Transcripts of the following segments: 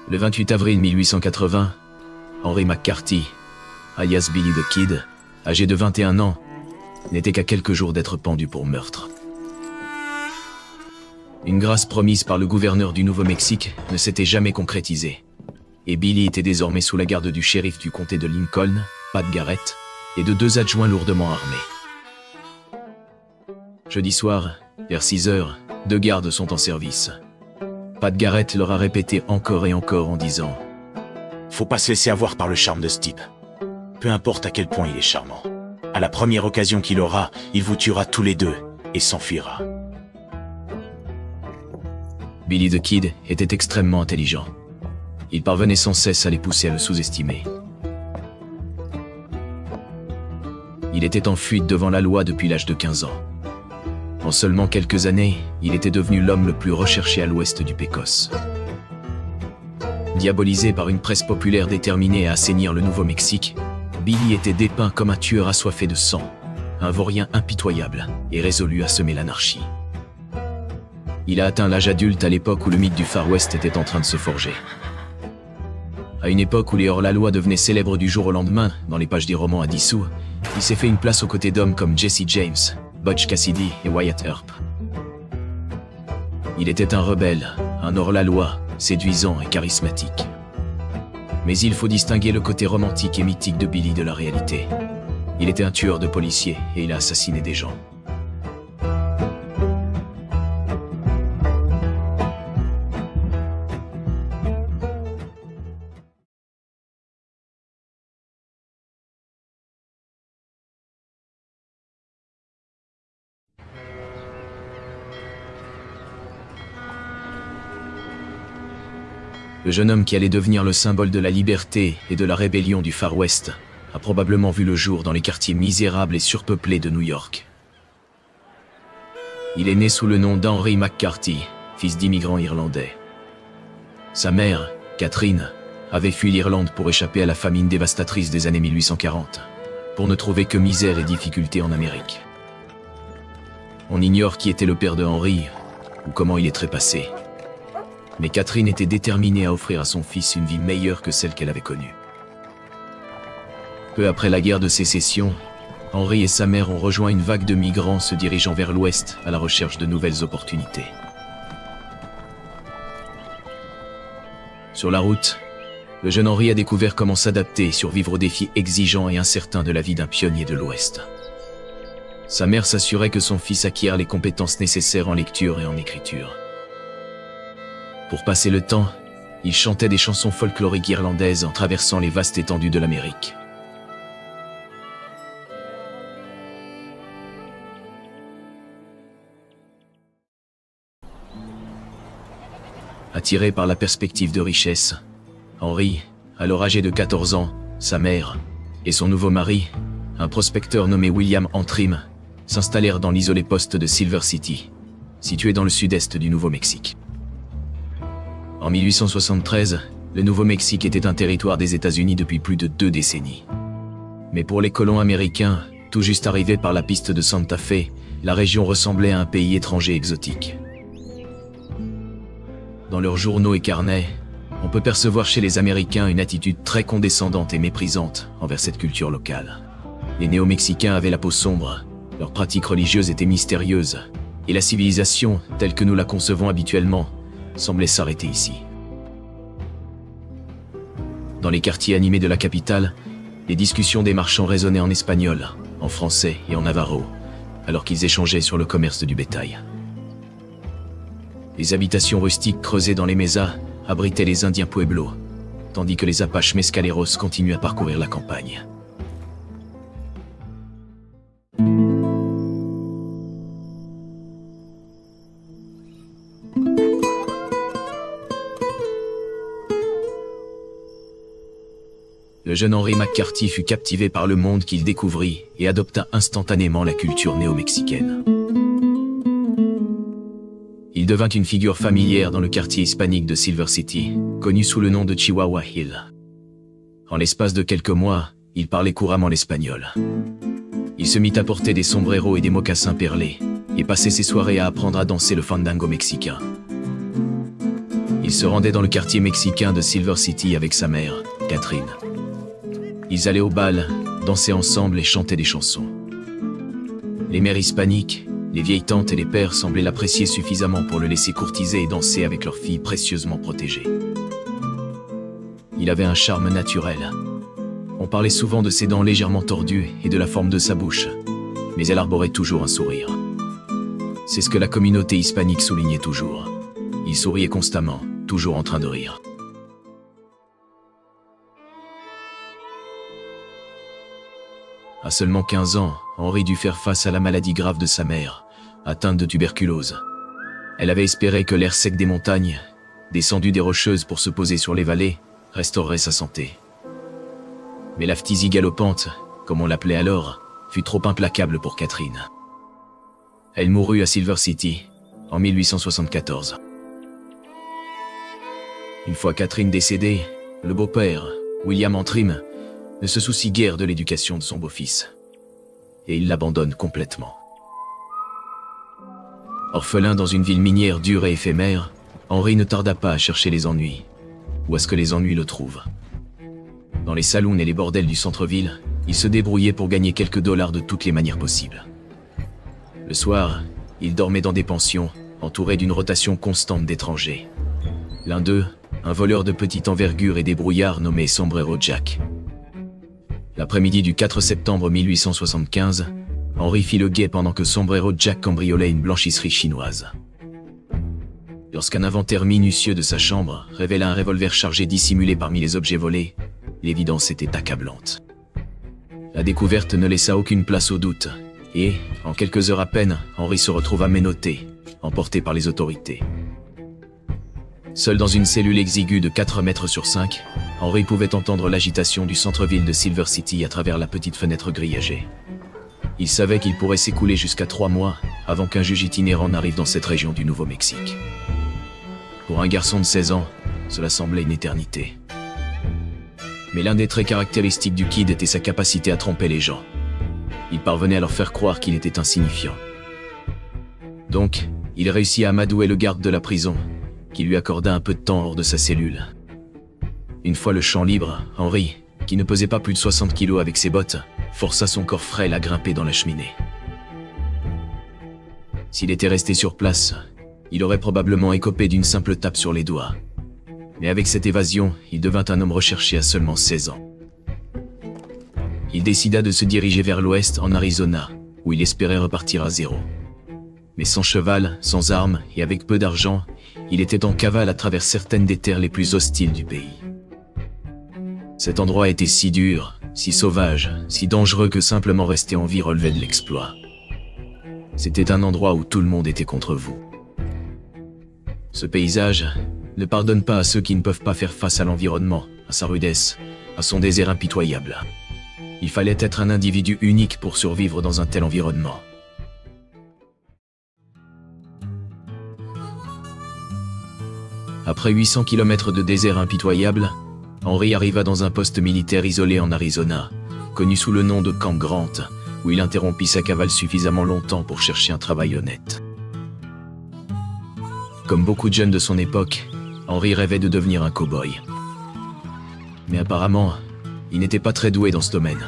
Le 28 avril 1880, Henry McCarthy, alias Billy the Kid, âgé de 21 ans, n'était qu'à quelques jours d'être pendu pour meurtre. Une grâce promise par le gouverneur du Nouveau-Mexique ne s'était jamais concrétisée, et Billy était désormais sous la garde du shérif du comté de Lincoln, Pat Garrett, et de 2 adjoints lourdement armés. Jeudi soir, vers 6 heures, 2 gardes sont en service. Pat Garrett leur a répété encore et encore en disant « Faut pas se laisser avoir par le charme de ce type. Peu importe à quel point il est charmant. À la première occasion qu'il aura, il vous tuera tous les deux et s'enfuira. » Billy the Kid était extrêmement intelligent. Il parvenait sans cesse à les pousser à le sous-estimer. Il était en fuite devant la loi depuis l'âge de 15 ans. En seulement quelques années, il était devenu l'homme le plus recherché à l'ouest du Pécosse. Diabolisé par une presse populaire déterminée à assainir le Nouveau-Mexique, Billy était dépeint comme un tueur assoiffé de sang, un vaurien impitoyable et résolu à semer l'anarchie. Il a atteint l'âge adulte à l'époque où le mythe du Far West était en train de se forger. À une époque où les hors-la-loi devenaient célèbres du jour au lendemain dans les pages des romans à 10 sous, il s'est fait une place aux côtés d'hommes comme Jesse James, Butch Cassidy et Wyatt Earp. Il était un rebelle, un hors-la-loi, séduisant et charismatique. Mais il faut distinguer le côté romantique et mythique de Billy de la réalité. Il était un tueur de policiers et il a assassiné des gens. Le jeune homme qui allait devenir le symbole de la liberté et de la rébellion du Far West a probablement vu le jour dans les quartiers misérables et surpeuplés de New York. Il est né sous le nom d'Henry McCarthy, fils d'immigrants irlandais. Sa mère, Catherine, avait fui l'Irlande pour échapper à la famine dévastatrice des années 1840, pour ne trouver que misère et difficultés en Amérique. On ignore qui était le père de Henry, ou comment il est trépassé. Mais Catherine était déterminée à offrir à son fils une vie meilleure que celle qu'elle avait connue. Peu après la guerre de sécession, Henry et sa mère ont rejoint une vague de migrants se dirigeant vers l'ouest à la recherche de nouvelles opportunités. Sur la route, le jeune Henry a découvert comment s'adapter et survivre aux défis exigeants et incertains de la vie d'un pionnier de l'Ouest. Sa mère s'assurait que son fils acquiert les compétences nécessaires en lecture et en écriture. Pour passer le temps, il chantait des chansons folkloriques irlandaises en traversant les vastes étendues de l'Amérique. Attiré par la perspective de richesse, Henry, alors âgé de 14 ans, sa mère et son nouveau mari, un prospecteur nommé William Antrim, s'installèrent dans l'isolé poste de Silver City, situé dans le sud-est du Nouveau-Mexique. En 1873, le Nouveau-Mexique était un territoire des États-Unis depuis plus de 2 décennies. Mais pour les colons américains, tout juste arrivés par la piste de Santa Fe, la région ressemblait à un pays étranger exotique. Dans leurs journaux et carnets, on peut percevoir chez les Américains une attitude très condescendante et méprisante envers cette culture locale. Les néo-mexicains avaient la peau sombre, leurs pratiques religieuses étaient mystérieuses, et la civilisation, telle que nous la concevons habituellement, semblait s'arrêter ici. Dans les quartiers animés de la capitale, les discussions des marchands résonnaient en espagnol, en français et en navarro, alors qu'ils échangeaient sur le commerce du bétail. Les habitations rustiques creusées dans les mesas abritaient les Indiens Pueblo, tandis que les Apaches Mescaleros continuaient à parcourir la campagne. Le jeune Henry McCarthy fut captivé par le monde qu'il découvrit et adopta instantanément la culture néo-mexicaine. Il devint une figure familière dans le quartier hispanique de Silver City, connu sous le nom de Chihuahua Hill. En l'espace de quelques mois, il parlait couramment l'espagnol. Il se mit à porter des sombreros et des mocassins perlés, et passait ses soirées à apprendre à danser le fandango mexicain. Il se rendait dans le quartier mexicain de Silver City avec sa mère, Catherine. Ils allaient au bal, dansaient ensemble et chantaient des chansons. Les mères hispaniques, les vieilles tantes et les pères semblaient l'apprécier suffisamment pour le laisser courtiser et danser avec leur fille précieusement protégée. Il avait un charme naturel. On parlait souvent de ses dents légèrement tordues et de la forme de sa bouche, mais elle arborait toujours un sourire. C'est ce que la communauté hispanique soulignait toujours. Il souriait constamment, toujours en train de rire. À seulement 15 ans, Henri dut faire face à la maladie grave de sa mère, atteinte de tuberculose. Elle avait espéré que l'air sec des montagnes, descendu des rocheuses pour se poser sur les vallées, restaurerait sa santé. Mais la phtisie galopante, comme on l'appelait alors, fut trop implacable pour Catherine. Elle mourut à Silver City, en 1874. Une fois Catherine décédée, le beau-père, William Antrim, ne se soucie guère de l'éducation de son beau-fils. Et il l'abandonne complètement. Orphelin dans une ville minière dure et éphémère, Henri ne tarda pas à chercher les ennuis, ou à ce que les ennuis le trouvent. Dans les saloons et les bordels du centre-ville, il se débrouillait pour gagner quelques dollars de toutes les manières possibles. Le soir, il dormait dans des pensions, entouré d'une rotation constante d'étrangers. L'un d'eux, un voleur de petite envergure et débrouillard nommé Sombrero Jack. L'après-midi du 4 septembre 1875, Henri fit le guet pendant que Sombrero Jack cambriolait une blanchisserie chinoise. Lorsqu'un inventaire minutieux de sa chambre révéla un revolver chargé dissimulé parmi les objets volés, l'évidence était accablante. La découverte ne laissa aucune place au doute, et, en quelques heures à peine, Henri se retrouva menotté, emporté par les autorités. Seul dans une cellule exiguë de 4 mètres sur 5, Henri pouvait entendre l'agitation du centre-ville de Silver City à travers la petite fenêtre grillagée. Il savait qu'il pourrait s'écouler jusqu'à 3 mois avant qu'un juge itinérant n'arrive dans cette région du Nouveau-Mexique. Pour un garçon de 16 ans, cela semblait une éternité. Mais l'un des traits caractéristiques du kid était sa capacité à tromper les gens. Il parvenait à leur faire croire qu'il était insignifiant. Donc, il réussit à amadouer le garde de la prison, qui lui accorda un peu de temps hors de sa cellule. Une fois le champ libre, Henri, qui ne pesait pas plus de 60 kilos avec ses bottes, força son corps frêle à grimper dans la cheminée. S'il était resté sur place, il aurait probablement écopé d'une simple tape sur les doigts. Mais avec cette évasion, il devint un homme recherché à seulement 16 ans. Il décida de se diriger vers l'ouest en Arizona, où il espérait repartir à zéro. Mais sans cheval, sans armes et avec peu d'argent, il était en cavale à travers certaines des terres les plus hostiles du pays. Cet endroit était si dur, si sauvage, si dangereux que simplement rester en vie relevait de l'exploit. C'était un endroit où tout le monde était contre vous. Ce paysage ne pardonne pas à ceux qui ne peuvent pas faire face à l'environnement, à sa rudesse, à son désert impitoyable. Il fallait être un individu unique pour survivre dans un tel environnement. Après 800 km de désert impitoyable, Henri arriva dans un poste militaire isolé en Arizona, connu sous le nom de Camp Grant, où il interrompit sa cavale suffisamment longtemps pour chercher un travail honnête. Comme beaucoup de jeunes de son époque, Henri rêvait de devenir un cow-boy. Mais apparemment, il n'était pas très doué dans ce domaine,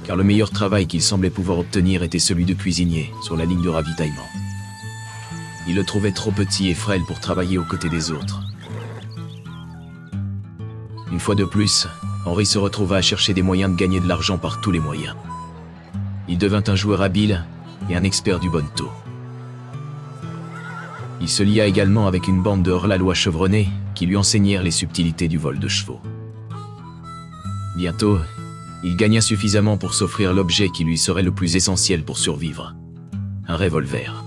car le meilleur travail qu'il semblait pouvoir obtenir était celui de cuisinier sur la ligne de ravitaillement. Il le trouvait trop petit et frêle pour travailler aux côtés des autres. Une fois de plus, Henri se retrouva à chercher des moyens de gagner de l'argent par tous les moyens. Il devint un joueur habile et un expert du bonneteau. Il se lia également avec une bande de hors-la-loi chevronnés qui lui enseignèrent les subtilités du vol de chevaux. Bientôt, il gagna suffisamment pour s'offrir l'objet qui lui serait le plus essentiel pour survivre, un revolver.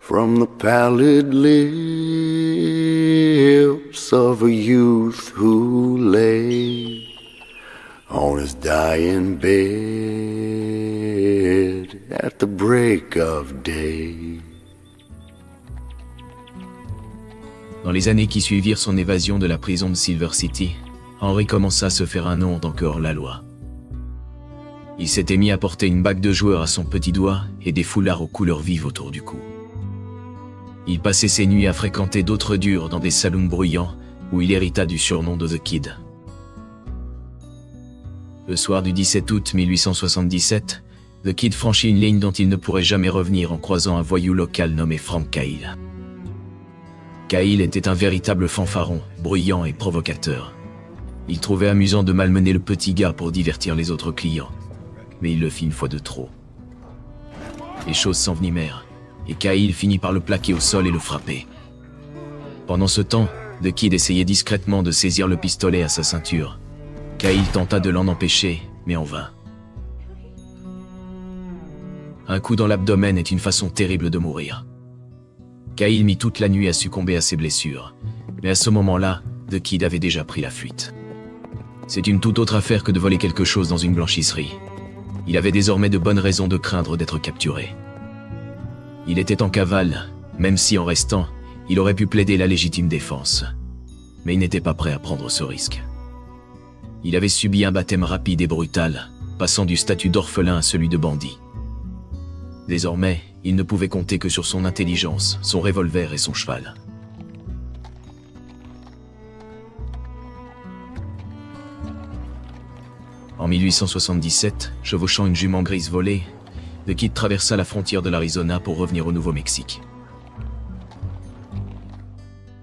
From the pallid lips of a youth who lay on his dying bed at the break of day. Dans les années qui suivirent son évasion de la prison de Silver City, Henri commença à se faire un nom en tant que hors-la-loi. Il s'était mis à porter une bague de joueur à son petit doigt et des foulards aux couleurs vives autour du cou. Il passait ses nuits à fréquenter d'autres durs dans des saloons bruyants où il hérita du surnom de The Kid. Le soir du 17 août 1877, The Kid franchit une ligne dont il ne pourrait jamais revenir en croisant un voyou local nommé Frank Cahill. Cahill était un véritable fanfaron, bruyant et provocateur. Il trouvait amusant de malmener le petit gars pour divertir les autres clients, mais il le fit une fois de trop. Les choses s'envenimèrent, et Cahill finit par le plaquer au sol et le frapper. Pendant ce temps, The Kid essayait discrètement de saisir le pistolet à sa ceinture. Cahill tenta de l'en empêcher, mais en vain. Un coup dans l'abdomen est une façon terrible de mourir. Cahill mit toute la nuit à succomber à ses blessures, mais à ce moment-là, The Kid avait déjà pris la fuite. C'est une toute autre affaire que de voler quelque chose dans une blanchisserie. Il avait désormais de bonnes raisons de craindre d'être capturé. Il était en cavale, même si en restant, il aurait pu plaider la légitime défense. Mais il n'était pas prêt à prendre ce risque. Il avait subi un baptême rapide et brutal, passant du statut d'orphelin à celui de bandit. Désormais, il ne pouvait compter que sur son intelligence, son revolver et son cheval. En 1877, chevauchant une jument grise volée, The Kid traversa la frontière de l'Arizona pour revenir au Nouveau-Mexique.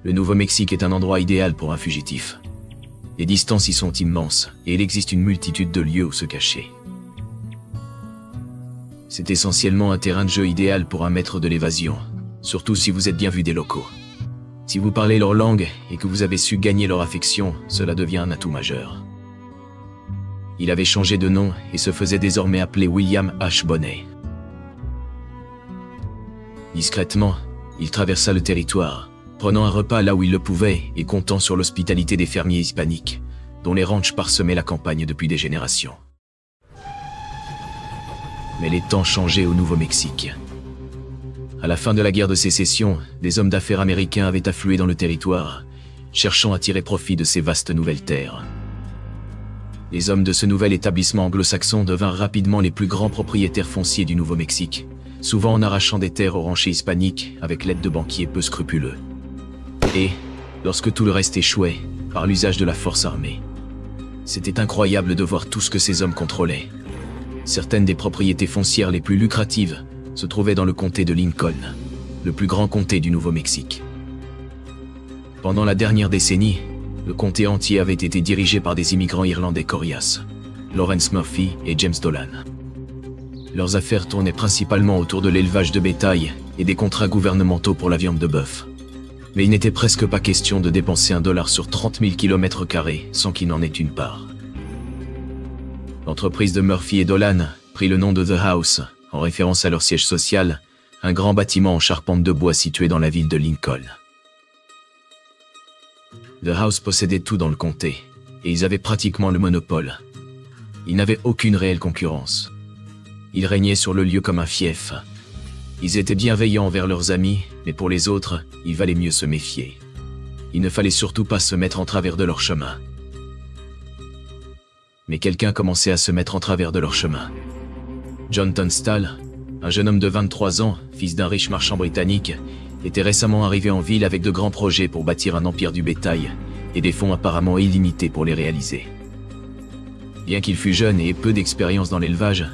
Le Nouveau-Mexique est un endroit idéal pour un fugitif. Les distances y sont immenses et il existe une multitude de lieux où se cacher. C'est essentiellement un terrain de jeu idéal pour un maître de l'évasion, surtout si vous êtes bien vu des locaux. Si vous parlez leur langue et que vous avez su gagner leur affection, cela devient un atout majeur. Il avait changé de nom et se faisait désormais appeler William H. Bonney. Discrètement, il traversa le territoire, prenant un repas là où il le pouvait et comptant sur l'hospitalité des fermiers hispaniques, dont les ranchs parsemaient la campagne depuis des générations. Mais les temps changeaient au Nouveau-Mexique. À la fin de la guerre de sécession, des hommes d'affaires américains avaient afflué dans le territoire, cherchant à tirer profit de ces vastes nouvelles terres. Les hommes de ce nouvel établissement anglo-saxon devinrent rapidement les plus grands propriétaires fonciers du Nouveau-Mexique, souvent en arrachant des terres aux ranchers hispaniques avec l'aide de banquiers peu scrupuleux. Et, lorsque tout le reste échouait, par l'usage de la force armée. C'était incroyable de voir tout ce que ces hommes contrôlaient. Certaines des propriétés foncières les plus lucratives se trouvaient dans le comté de Lincoln, le plus grand comté du Nouveau-Mexique. Pendant la dernière décennie, le comté entier avait été dirigé par des immigrants irlandais coriaces, Lawrence Murphy et James Dolan. Leurs affaires tournaient principalement autour de l'élevage de bétail et des contrats gouvernementaux pour la viande de bœuf. Mais il n'était presque pas question de dépenser $1 sur 30 000 km² sans qu'il n'en ait une part. L'entreprise de Murphy et Dolan prit le nom de The House, en référence à leur siège social, un grand bâtiment en charpente de bois situé dans la ville de Lincoln. The House possédait tout dans le comté, et ils avaient pratiquement le monopole. Ils n'avaient aucune réelle concurrence. Ils régnaient sur le lieu comme un fief. Ils étaient bienveillants envers leurs amis, mais pour les autres, il valait mieux se méfier. Il ne fallait surtout pas se mettre en travers de leur chemin. Mais quelqu'un commençait à se mettre en travers de leur chemin. John Tunstall, un jeune homme de 23 ans, fils d'un riche marchand britannique, était récemment arrivé en ville avec de grands projets pour bâtir un empire du bétail et des fonds apparemment illimités pour les réaliser. Bien qu'il fût jeune et ait peu d'expérience dans l'élevage,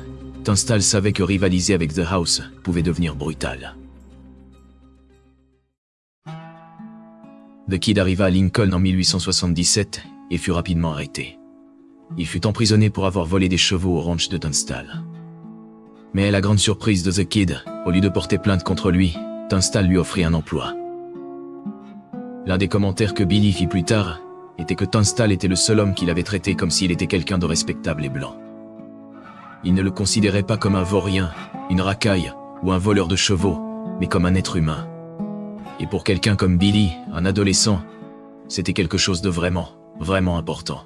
Tunstall savait que rivaliser avec The House pouvait devenir brutal. The Kid arriva à Lincoln en 1877 et fut rapidement arrêté. Il fut emprisonné pour avoir volé des chevaux au ranch de Tunstall. Mais à la grande surprise de The Kid, au lieu de porter plainte contre lui, Tunstall lui offrit un emploi. L'un des commentaires que Billy fit plus tard était que Tunstall était le seul homme qu'il avait traité comme s'il était quelqu'un de respectable et blanc. Il ne le considérait pas comme un vaurien, une racaille ou un voleur de chevaux, mais comme un être humain. Et pour quelqu'un comme Billy, un adolescent, c'était quelque chose de vraiment, vraiment important.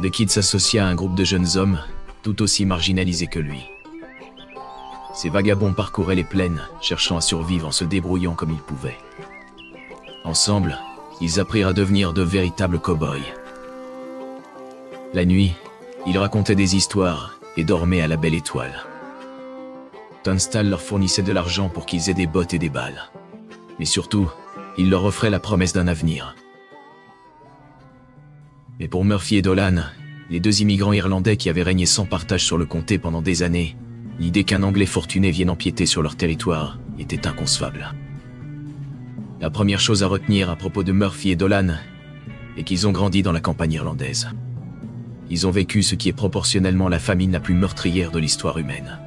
The Kid s'associa à un groupe de jeunes hommes, tout aussi marginalisés que lui. Ces vagabonds parcouraient les plaines, cherchant à survivre en se débrouillant comme ils pouvaient. Ensemble, ils apprirent à devenir de véritables cow-boys. La nuit, Ils racontaient des histoires et dormaient à la belle étoile. Tunstall leur fournissait de l'argent pour qu'ils aient des bottes et des balles. Mais surtout, il leur offrait la promesse d'un avenir. Mais pour Murphy et Dolan, les deux immigrants irlandais qui avaient régné sans partage sur le comté pendant des années, l'idée qu'un Anglais fortuné vienne empiéter sur leur territoire était inconcevable. La première chose à retenir à propos de Murphy et Dolan est qu'ils ont grandi dans la campagne irlandaise. Ils ont vécu ce qui est proportionnellement la famine la plus meurtrière de l'histoire humaine.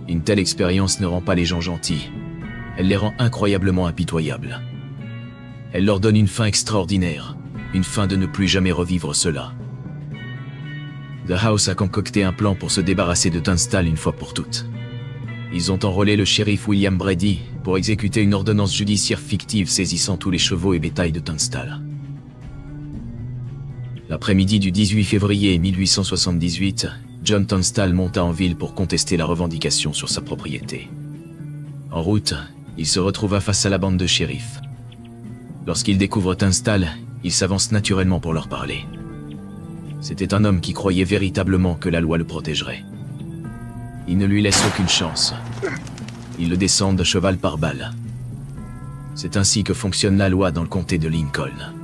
Une telle expérience ne rend pas les gens gentils, elle les rend incroyablement impitoyables. Elle leur donne une fin extraordinaire, une fin de ne plus jamais revivre cela. The House a concocté un plan pour se débarrasser de Tunstall une fois pour toutes. Ils ont enrôlé le shérif William Brady pour exécuter une ordonnance judiciaire fictive saisissant tous les chevaux et bétail de Tunstall. L'après-midi du 18 février 1878, John Tunstall monta en ville pour contester la revendication sur sa propriété. En route, il se retrouva face à la bande de shérifs. Lorsqu'il découvre Tunstall, il s'avance naturellement pour leur parler. C'était un homme qui croyait véritablement que la loi le protégerait. Il ne lui laisse aucune chance. Il le descend de cheval par balle. C'est ainsi que fonctionne la loi dans le comté de Lincoln.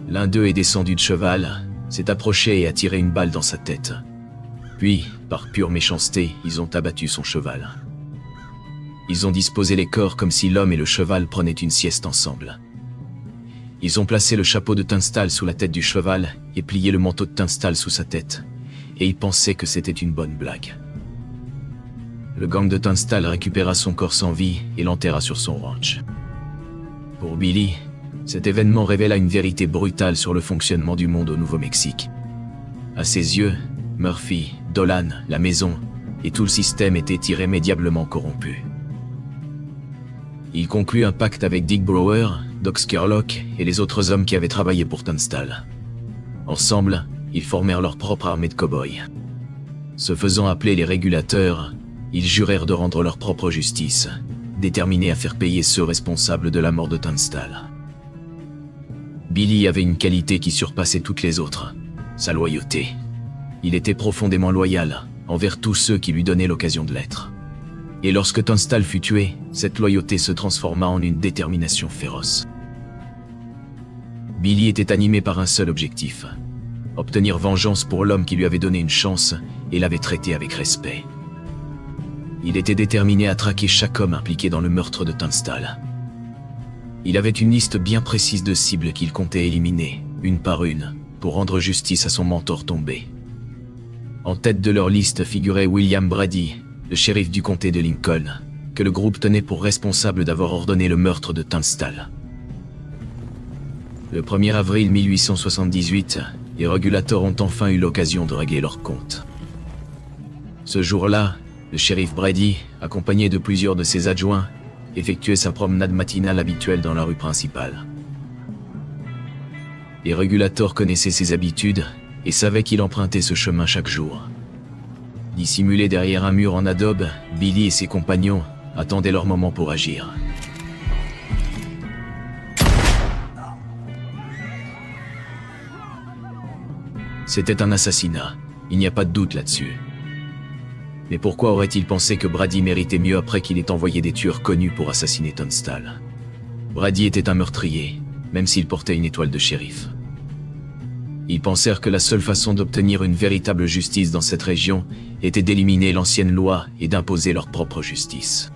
L'un d'eux est descendu de cheval, s'est approché et a tiré une balle dans sa tête. Puis, par pure méchanceté, ils ont abattu son cheval. Ils ont disposé les corps comme si l'homme et le cheval prenaient une sieste ensemble. Ils ont placé le chapeau de Tunstall sous la tête du cheval et plié le manteau de Tunstall sous sa tête, et ils pensaient que c'était une bonne blague. Le gang de Tunstall récupéra son corps sans vie et l'enterra sur son ranch. Pour Billy, cet événement révéla une vérité brutale sur le fonctionnement du monde au Nouveau-Mexique. À ses yeux, Murphy, Dolan, la maison et tout le système étaient irrémédiablement corrompus. Il conclut un pacte avec Dick Brower, Doc Scurlock et les autres hommes qui avaient travaillé pour Tunstall. Ensemble, ils formèrent leur propre armée de cow-boys. Se faisant appeler les régulateurs, ils jurèrent de rendre leur propre justice, déterminés à faire payer ceux responsables de la mort de Tunstall. Billy avait une qualité qui surpassait toutes les autres, sa loyauté. Il était profondément loyal envers tous ceux qui lui donnaient l'occasion de l'être. Et lorsque Tunstall fut tué, cette loyauté se transforma en une détermination féroce. Billy était animé par un seul objectif, obtenir vengeance pour l'homme qui lui avait donné une chance et l'avait traité avec respect. Il était déterminé à traquer chaque homme impliqué dans le meurtre de Tunstall. Il avait une liste bien précise de cibles qu'il comptait éliminer, une par une, pour rendre justice à son mentor tombé. En tête de leur liste figurait William Brady, le shérif du comté de Lincoln, que le groupe tenait pour responsable d'avoir ordonné le meurtre de Tunstall. Le 1er avril 1878, les régulateurs ont enfin eu l'occasion de régler leur compte. Ce jour-là, le shérif Brady, accompagné de plusieurs de ses adjoints, effectuait sa promenade matinale habituelle dans la rue principale. Les régulateurs connaissaient ses habitudes et savaient qu'il empruntait ce chemin chaque jour. Dissimulés derrière un mur en adobe, Billy et ses compagnons attendaient leur moment pour agir. C'était un assassinat, il n'y a pas de doute là-dessus. Mais pourquoi aurait-il pensé que Brady méritait mieux après qu'il ait envoyé des tueurs connus pour assassiner Tunstall? Brady était un meurtrier, même s'il portait une étoile de shérif. Ils pensèrent que la seule façon d'obtenir une véritable justice dans cette région était d'éliminer l'ancienne loi et d'imposer leur propre justice.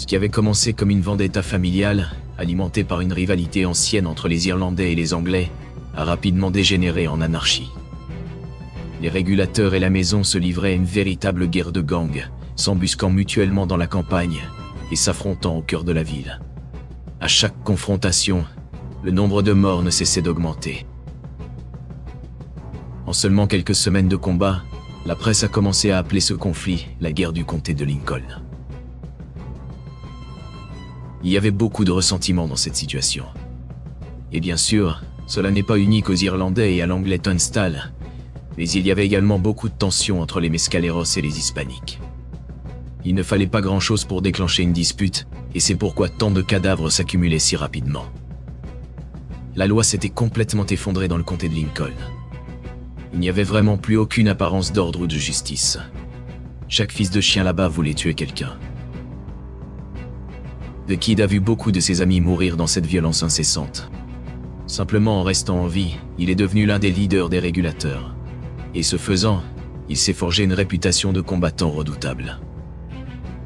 Ce qui avait commencé comme une vendetta familiale, alimentée par une rivalité ancienne entre les Irlandais et les Anglais, a rapidement dégénéré en anarchie. Les régulateurs et la maison se livraient à une véritable guerre de gangs, s'embusquant mutuellement dans la campagne et s'affrontant au cœur de la ville. À chaque confrontation, le nombre de morts ne cessait d'augmenter. En seulement quelques semaines de combat, la presse a commencé à appeler ce conflit la guerre du comté de Lincoln. Il y avait beaucoup de ressentiment dans cette situation. Et bien sûr, cela n'est pas unique aux Irlandais et à l'anglais Tunstall, Mais il y avait également beaucoup de tensions entre les Mescaleros et les Hispaniques. Il ne fallait pas grand-chose pour déclencher une dispute, et c'est pourquoi tant de cadavres s'accumulaient si rapidement. La loi s'était complètement effondrée dans le comté de Lincoln. Il n'y avait vraiment plus aucune apparence d'ordre ou de justice. Chaque fils de chien là-bas voulait tuer quelqu'un. The Kid a vu beaucoup de ses amis mourir dans cette violence incessante. Simplement en restant en vie, il est devenu l'un des leaders des régulateurs. Et ce faisant, il s'est forgé une réputation de combattant redoutable.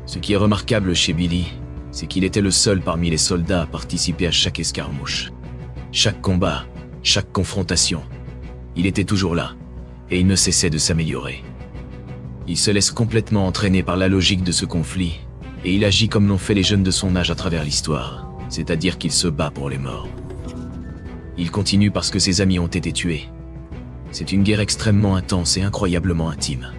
Ce qui est remarquable chez Billy, c'est qu'il était le seul parmi les soldats à participer à chaque escarmouche. Chaque combat, chaque confrontation. Il était toujours là, et il ne cessait de s'améliorer. Il se laisse complètement entraîner par la logique de ce conflit, et il agit comme l'ont fait les jeunes de son âge à travers l'histoire, c'est-à-dire qu'il se bat pour les morts. Il continue parce que ses amis ont été tués. C'est une guerre extrêmement intense et incroyablement intime.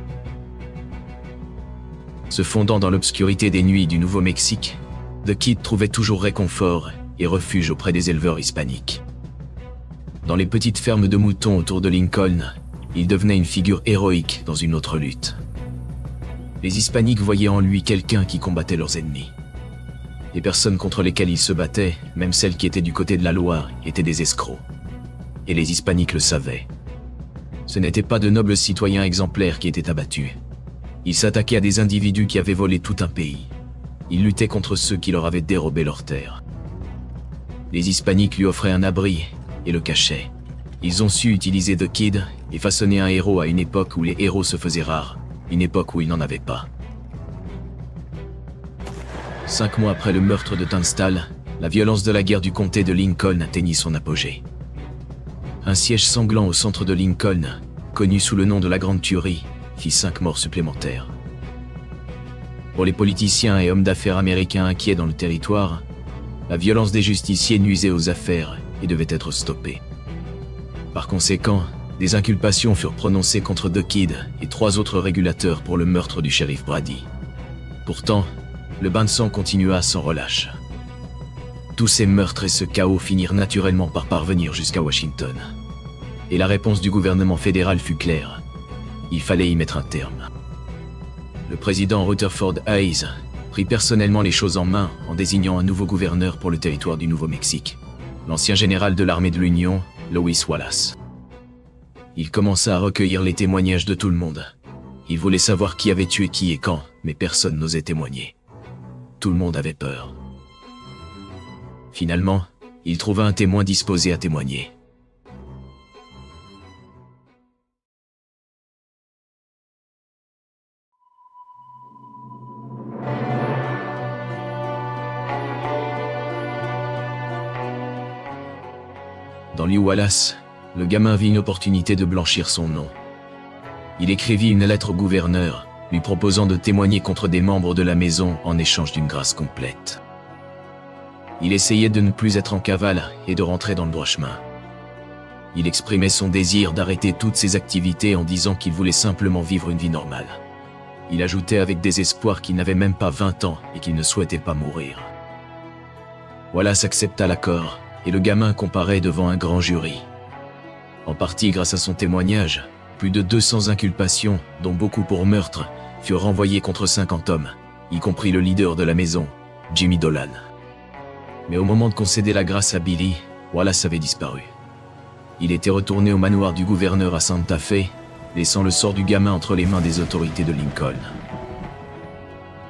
Se fondant dans l'obscurité des nuits du Nouveau-Mexique, The Kid trouvait toujours réconfort et refuge auprès des éleveurs hispaniques. Dans les petites fermes de moutons autour de Lincoln, il devenait une figure héroïque dans une autre lutte. Les Hispaniques voyaient en lui quelqu'un qui combattait leurs ennemis. Les personnes contre lesquelles il se battait, même celles qui étaient du côté de la loi, étaient des escrocs. Et les Hispaniques le savaient. Ce n'étaient pas de nobles citoyens exemplaires qui étaient abattus. Il s'attaquait à des individus qui avaient volé tout un pays. Il luttait contre ceux qui leur avaient dérobé leurs terres. Les Hispaniques lui offraient un abri et le cachaient. Ils ont su utiliser The Kid et façonner un héros à une époque où les héros se faisaient rares, une époque où il n'en avait pas. 5 mois après le meurtre de Tunstall, la violence de la guerre du comté de Lincoln atteignit son apogée. Un siège sanglant au centre de Lincoln, connu sous le nom de la Grande Tuerie, fit 5 morts supplémentaires. Pour les politiciens et hommes d'affaires américains inquiets dans le territoire, la violence des justiciers nuisait aux affaires et devait être stoppée. Par conséquent, des inculpations furent prononcées contre The Kid et 3 autres régulateurs pour le meurtre du shérif Brady. Pourtant, le bain de sang continua sans relâche. Tous ces meurtres et ce chaos finirent naturellement par parvenir jusqu'à Washington. Et la réponse du gouvernement fédéral fut claire. Il fallait y mettre un terme. Le président Rutherford Hayes prit personnellement les choses en main en désignant un nouveau gouverneur pour le territoire du Nouveau-Mexique, l'ancien général de l'armée de l'Union, Lewis Wallace. Il commença à recueillir les témoignages de tout le monde. Il voulait savoir qui avait tué qui et quand, mais personne n'osait témoigner. Tout le monde avait peur. Finalement, il trouva un témoin disposé à témoigner. Dans Lew Wallace, le gamin vit une opportunité de blanchir son nom. Il écrivit une lettre au gouverneur, lui proposant de témoigner contre des membres de la maison en échange d'une grâce complète. Il essayait de ne plus être en cavale et de rentrer dans le droit chemin. Il exprimait son désir d'arrêter toutes ses activités en disant qu'il voulait simplement vivre une vie normale. Il ajoutait avec désespoir qu'il n'avait même pas 20 ans et qu'il ne souhaitait pas mourir. Wallace accepta l'accord et le gamin comparaît devant un grand jury. En partie grâce à son témoignage, plus de 200 inculpations, dont beaucoup pour meurtre, furent renvoyées contre 50 hommes, y compris le leader de la maison, Jimmy Dolan. Mais au moment de concéder la grâce à Billy, Wallace avait disparu. Il était retourné au manoir du gouverneur à Santa Fe, laissant le sort du gamin entre les mains des autorités de Lincoln.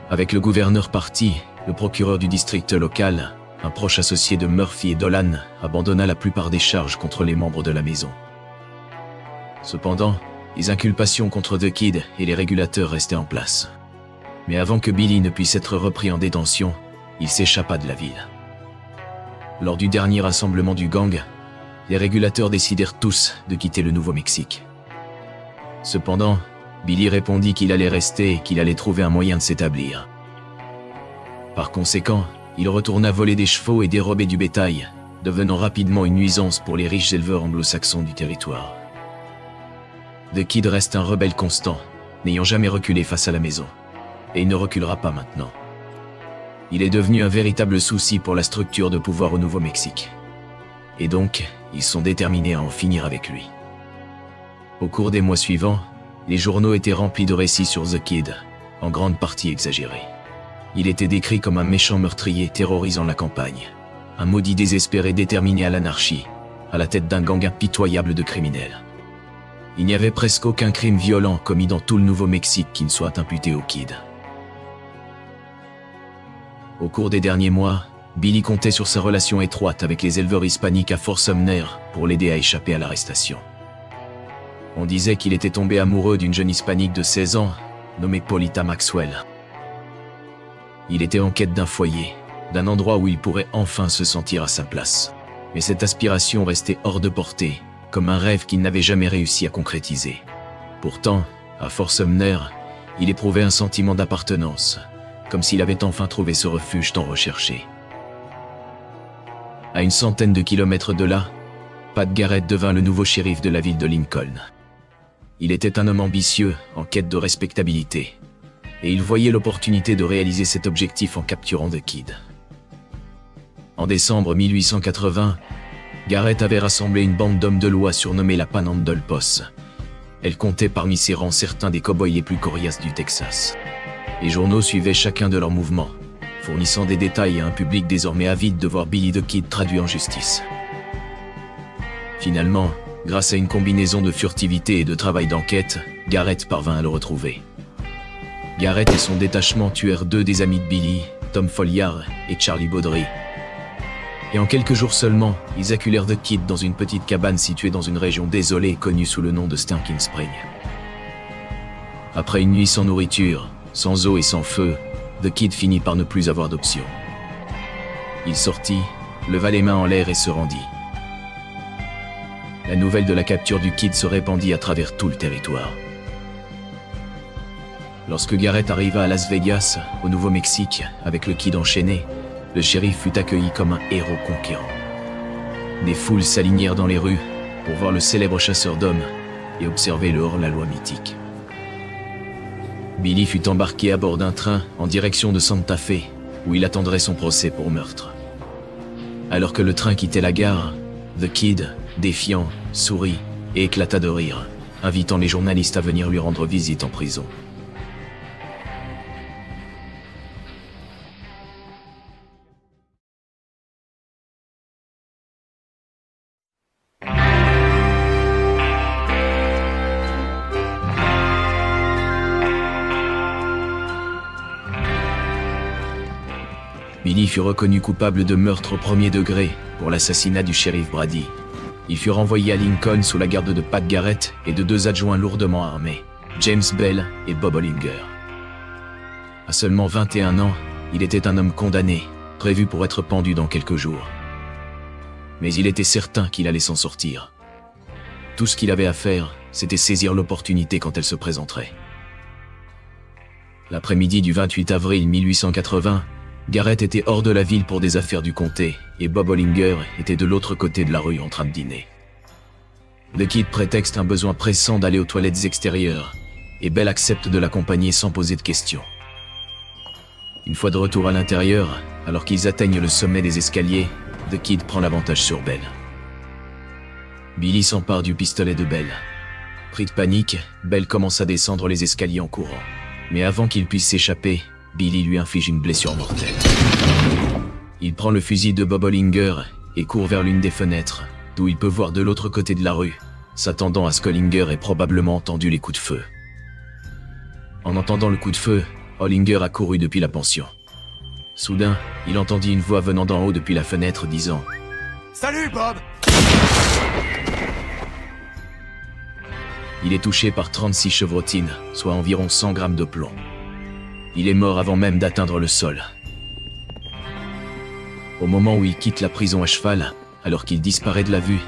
Avec le gouverneur parti, le procureur du district local, un proche associé de Murphy et Dolan, abandonna la plupart des charges contre les membres de la maison. Cependant, les inculpations contre The Kid et les régulateurs restaient en place. Mais avant que Billy ne puisse être repris en détention, il s'échappa de la ville. Lors du dernier rassemblement du gang, les régulateurs décidèrent tous de quitter le Nouveau-Mexique. Cependant, Billy répondit qu'il allait rester et qu'il allait trouver un moyen de s'établir. Par conséquent, il retourna voler des chevaux et dérober du bétail, devenant rapidement une nuisance pour les riches éleveurs anglo-saxons du territoire. The Kid reste un rebelle constant, n'ayant jamais reculé face à la maison. Et il ne reculera pas maintenant. Il est devenu un véritable souci pour la structure de pouvoir au Nouveau-Mexique. Et donc, ils sont déterminés à en finir avec lui. Au cours des mois suivants, les journaux étaient remplis de récits sur The Kid, en grande partie exagérés. Il était décrit comme un méchant meurtrier terrorisant la campagne, un maudit désespéré déterminé à l'anarchie, à la tête d'un gang impitoyable de criminels. Il n'y avait presque aucun crime violent commis dans tout le Nouveau-Mexique qui ne soit imputé au Kid. Au cours des derniers mois, Billy comptait sur sa relation étroite avec les éleveurs hispaniques à Fort Sumner pour l'aider à échapper à l'arrestation. On disait qu'il était tombé amoureux d'une jeune hispanique de 16 ans, nommée Paulita Maxwell. Il était en quête d'un foyer, d'un endroit où il pourrait enfin se sentir à sa place. Mais cette aspiration restait hors de portée, comme un rêve qu'il n'avait jamais réussi à concrétiser. Pourtant, à Fort Sumner, il éprouvait un sentiment d'appartenance, comme s'il avait enfin trouvé ce refuge tant recherché. À une centaine de kilomètres de là, Pat Garrett devint le nouveau shérif de la ville de Lincoln. Il était un homme ambitieux, en quête de respectabilité, et il voyait l'opportunité de réaliser cet objectif en capturant The Kid. En décembre 1880, Garrett avait rassemblé une bande d'hommes de loi surnommée la Panhandle Posse. Elle comptait parmi ses rangs certains des cow-boys les plus coriaces du Texas. Les journaux suivaient chacun de leurs mouvements, fournissant des détails à un public désormais avide de voir Billy the Kid traduit en justice. Finalement, grâce à une combinaison de furtivité et de travail d'enquête, Garrett parvint à le retrouver. Garrett et son détachement tuèrent 2 des amis de Billy, Tom Folliard et Charlie Baudry. Et en quelques jours seulement, ils acculèrent The Kid dans une petite cabane située dans une région désolée connue sous le nom de Stinking Spring. Après une nuit sans nourriture, sans eau et sans feu, The Kid finit par ne plus avoir d'option. Il sortit, leva les mains en l'air et se rendit. La nouvelle de la capture du Kid se répandit à travers tout le territoire. Lorsque Garrett arriva à Las Vegas, au Nouveau-Mexique, avec le Kid enchaîné, le shérif fut accueilli comme un héros conquérant. Des foules s'alignèrent dans les rues pour voir le célèbre chasseur d'hommes et observer le hors-la-loi mythique. Billy fut embarqué à bord d'un train en direction de Santa Fe, où il attendrait son procès pour meurtre. Alors que le train quittait la gare, The Kid, défiant, sourit et éclata de rire, invitant les journalistes à venir lui rendre visite en prison. Billy fut reconnu coupable de meurtre au premier degré pour l'assassinat du shérif Brady. Il fut renvoyé à Lincoln sous la garde de Pat Garrett et de 2 adjoints lourdement armés, James Bell et Bob Olinger. À seulement 21 ans, il était un homme condamné, prévu pour être pendu dans quelques jours. Mais il était certain qu'il allait s'en sortir. Tout ce qu'il avait à faire, c'était saisir l'opportunité quand elle se présenterait. L'après-midi du 28 avril 1880, Garrett était hors de la ville pour des affaires du comté et Bob Olinger était de l'autre côté de la rue en train de dîner. The Kid prétexte un besoin pressant d'aller aux toilettes extérieures et Bell accepte de l'accompagner sans poser de questions. Une fois de retour à l'intérieur, alors qu'ils atteignent le sommet des escaliers, The Kid prend l'avantage sur Bell. Billy s'empare du pistolet de Bell. Pris de panique, Bell commence à descendre les escaliers en courant. Mais avant qu'il puisse s'échapper, Billy lui inflige une blessure mortelle. Il prend le fusil de Bob Olinger et court vers l'une des fenêtres, d'où il peut voir de l'autre côté de la rue, s'attendant à ce qu'Olinger ait probablement entendu les coups de feu. En entendant le coup de feu, Olinger a couru depuis la pension. Soudain, il entendit une voix venant d'en haut depuis la fenêtre disant « Salut, Bob !» Il est touché par 36 chevrotines, soit environ 100 grammes de plomb. Il est mort avant même d'atteindre le sol. Au moment où il quitte la prison à cheval, alors qu'il disparaît de la vue,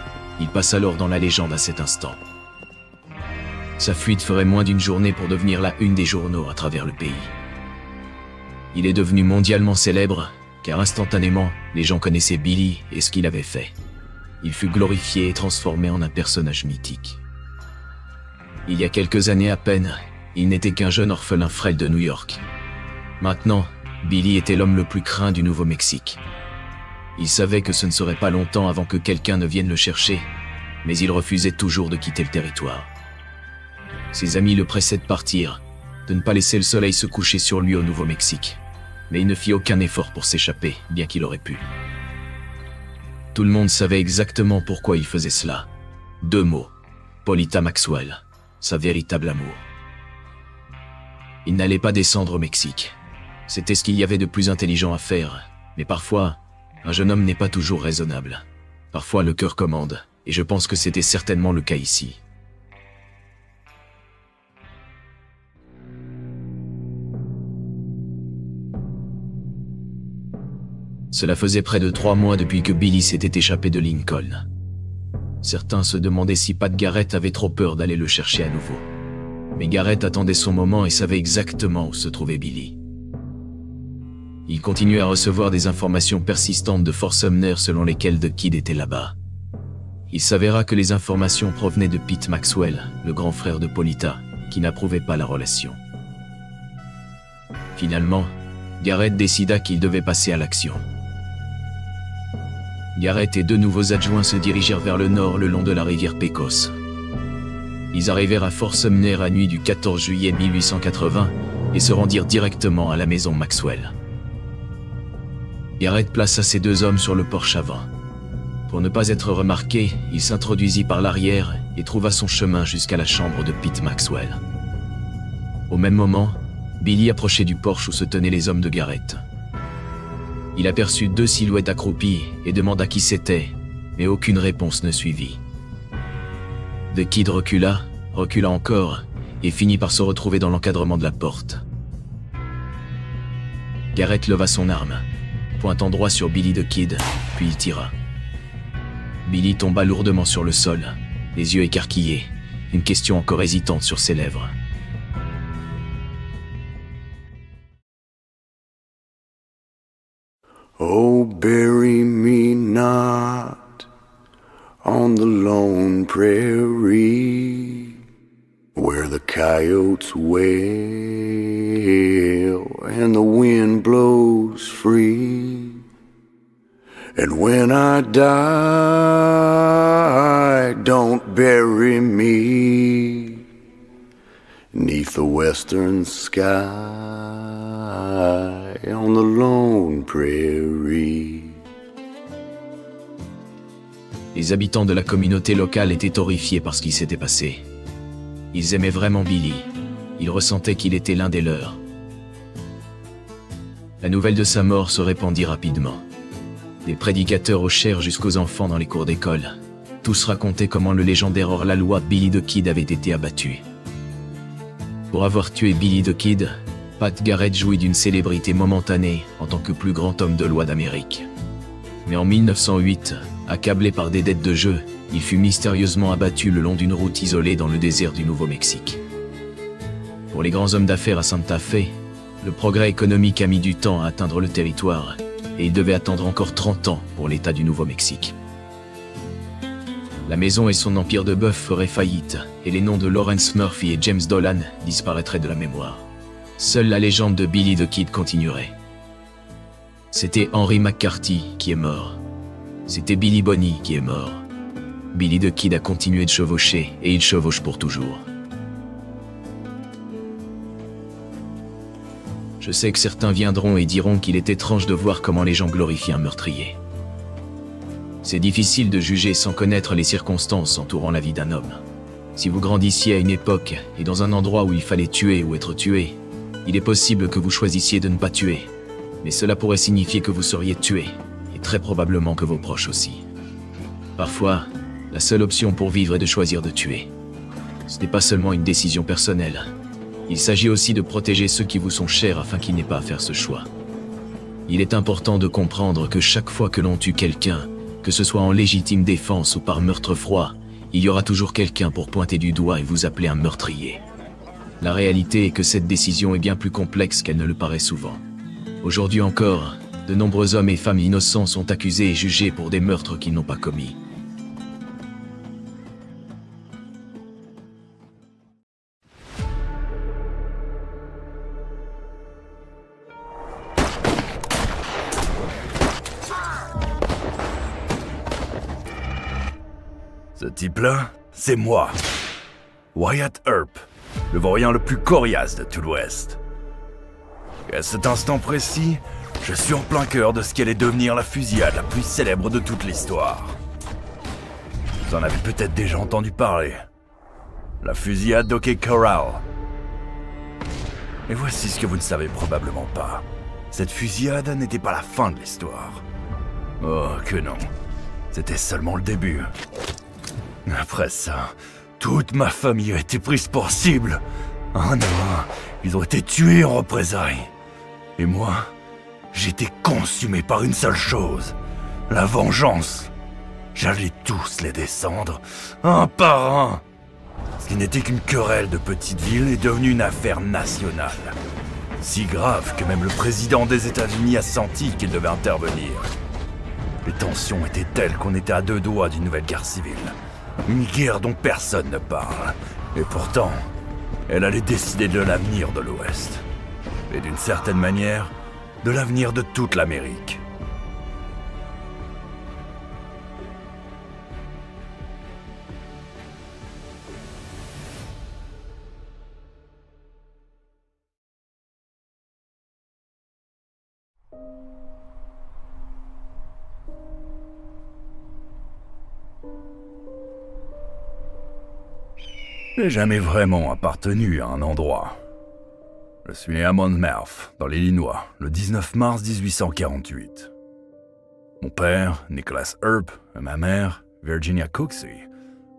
il passe alors dans la légende à cet instant. Sa fuite ferait moins d'une journée pour devenir la une des journaux à travers le pays. Il est devenu mondialement célèbre, car instantanément, les gens connaissaient Billy et ce qu'il avait fait. Il fut glorifié et transformé en un personnage mythique. Il y a quelques années à peine, il n'était qu'un jeune orphelin frêle de New York. Maintenant, Billy était l'homme le plus craint du Nouveau-Mexique. Il savait que ce ne serait pas longtemps avant que quelqu'un ne vienne le chercher, mais il refusait toujours de quitter le territoire. Ses amis le pressaient de partir, de ne pas laisser le soleil se coucher sur lui au Nouveau-Mexique. Mais il ne fit aucun effort pour s'échapper, bien qu'il aurait pu. Tout le monde savait exactement pourquoi il faisait cela. 2 mots. Polita Maxwell, sa véritable amour. Il n'allait pas descendre au Mexique. C'était ce qu'il y avait de plus intelligent à faire, mais parfois, un jeune homme n'est pas toujours raisonnable. Parfois le cœur commande, et je pense que c'était certainement le cas ici. Cela faisait près de 3 mois depuis que Billy s'était échappé de Lincoln. Certains se demandaient si Pat Garrett avait trop peur d'aller le chercher à nouveau. Mais Garrett attendait son moment et savait exactement où se trouvait Billy. Il continuait à recevoir des informations persistantes de Fort Sumner selon lesquelles The Kid était là-bas. Il s'avéra que les informations provenaient de Pete Maxwell, le grand frère de Polita, qui n'approuvait pas la relation. Finalement, Garrett décida qu'il devait passer à l'action. Garrett et 2 nouveaux adjoints se dirigèrent vers le nord le long de la rivière Pecos. Ils arrivèrent à Fort Sumner à nuit du 14 juillet 1880 et se rendirent directement à la maison Maxwell. Garrett plaça ses 2 hommes sur le porche avant. Pour ne pas être remarqué, il s'introduisit par l'arrière et trouva son chemin jusqu'à la chambre de Pete Maxwell. Au même moment, Billy approchait du porche où se tenaient les hommes de Garrett. Il aperçut 2 silhouettes accroupies et demanda qui c'était, mais aucune réponse ne suivit. The Kid recula encore, et finit par se retrouver dans l'encadrement de la porte. Garrett leva son arme, pointant droit sur Billy the Kid, puis il tira. Billy tomba lourdement sur le sol, les yeux écarquillés, une question encore hésitante sur ses lèvres. Oh, bury me not on the lone prairie where the coyotes wail and the wind blows free. And when I die, don't bury me 'neath the western sky on the lone prairie. Les habitants de la communauté locale étaient horrifiés par ce qui s'était passé. Ils aimaient vraiment Billy. Ils ressentaient qu'il était l'un des leurs. La nouvelle de sa mort se répandit rapidement. Des prédicateurs aux chairs jusqu'aux enfants dans les cours d'école. Tous racontaient comment le légendaire hors-la-loi Billy the Kid avait été abattu. Pour avoir tué Billy the Kid, Pat Garrett jouit d'une célébrité momentanée en tant que plus grand homme de loi d'Amérique. Mais en 1908, accablé par des dettes de jeu, il fut mystérieusement abattu le long d'une route isolée dans le désert du Nouveau-Mexique. Pour les grands hommes d'affaires à Santa Fe, le progrès économique a mis du temps à atteindre le territoire, et il devait attendre encore 30 ans pour l'État du Nouveau-Mexique. La maison et son empire de bœuf feraient faillite, et les noms de Lawrence Murphy et James Dolan disparaîtraient de la mémoire. Seule la légende de Billy the Kid continuerait. C'était Henry McCarthy qui est mort. C'était Billy Bonney qui est mort. Billy the Kid a continué de chevaucher, et il chevauche pour toujours. Je sais que certains viendront et diront qu'il est étrange de voir comment les gens glorifient un meurtrier. C'est difficile de juger sans connaître les circonstances entourant la vie d'un homme. Si vous grandissiez à une époque et dans un endroit où il fallait tuer ou être tué, il est possible que vous choisissiez de ne pas tuer. Mais cela pourrait signifier que vous seriez tué, et très probablement que vos proches aussi. Parfois, la seule option pour vivre est de choisir de tuer. Ce n'est pas seulement une décision personnelle. Il s'agit aussi de protéger ceux qui vous sont chers afin qu'ils n'aient pas à faire ce choix. Il est important de comprendre que chaque fois que l'on tue quelqu'un, que ce soit en légitime défense ou par meurtre froid, il y aura toujours quelqu'un pour pointer du doigt et vous appeler un meurtrier. La réalité est que cette décision est bien plus complexe qu'elle ne le paraît souvent. Aujourd'hui encore, de nombreux hommes et femmes innocents sont accusés et jugés pour des meurtres qu'ils n'ont pas commis. Ce type-là, c'est moi, Wyatt Earp. le vaurien le plus coriace de tout l'Ouest. Et à cet instant précis, je suis en plein cœur de ce qu'allait devenir la fusillade la plus célèbre de toute l'histoire. Vous en avez peut-être déjà entendu parler. La fusillade d'Oke Corral. Et voici ce que vous ne savez probablement pas. Cette fusillade n'était pas la fin de l'histoire. Oh, que non. C'était seulement le début. Après ça, toute ma famille a été prise pour cible. Un à un, ils ont été tués en représailles. Et moi, j'étais consumé par une seule chose, la vengeance. J'allais tous les descendre, un par un. Ce qui n'était qu'une querelle de petite ville est devenu une affaire nationale. Si grave que même le président des États-Unis a senti qu'il devait intervenir. Les tensions étaient telles qu'on était à 2 doigts d'une nouvelle guerre civile. Une guerre dont personne ne parle. Et pourtant, elle allait décider de l'avenir de l'Ouest. Et d'une certaine manière, de l'avenir de toute l'Amérique. J'ai jamais vraiment appartenu à un endroit. Je suis né à Monmouth, dans l'Illinois, le 19 mars 1848. Mon père, Nicholas Earp, et ma mère, Virginia Cooksey,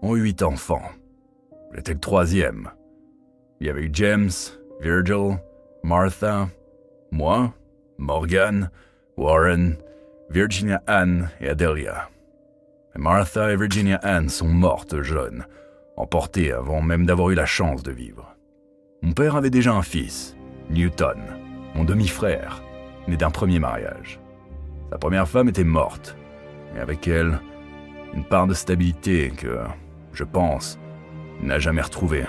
ont eu 8 enfants. J'étais le 3e. Il y avait eu James, Virgil, Martha, moi, Morgan, Warren, Virginia Ann et Adelia. Et Martha et Virginia Ann sont mortes jeunes, emportées avant même d'avoir eu la chance de vivre. Mon père avait déjà un fils, Newton, mon demi-frère, né d'un premier mariage. Sa première femme était morte, et avec elle, une part de stabilité que, je pense, il n'a jamais retrouvée.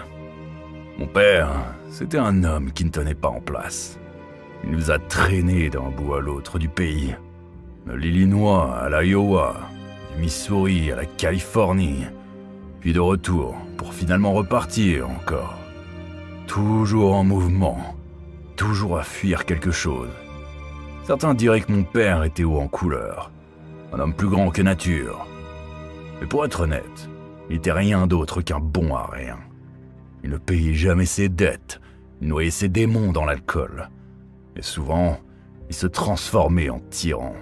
Mon père, c'était un homme qui ne tenait pas en place. Il nous a traînés d'un bout à l'autre du pays, de l'Illinois à l'Iowa, du Missouri à la Californie, puis de retour pour finalement repartir encore. Toujours en mouvement, toujours à fuir quelque chose. Certains diraient que mon père était haut en couleur, un homme plus grand que nature. Mais pour être honnête, il n'était rien d'autre qu'un bon à rien. Il ne payait jamais ses dettes, il noyait ses démons dans l'alcool. Et souvent, il se transformait en tyran,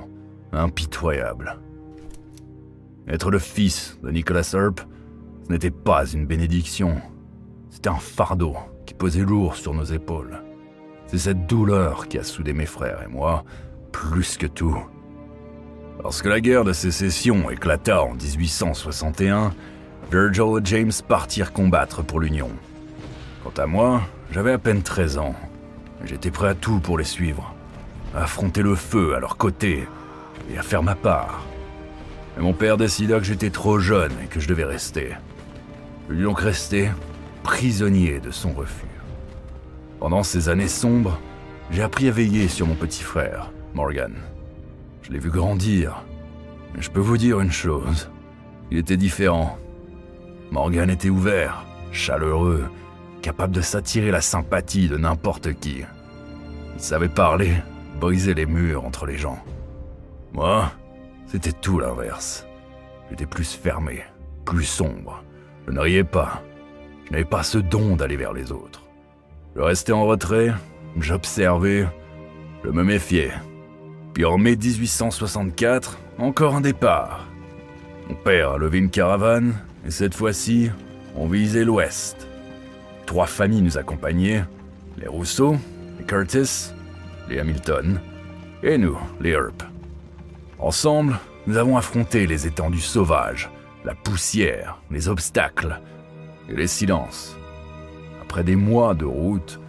impitoyable. Être le fils de Nicholas Earp, ce n'était pas une bénédiction. C'était un fardeau qui pesait lourd sur nos épaules. C'est cette douleur qui a soudé mes frères et moi, plus que tout. Lorsque la guerre de sécession éclata en 1861, Virgil et James partirent combattre pour l'Union. Quant à moi, j'avais à peine 13 ans. J'étais prêt à tout pour les suivre, à affronter le feu à leur côté et à faire ma part. Mais mon père décida que j'étais trop jeune et que je devais rester. Je lui donc resté prisonnier de son refus. Pendant ces années sombres, j'ai appris à veiller sur mon petit frère, Morgan. Je l'ai vu grandir, mais je peux vous dire une chose, il était différent. Morgan était ouvert, chaleureux, capable de s'attirer la sympathie de n'importe qui. Il savait parler, briser les murs entre les gens. Moi, c'était tout l'inverse. J'étais plus fermé, plus sombre. Je ne riais pas. Je n'avais pas ce don d'aller vers les autres. Je restais en retrait, j'observais, je me méfiais. Puis en mai 1864, encore un départ. Mon père a levé une caravane, et cette fois-ci, on visait l'ouest. 3 familles nous accompagnaient, les Rousseau, les Curtis, les Hamilton, et nous, les Earp. Ensemble, nous avons affronté les étendues sauvages, la poussière, les obstacles et les silences. Après des mois de route,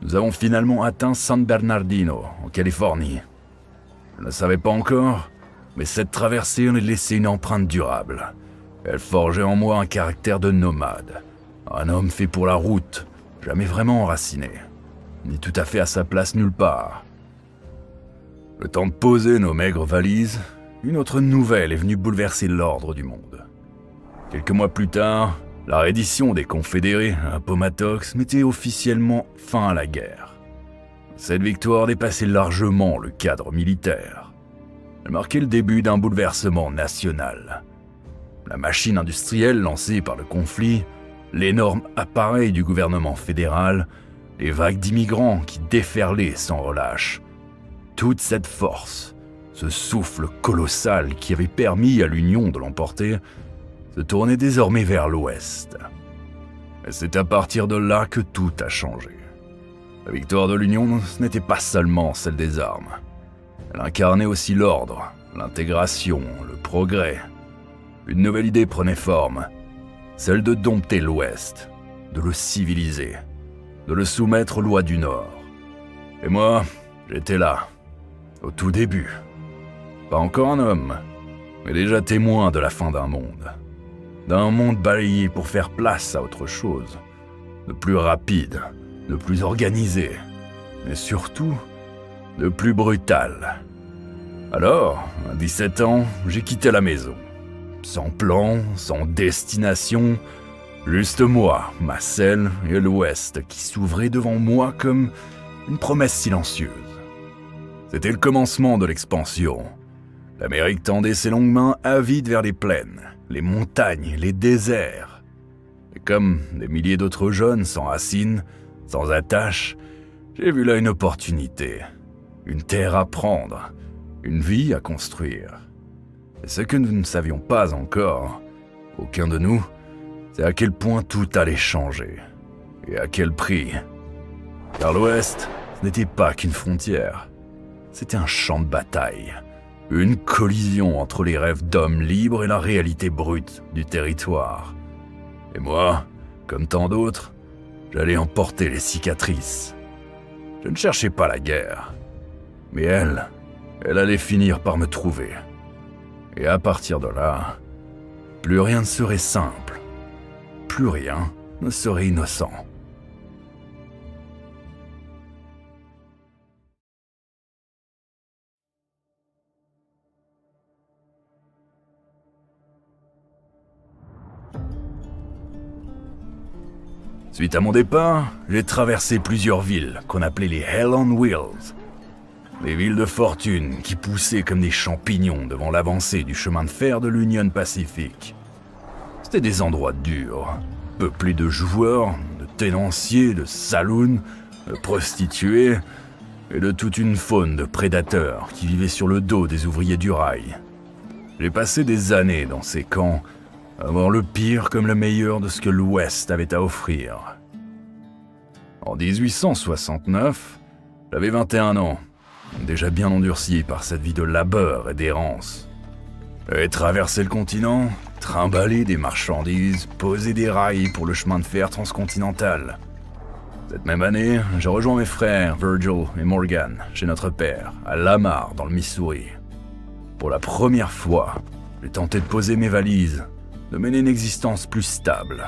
nous avons finalement atteint San Bernardino, en Californie. Je ne le savais pas encore, mais cette traversée en a laissé une empreinte durable. Elle forgeait en moi un caractère de nomade. Un homme fait pour la route, jamais vraiment enraciné, ni tout à fait à sa place nulle part. Le temps de poser nos maigres valises, une autre nouvelle est venue bouleverser l'ordre du monde. Quelques mois plus tard, La reddition des Confédérés à Appomattox mettait officiellement fin à la guerre. Cette victoire dépassait largement le cadre militaire. Elle marquait le début d'un bouleversement national. La machine industrielle lancée par le conflit, l'énorme appareil du gouvernement fédéral, les vagues d'immigrants qui déferlaient sans relâche. Toute cette force, ce souffle colossal qui avait permis à l'Union de l'emporter, se tournait désormais vers l'Ouest. Et c'est à partir de là que tout a changé. La victoire de l'Union, ce n'était pas seulement celle des armes. Elle incarnait aussi l'ordre, l'intégration, le progrès. Une nouvelle idée prenait forme, celle de dompter l'Ouest, de le civiliser, de le soumettre aux lois du Nord. Et moi, j'étais là, au tout début. Pas encore un homme, mais déjà témoin de la fin d'un monde. D'un monde balayé pour faire place à autre chose, de plus rapide, de plus organisé, mais surtout de plus brutal. Alors, à 17 ans, j'ai quitté la maison. Sans plan, sans destination, juste moi, ma selle et l'Ouest qui s'ouvraient devant moi comme une promesse silencieuse. C'était le commencement de l'expansion. L'Amérique tendait ses longues mains avides vers les plaines, les montagnes, les déserts. Et comme des milliers d'autres jeunes sans racines, sans attache, j'ai vu là une opportunité, une terre à prendre, une vie à construire. Et ce que nous ne savions pas encore, aucun de nous, c'est à quel point tout allait changer. Et à quel prix. Car l'Ouest, ce n'était pas qu'une frontière. C'était un champ de bataille. Une collision entre les rêves d'hommes libres et la réalité brute du territoire. Et moi, comme tant d'autres, j'allais en porter les cicatrices. Je ne cherchais pas la guerre. Mais elle allait finir par me trouver. Et à partir de là, plus rien ne serait simple. Plus rien ne serait innocent. Suite à mon départ, j'ai traversé plusieurs villes qu'on appelait les Hell on Wheels. Des villes de fortune qui poussaient comme des champignons devant l'avancée du chemin de fer de l'Union Pacific. C'était des endroits durs, peuplés de joueurs, de tenanciers, de saloons, de prostituées et de toute une faune de prédateurs qui vivaient sur le dos des ouvriers du rail. J'ai passé des années dans ces camps à voir le pire comme le meilleur de ce que l'Ouest avait à offrir. En 1869, j'avais 21 ans, déjà bien endurci par cette vie de labeur et d'errance. J'avais traversé le continent, trimballé des marchandises, posé des rails pour le chemin de fer transcontinental. Cette même année, j'ai rejoint mes frères Virgil et Morgan chez notre père, à Lamar, dans le Missouri. Pour la première fois, j'ai tenté de poser mes valises, de mener une existence plus stable.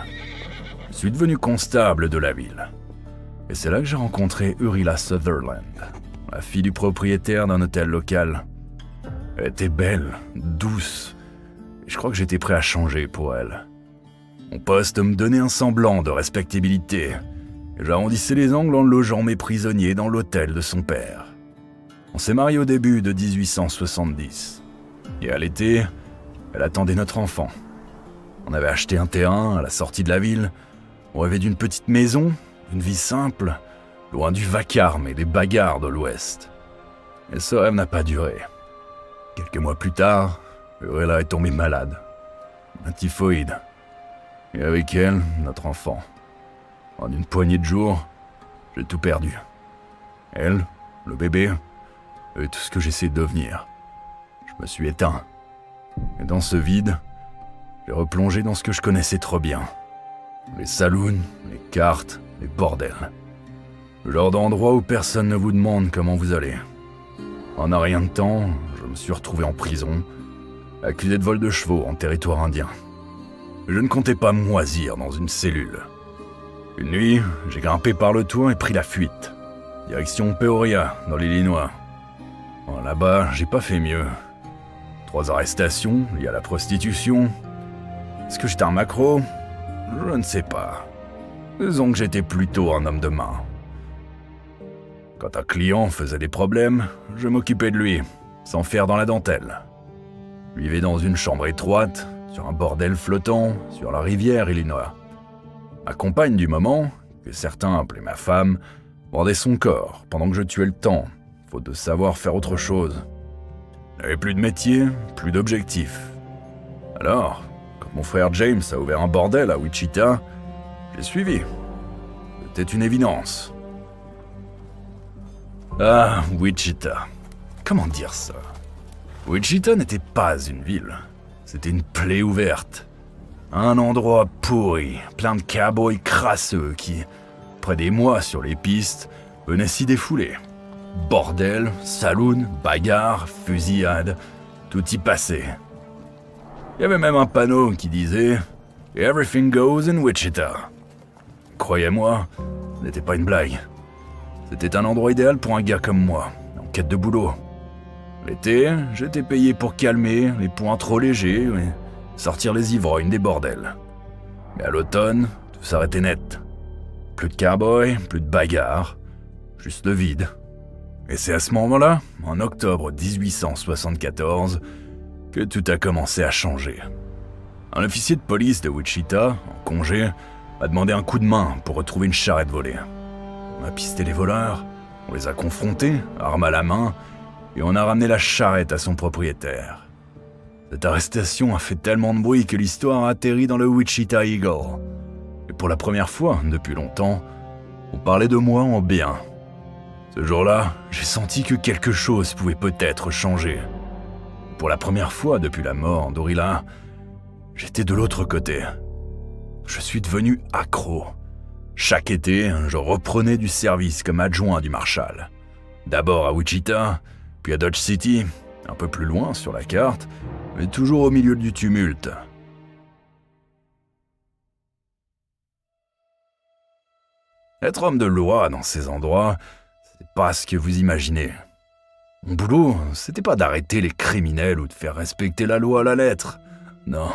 Je suis devenu constable de la ville. Et c'est là que j'ai rencontré Urilla Sutherland, la fille du propriétaire d'un hôtel local. Elle était belle, douce, et je crois que j'étais prêt à changer pour elle. Mon poste me donnait un semblant de respectabilité, et j'arrondissais les angles en logeant mes prisonniers dans l'hôtel de son père. On s'est mariés au début de 1870, et à l'été, elle attendait notre enfant. On avait acheté un terrain à la sortie de la ville, on rêvait d'une petite maison, d'une vie simple, loin du vacarme et des bagarres de l'Ouest. Et ce rêve n'a pas duré. Quelques mois plus tard, Urilla est tombée malade, un typhoïde, et avec elle, notre enfant. En une poignée de jours, j'ai tout perdu. Elle, le bébé, et tout ce que j'essayais de devenir. Je me suis éteint. Et dans ce vide, j'ai replongé dans ce que je connaissais trop bien. Les saloons, les cartes, les bordels. Le genre d'endroit où personne ne vous demande comment vous allez. En un rien de temps, je me suis retrouvé en prison, accusé de vol de chevaux en territoire indien. Je ne comptais pas moisir dans une cellule. Une nuit, j'ai grimpé par le toit et pris la fuite. Direction Peoria, dans l'Illinois. Là-bas, j'ai pas fait mieux. 3 arrestations liées à la prostitution. Est-ce que j'étais un macro? Je ne sais pas. Disons que j'étais plutôt un homme de main. Quand un client faisait des problèmes, je m'occupais de lui, sans faire dans la dentelle. Je vivais dans une chambre étroite, sur un bordel flottant, sur la rivière Illinois. Ma compagne du moment, que certains appelaient ma femme, vendait son corps pendant que je tuais le temps, faute de savoir faire autre chose. Je n'avais plus de métier, plus d'objectif. Alors, quand mon frère James a ouvert un bordel à Wichita, j'ai suivi. C'était une évidence. Ah, Wichita. Comment dire ça? Wichita n'était pas une ville. C'était une plaie ouverte. Un endroit pourri, plein de cowboys crasseux qui, après des mois sur les pistes, venaient s'y défouler. Bordel, saloon, bagarre, fusillade, tout y passait. Il y avait même un panneau qui disait « Everything goes in Wichita ». Croyez-moi, ce n'était pas une blague. C'était un endroit idéal pour un gars comme moi, en quête de boulot. L'été, j'étais payé pour calmer les points trop légers et sortir les ivrognes des bordels. Mais à l'automne, tout s'arrêtait net. Plus de cowboys, plus de bagarres, juste le vide. Et c'est à ce moment-là, en octobre 1874, que tout a commencé à changer. Un officier de police de Wichita, en congé, m'a demandé un coup de main pour retrouver une charrette volée. On a pisté les voleurs, on les a confrontés, armes à la main, et on a ramené la charrette à son propriétaire. Cette arrestation a fait tellement de bruit que l'histoire a atterri dans le Wichita Eagle. Et pour la première fois depuis longtemps, on parlait de moi en bien. Ce jour-là, j'ai senti que quelque chose pouvait peut-être changer. Pour la première fois depuis la mort d'Orilla, j'étais de l'autre côté. Je suis devenu accro. Chaque été, je reprenais du service comme adjoint du marshal. D'abord à Wichita, puis à Dodge City, un peu plus loin sur la carte, mais toujours au milieu du tumulte. Être homme de loi dans ces endroits, c'est pas ce que vous imaginez. Mon boulot, c'était pas d'arrêter les criminels ou de faire respecter la loi à la lettre. Non.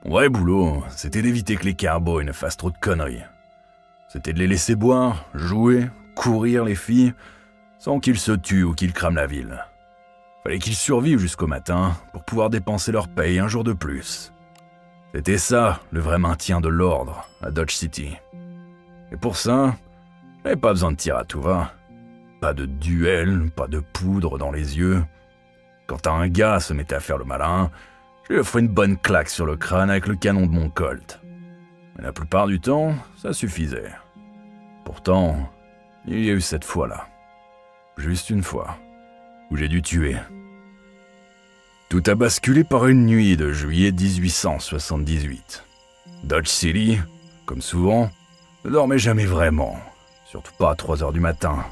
Mon vrai boulot, c'était d'éviter que les cowboys ne fassent trop de conneries. C'était de les laisser boire, jouer, courir les filles, sans qu'ils se tuent ou qu'ils crament la ville. Fallait qu'ils survivent jusqu'au matin pour pouvoir dépenser leur paye un jour de plus. C'était ça, le vrai maintien de l'ordre à Dodge City. Et pour ça, j'avais pas besoin de tir à tout va. Pas de duel, pas de poudre dans les yeux. Quand un gars se mettait à faire le malin, je lui offrais une bonne claque sur le crâne avec le canon de mon Colt. Mais la plupart du temps, ça suffisait. Pourtant, il y a eu cette fois-là. Juste une fois, où j'ai dû tuer. Tout a basculé par une nuit de juillet 1878. Dodge City, comme souvent, ne dormait jamais vraiment, surtout pas à 3 heures du matin.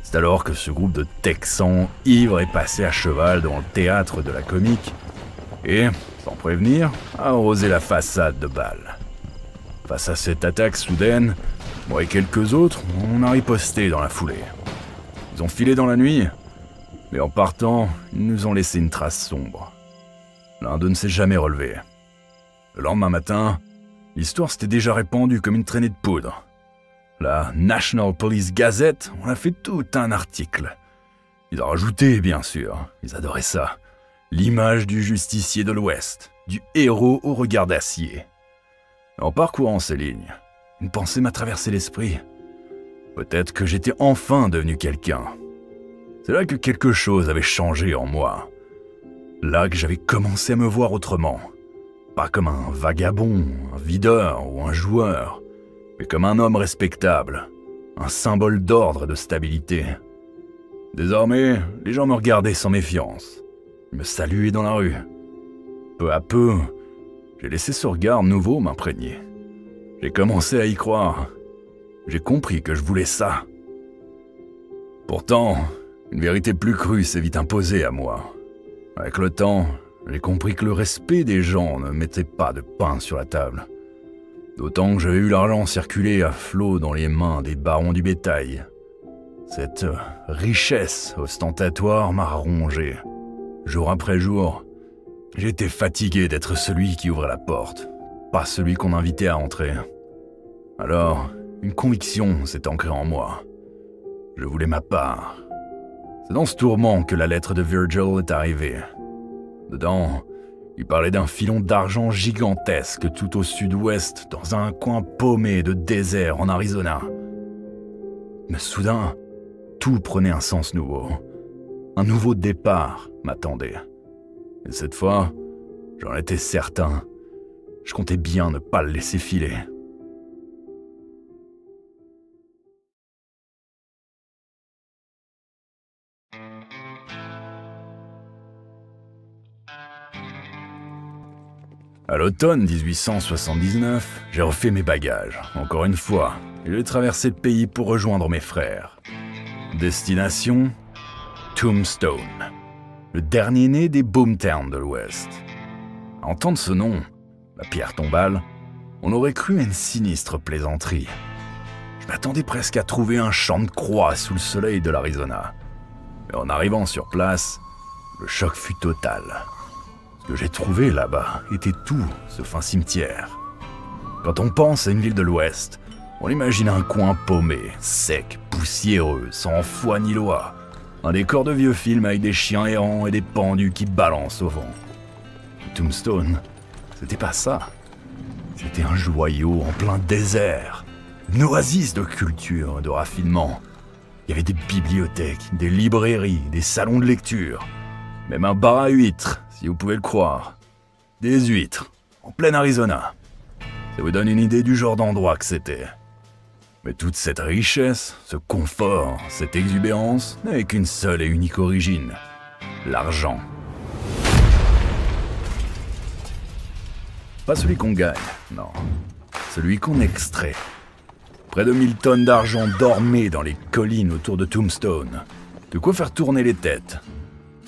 C'est alors que ce groupe de Texans ivres est passé à cheval devant le théâtre de la comique et, sans prévenir, a arrosé la façade de balles. Face à cette attaque soudaine, moi et quelques autres, on a riposté dans la foulée. Ils ont filé dans la nuit, mais en partant, ils nous ont laissé une trace sombre. L'un d'eux ne s'est jamais relevé. Le lendemain matin, l'histoire s'était déjà répandue comme une traînée de poudre. La National Police Gazette en a fait tout un article. Ils ont rajouté, bien sûr, ils adoraient ça, l'image du justicier de l'Ouest, du héros au regard d'acier. En parcourant ces lignes, une pensée m'a traversé l'esprit. Peut-être que j'étais enfin devenu quelqu'un. C'est là que quelque chose avait changé en moi. Là que j'avais commencé à me voir autrement. Pas comme un vagabond, un videur ou un joueur, mais comme un homme respectable, un symbole d'ordre et de stabilité. Désormais, les gens me regardaient sans méfiance. Ils me saluaient dans la rue. Peu à peu, j'ai laissé ce regard nouveau m'imprégner. J'ai commencé à y croire. J'ai compris que je voulais ça. Pourtant, une vérité plus crue s'est vite imposée à moi. Avec le temps, j'ai compris que le respect des gens ne mettait pas de pain sur la table. D'autant que j'avais eu l'argent circuler à flot dans les mains des barons du bétail. Cette richesse ostentatoire m'a rongé. Jour après jour, j'étais fatigué d'être celui qui ouvrait la porte, pas celui qu'on invitait à entrer. Alors, une conviction s'est ancrée en moi. Je voulais ma part. C'est dans ce tourment que la lettre de Virgil est arrivée. Dedans, il parlait d'un filon d'argent gigantesque tout au sud-ouest, dans un coin paumé de désert en Arizona. Mais soudain, tout prenait un sens nouveau. Un nouveau départ m'attendait. Et cette fois, j'en étais certain. Je comptais bien ne pas le laisser filer. À l'automne 1879, j'ai refait mes bagages, encore une fois, et j'ai traversé le pays pour rejoindre mes frères. Destination, Tombstone, le dernier né des boomtowns de l'Ouest. À entendre ce nom, la pierre tombale, on aurait cru à une sinistre plaisanterie. Je m'attendais presque à trouver un champ de croix sous le soleil de l'Arizona. Mais en arrivant sur place, le choc fut total. Ce que j'ai trouvé là-bas était tout sauf un cimetière. Quand on pense à une ville de l'Ouest, on imagine un coin paumé, sec, poussiéreux, sans foi ni loi. Un décor de vieux film avec des chiens errants et des pendus qui balancent au vent. Tombstone, c'était pas ça. C'était un joyau en plein désert. Une oasis de culture et de raffinement. Il y avait des bibliothèques, des librairies, des salons de lecture. Même un bar à huîtres, si vous pouvez le croire. Des huîtres, en plein Arizona. Ça vous donne une idée du genre d'endroit que c'était. Mais toute cette richesse, ce confort, cette exubérance n'avait qu'une seule et unique origine. L'argent. Pas celui qu'on gagne, non. Celui qu'on extrait. Près de 1000 tonnes d'argent dormaient dans les collines autour de Tombstone. De quoi faire tourner les têtes.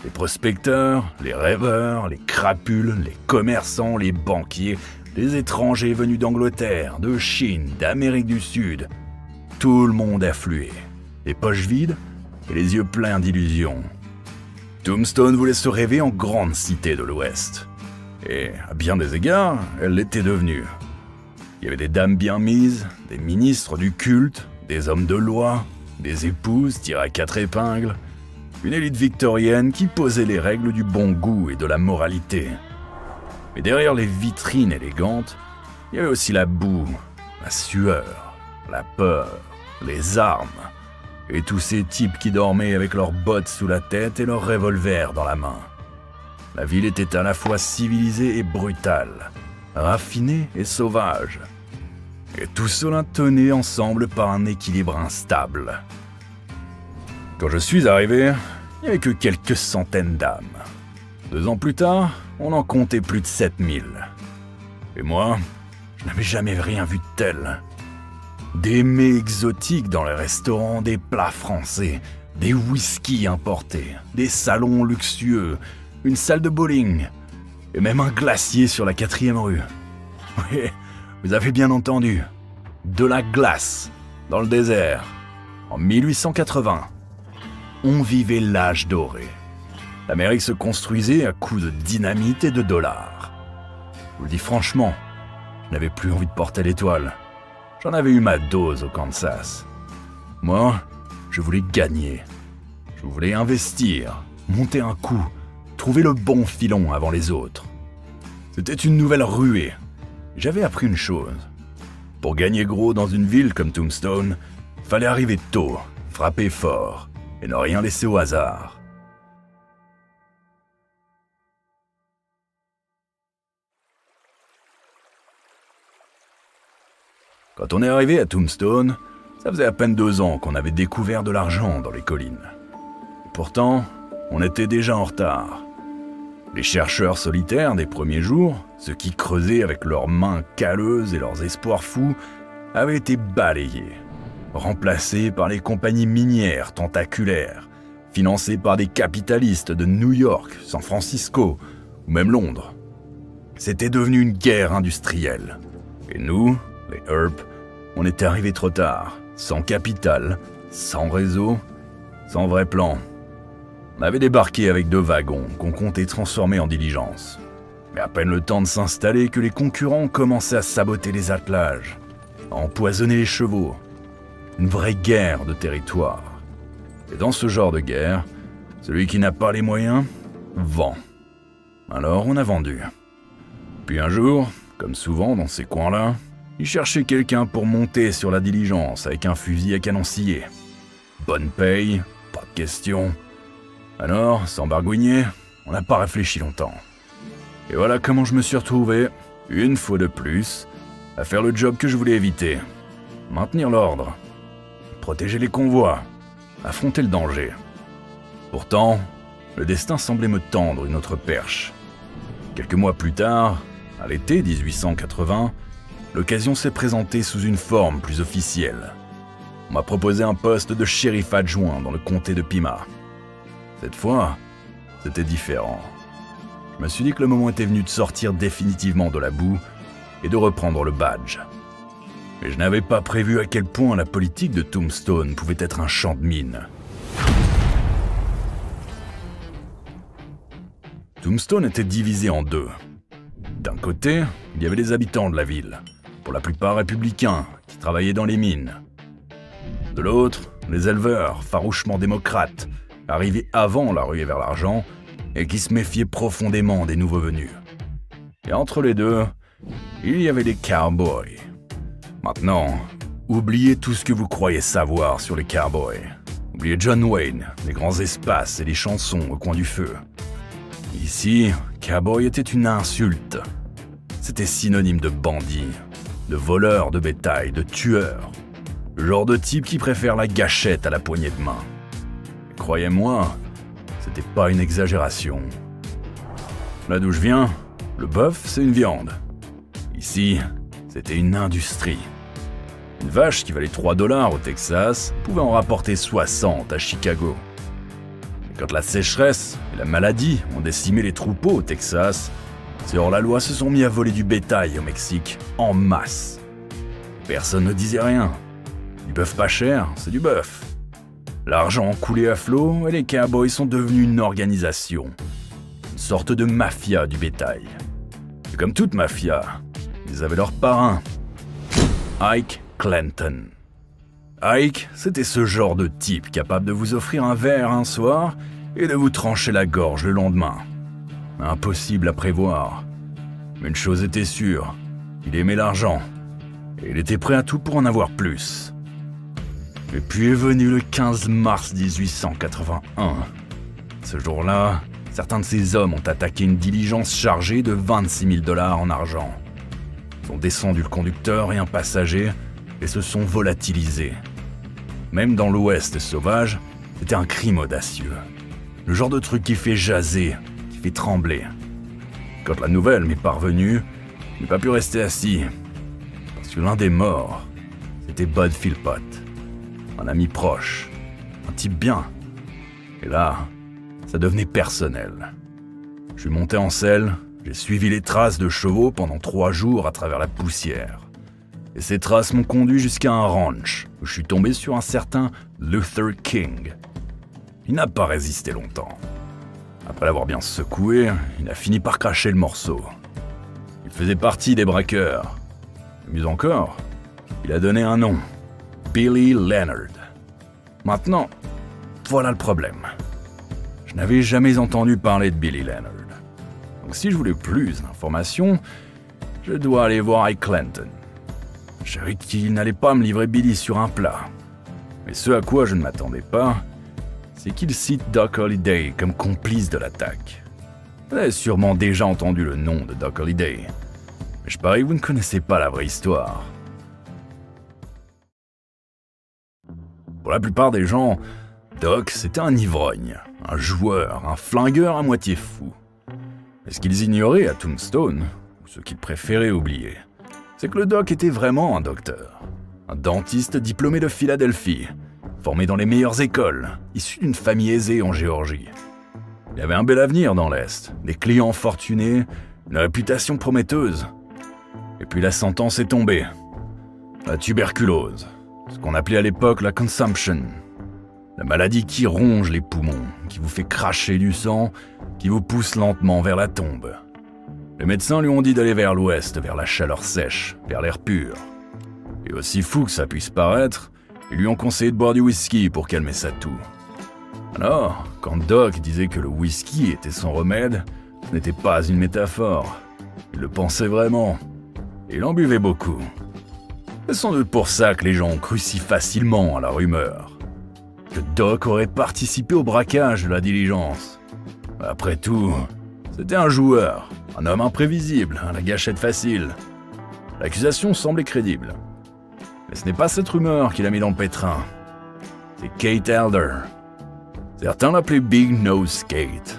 Les prospecteurs, les rêveurs, les crapules, les commerçants, les banquiers, les étrangers venus d'Angleterre, de Chine, d'Amérique du Sud. Tout le monde affluait, les poches vides et les yeux pleins d'illusions. Tombstone voulait se rêver en grande cité de l'Ouest. Et, à bien des égards, elle l'était devenue. Il y avait des dames bien mises, des ministres du culte, des hommes de loi, des épouses tirées à 4 épingles, une élite victorienne qui posait les règles du bon goût et de la moralité. Mais derrière les vitrines élégantes, il y avait aussi la boue, la sueur, la peur, les armes, et tous ces types qui dormaient avec leurs bottes sous la tête et leurs revolvers dans la main. La ville était à la fois civilisée et brutale, raffinée et sauvage. Et tout cela tenait ensemble par un équilibre instable. Quand je suis arrivé, il n'y avait que quelques centaines d'âmes. 2 ans plus tard, on en comptait plus de 7000. Et moi, je n'avais jamais rien vu de tel. Des mets exotiques dans les restaurants, des plats français, des whiskies importés, des salons luxueux, une salle de bowling, et même un glacier sur la 4e rue. Oui, vous avez bien entendu. De la glace, dans le désert, en 1880. On vivait l'âge doré. L'Amérique se construisait à coups de dynamite et de dollars. Je vous le dis franchement, je n'avais plus envie de porter l'étoile. J'en avais eu ma dose au Kansas. Moi, je voulais gagner. Je voulais investir, monter un coup, trouver le bon filon avant les autres. C'était une nouvelle ruée. J'avais appris une chose. Pour gagner gros dans une ville comme Tombstone, fallait arriver tôt, frapper fort et ne rien laisser au hasard. Quand on est arrivé à Tombstone, ça faisait à peine 2 ans qu'on avait découvert de l'argent dans les collines. Et pourtant, on était déjà en retard. Les chercheurs solitaires des premiers jours, ceux qui creusaient avec leurs mains calleuses et leurs espoirs fous, avaient été balayés, remplacés par les compagnies minières tentaculaires, financées par des capitalistes de New York, San Francisco ou même Londres. C'était devenu une guerre industrielle. Et nous, les Earp, on était arrivés trop tard, sans capital, sans réseau, sans vrai plan. On avait débarqué avec 2 wagons qu'on comptait transformer en diligence. Mais à peine le temps de s'installer que les concurrents ont commencé à saboter les attelages, à empoisonner les chevaux. Une vraie guerre de territoire. Et dans ce genre de guerre, celui qui n'a pas les moyens, vend. Alors on a vendu. Puis un jour, comme souvent dans ces coins-là, ils cherchaient quelqu'un pour monter sur la diligence avec un fusil à canon scié. Bonne paye, pas de question. Alors, sans bargouiner, on n'a pas réfléchi longtemps. Et voilà comment je me suis retrouvé, une fois de plus, à faire le job que je voulais éviter. Maintenir l'ordre, protéger les convois, affronter le danger. Pourtant, le destin semblait me tendre une autre perche. Quelques mois plus tard, à l'été 1880, l'occasion s'est présentée sous une forme plus officielle. On m'a proposé un poste de shérif adjoint dans le comté de Pima. Cette fois, c'était différent. Je me suis dit que le moment était venu de sortir définitivement de la boue et de reprendre le badge. Mais je n'avais pas prévu à quel point la politique de Tombstone pouvait être un champ de mine. Tombstone était divisé en deux. D'un côté, il y avait les habitants de la ville, pour la plupart républicains, qui travaillaient dans les mines. De l'autre, les éleveurs, farouchement démocrates, arrivés avant la ruée vers l'argent, et qui se méfiaient profondément des nouveaux venus. Et entre les deux, il y avait les cowboys. Maintenant, oubliez tout ce que vous croyez savoir sur les cowboys. Oubliez John Wayne, les grands espaces et les chansons au coin du feu. Ici, cowboy était une insulte. C'était synonyme de bandit, de voleur de bétail, de tueur. Le genre de type qui préfère la gâchette à la poignée de main. Et croyez-moi, c'était pas une exagération. Là d'où je viens, le bœuf, c'est une viande. Ici, c'était une industrie. Une vache qui valait 3 $ au Texas pouvait en rapporter 60 à Chicago. Et quand la sécheresse et la maladie ont décimé les troupeaux au Texas, ces hors-la-loi se sont mis à voler du bétail au Mexique en masse. Personne ne disait rien. Du bœuf pas cher, c'est du bœuf. L'argent coulait à flot et les cowboys sont devenus une organisation. Une sorte de mafia du bétail. Et comme toute mafia, ils avaient leur parrain, Ike Clanton. Ike, c'était ce genre de type capable de vous offrir un verre un soir et de vous trancher la gorge le lendemain. Impossible à prévoir. Mais une chose était sûre, il aimait l'argent. Et il était prêt à tout pour en avoir plus. Et puis est venu le 15 mars 1881. Ce jour-là, certains de ces hommes ont attaqué une diligence chargée de 26 000 $ en argent. Ils ont descendu le conducteur et un passager et se sont volatilisés. Même dans l'Ouest sauvage, c'était un crime audacieux. Le genre de truc qui fait jaser, qui fait trembler. Quand la nouvelle m'est parvenue, je n'ai pas pu rester assis. Parce que l'un des morts, c'était Bud Philpott. Un ami proche, un type bien. Et là, ça devenait personnel. Je suis monté en selle, j'ai suivi les traces de chevaux pendant 3 jours à travers la poussière. Et ces traces m'ont conduit jusqu'à un ranch, où je suis tombé sur un certain Luther King. Il n'a pas résisté longtemps. Après l'avoir bien secoué, il a fini par cracher le morceau. Il faisait partie des braqueurs. Et mieux encore, il a donné un nom. Billy Leonard. Maintenant, voilà le problème. Je n'avais jamais entendu parler de Billy Leonard. Donc si je voulais plus d'informations, je dois aller voir Ike Clanton. Je savais qu'il n'allait pas me livrer Billy sur un plat. Mais ce à quoi je ne m'attendais pas, c'est qu'il cite Doc Holliday comme complice de l'attaque. Vous avez sûrement déjà entendu le nom de Doc Holliday. Mais je parie que vous ne connaissez pas la vraie histoire. Pour la plupart des gens, Doc, c'était un ivrogne, un joueur, un flingueur à moitié fou. Mais ce qu'ils ignoraient à Tombstone, ou ce qu'ils préféraient oublier, c'est que le Doc était vraiment un docteur. Un dentiste diplômé de Philadelphie, formé dans les meilleures écoles, issu d'une famille aisée en Géorgie. Il avait un bel avenir dans l'Est, des clients fortunés, une réputation prometteuse. Et puis la sentence est tombée. La tuberculose. Ce qu'on appelait à l'époque la consumption. La maladie qui ronge les poumons, qui vous fait cracher du sang, qui vous pousse lentement vers la tombe. Les médecins lui ont dit d'aller vers l'ouest, vers la chaleur sèche, vers l'air pur. Et aussi fou que ça puisse paraître, ils lui ont conseillé de boire du whisky pour calmer sa toux. Alors, quand Doc disait que le whisky était son remède, ce n'était pas une métaphore. Il le pensait vraiment. Et il en buvait beaucoup. C'est sans doute pour ça que les gens ont cru si facilement à la rumeur. Que Doc aurait participé au braquage de la diligence. Après tout, c'était un joueur, un homme imprévisible, à la gâchette facile. L'accusation semblait crédible. Mais ce n'est pas cette rumeur qui l'a mis dans le pétrin. C'est Kate Elder. Certains l'appelaient Big Nose Kate.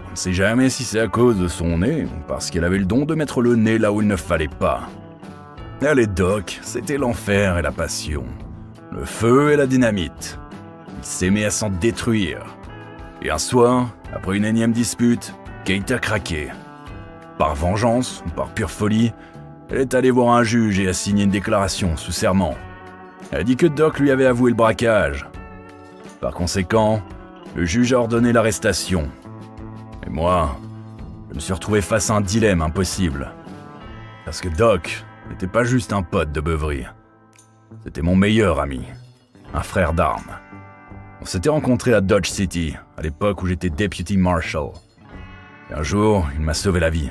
On ne sait jamais si c'est à cause de son nez ou parce qu'elle avait le don de mettre le nez là où il ne fallait pas. Elle et Doc, c'était l'enfer et la passion. Le feu et la dynamite. Ils s'aimaient à s'en détruire. Et un soir, après une énième dispute, Kate a craqué. Par vengeance ou par pure folie, elle est allée voir un juge et a signé une déclaration sous serment. Elle a dit que Doc lui avait avoué le braquage. Par conséquent, le juge a ordonné l'arrestation. Et moi, je me suis retrouvé face à un dilemme impossible. Parce que Doc n'était pas juste un pote de beuverie. C'était mon meilleur ami, un frère d'armes. On s'était rencontrés à Dodge City, à l'époque où j'étais Deputy Marshal. Et un jour, il m'a sauvé la vie.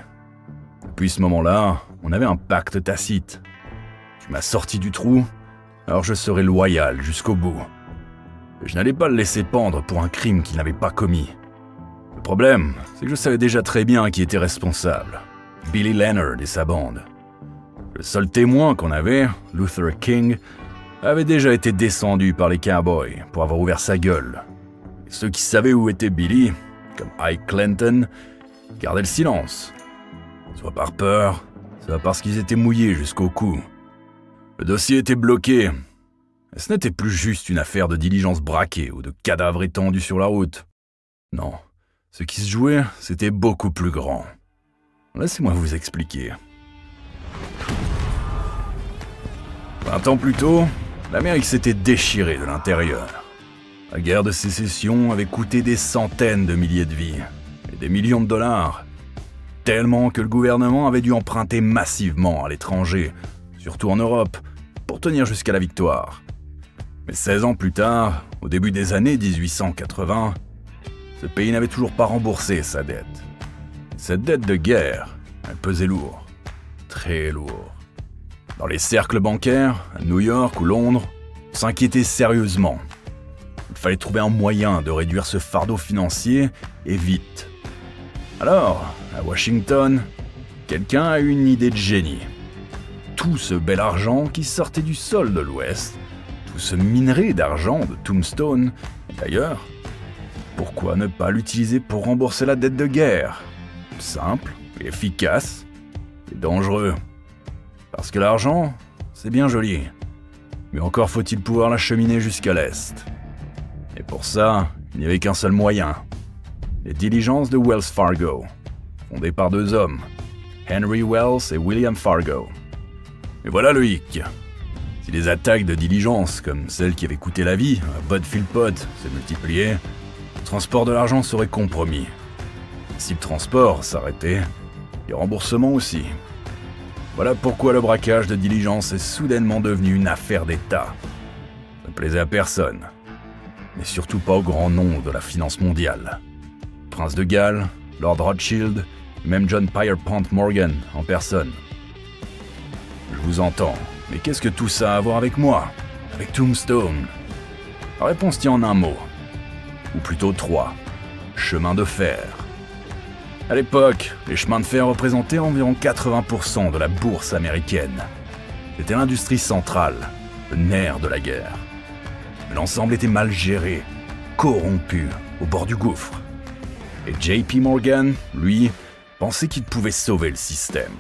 Depuis ce moment-là, on avait un pacte tacite. Tu m'as sorti du trou, alors je serai loyal jusqu'au bout. Et je n'allais pas le laisser pendre pour un crime qu'il n'avait pas commis. Le problème, c'est que je savais déjà très bien qui était responsable. Billy Leonard et sa bande. Le seul témoin qu'on avait, Luther King, avait déjà été descendu par les cowboys pour avoir ouvert sa gueule. Et ceux qui savaient où était Billy, comme Ike Clanton, gardaient le silence. Soit par peur, soit parce qu'ils étaient mouillés jusqu'au cou. Le dossier était bloqué. Et ce n'était plus juste une affaire de diligence braquée ou de cadavres étendus sur la route. Non, ce qui se jouait, c'était beaucoup plus grand. Laissez-moi vous expliquer. 20 ans plus tôt, l'Amérique s'était déchirée de l'intérieur. La guerre de sécession avait coûté des centaines de milliers de vies et des millions de dollars. Tellement que le gouvernement avait dû emprunter massivement à l'étranger, surtout en Europe, pour tenir jusqu'à la victoire. Mais 16 ans plus tard, au début des années 1880, ce pays n'avait toujours pas remboursé sa dette. Cette dette de guerre, elle pesait lourd, très lourd. Dans les cercles bancaires, à New York ou Londres, on s'inquiétait sérieusement. Il fallait trouver un moyen de réduire ce fardeau financier, et vite. Alors, à Washington, quelqu'un a eu une idée de génie. Tout ce bel argent qui sortait du sol de l'Ouest, tout ce minerai d'argent de Tombstone, d'ailleurs, pourquoi ne pas l'utiliser pour rembourser la dette de guerre? Simple et efficace et dangereux. Parce que l'argent, c'est bien joli, mais encore faut-il pouvoir l'acheminer jusqu'à l'Est. Et pour ça, il n'y avait qu'un seul moyen. Les diligences de Wells Fargo, fondées par deux hommes, Henry Wells et William Fargo. Et voilà le hic. Si les attaques de diligence, comme celle qui avait coûté la vie à Bud Philpott, se multipliaient, le transport de l'argent serait compromis. Si le transport s'arrêtait, les remboursements aussi. Voilà pourquoi le braquage de diligence est soudainement devenu une affaire d'État. Ça ne plaisait à personne, mais surtout pas au grand nom de la finance mondiale. Prince de Galles, Lord Rothschild, même John Pierpont Morgan en personne. Je vous entends, mais qu'est-ce que tout ça a à voir avec moi, avec Tombstone? La réponse tient en un mot, ou plutôt trois, chemin de fer. À l'époque, les chemins de fer représentaient environ 80% de la bourse américaine. C'était l'industrie centrale, le nerf de la guerre. Mais l'ensemble était mal géré, corrompu, au bord du gouffre. Et JP Morgan, lui, pensait qu'il pouvait sauver le système.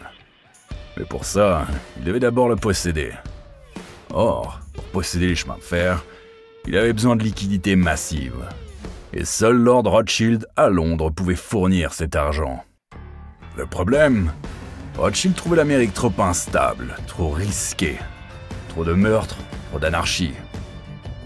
Mais pour ça, il devait d'abord le posséder. Or, pour posséder les chemins de fer, il avait besoin de liquidités massives. Et seul Lord Rothschild à Londres pouvait fournir cet argent. Le problème, Rothschild trouvait l'Amérique trop instable, trop risquée, trop de meurtres, trop d'anarchie.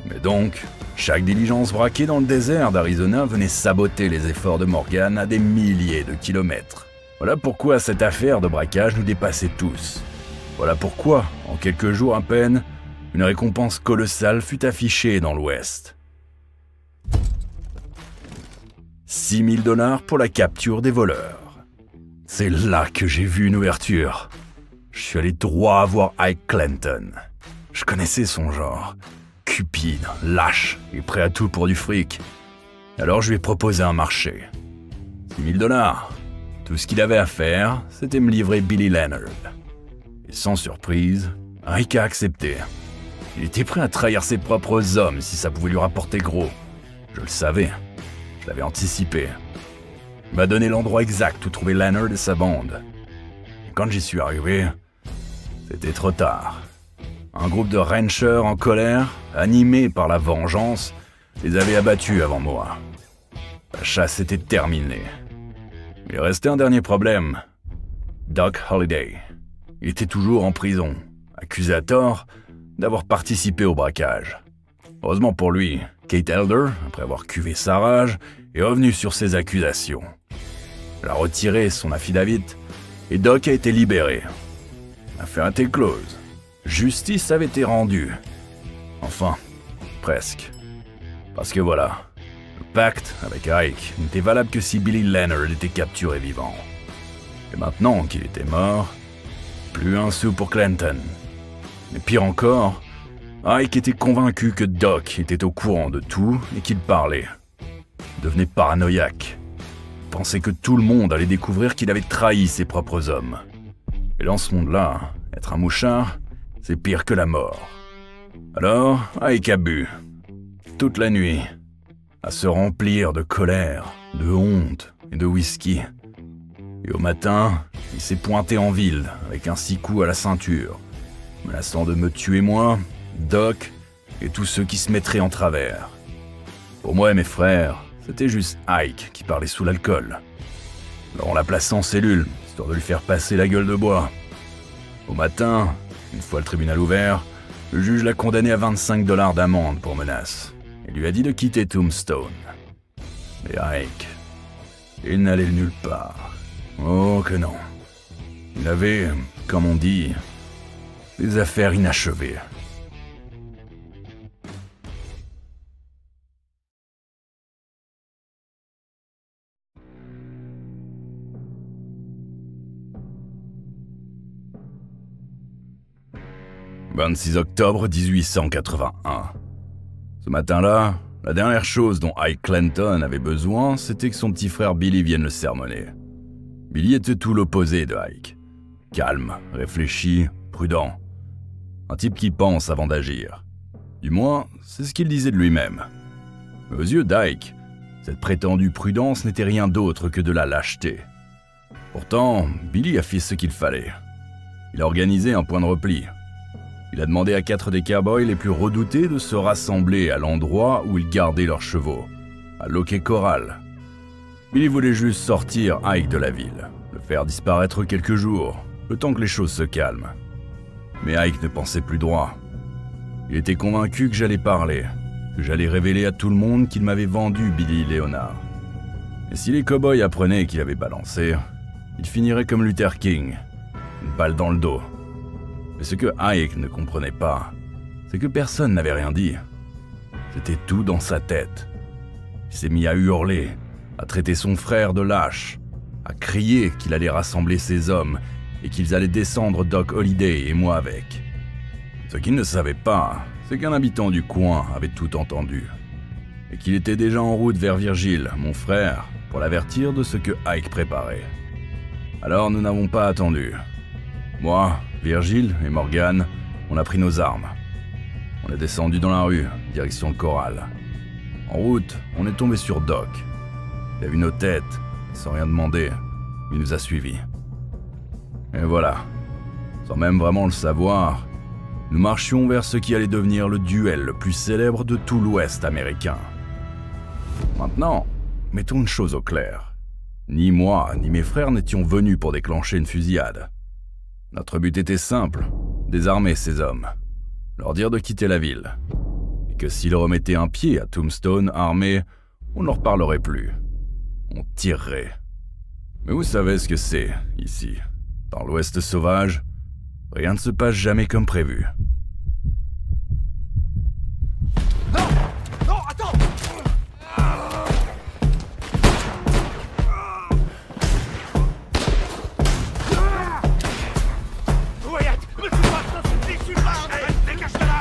Mais donc, chaque diligence braquée dans le désert d'Arizona venait saboter les efforts de Morgan à des milliers de kilomètres. Voilà pourquoi cette affaire de braquage nous dépassait tous. Voilà pourquoi, en quelques jours à peine, une récompense colossale fut affichée dans l'Ouest. 6 000 $ pour la capture des voleurs. C'est là que j'ai vu une ouverture. Je suis allé droit voir Ike Clanton. Je connaissais son genre. Cupide, lâche et prêt à tout pour du fric. Alors je lui ai proposé un marché. 6 000 $. Tout ce qu'il avait à faire, c'était me livrer Billy Leonard. Et sans surprise, Ike a accepté. Il était prêt à trahir ses propres hommes si ça pouvait lui rapporter gros. Je le savais. Je l'avais anticipé. Il m'a donné l'endroit exact où trouver Leonard et sa bande. Et quand j'y suis arrivé, c'était trop tard. Un groupe de ranchers en colère, animés par la vengeance, les avait abattus avant moi. La chasse était terminée. Il restait un dernier problème. Doc Holliday. Il était toujours en prison, accusé à tort d'avoir participé au braquage. Heureusement pour lui, Kate Elder, après avoir cuvé sa rage, est revenue sur ses accusations. Elle a retiré son affidavit et Doc a été libéré. L'affaire était close. Justice avait été rendue. Enfin, presque. Parce que voilà, le pacte avec Ike n'était valable que si Billy Leonard était capturé vivant. Et maintenant qu'il était mort, plus un sou pour Clanton. Mais pire encore, Ike était convaincu que Doc était au courant de tout et qu'il parlait. Il devenait paranoïaque. Il pensait que tout le monde allait découvrir qu'il avait trahi ses propres hommes. Et dans ce monde-là, être un mouchard, c'est pire que la mort. Alors, Ike a bu. Toute la nuit. À se remplir de colère, de honte et de whisky. Et au matin, il s'est pointé en ville avec un 6 coups à la ceinture, menaçant de me tuer moi, Doc et tous ceux qui se mettraient en travers. Pour moi et mes frères, c'était juste Ike qui parlait sous l'alcool. Alors on l'a placé en cellule, histoire de lui faire passer la gueule de bois. Au matin, une fois le tribunal ouvert, le juge l'a condamné à 25 $ d'amende pour menace et lui a dit de quitter Tombstone. Mais Ike, il n'allait nulle part. Oh que non. Il avait, comme on dit, des affaires inachevées. « 26 octobre 1881. Ce matin-là, la dernière chose dont Ike Clanton avait besoin, c'était que son petit frère Billy vienne le sermonner. Billy était tout l'opposé de Ike. Calme, réfléchi, prudent. Un type qui pense avant d'agir. Du moins, c'est ce qu'il disait de lui-même. Mais aux yeux d'Ike, cette prétendue prudence n'était rien d'autre que de la lâcheté. Pourtant, Billy a fait ce qu'il fallait. Il a organisé un point de repli. Il a demandé à 4 des cowboys les plus redoutés de se rassembler à l'endroit où ils gardaient leurs chevaux, à Loquet Corral. Billy voulait juste sortir Ike de la ville, le faire disparaître quelques jours, le temps que les choses se calment. Mais Ike ne pensait plus droit. Il était convaincu que j'allais parler, que j'allais révéler à tout le monde qu'il m'avait vendu Billy Leonard. Et si les cowboys apprenaient qu'il avait balancé, il finirait comme Luther King, une balle dans le dos. Mais ce que Ike ne comprenait pas, c'est que personne n'avait rien dit. C'était tout dans sa tête. Il s'est mis à hurler, à traiter son frère de lâche, à crier qu'il allait rassembler ses hommes et qu'ils allaient descendre Doc Holliday et moi avec. Ce qu'il ne savait pas, c'est qu'un habitant du coin avait tout entendu, et qu'il était déjà en route vers Virgile, mon frère, pour l'avertir de ce que Ike préparait. Alors nous n'avons pas attendu. Moi, Virgile et Morgan, on a pris nos armes. On est descendu dans la rue, direction le corral. En route, on est tombé sur Doc. Il a vu nos têtes, et sans rien demander, il nous a suivis. Et voilà, sans même vraiment le savoir, nous marchions vers ce qui allait devenir le duel le plus célèbre de tout l'Ouest américain. Maintenant, mettons une chose au clair. Ni moi, ni mes frères n'étions venus pour déclencher une fusillade. Notre but était simple, désarmer ces hommes, leur dire de quitter la ville, et que s'ils remettaient un pied à Tombstone armés, on ne leur parlerait plus. On tirerait. Mais vous savez ce que c'est, ici. Dans l'Ouest sauvage, rien ne se passe jamais comme prévu. Non, attends! Wyatt, me suis pas, ça suffit, je suis pas! Dégage-toi là!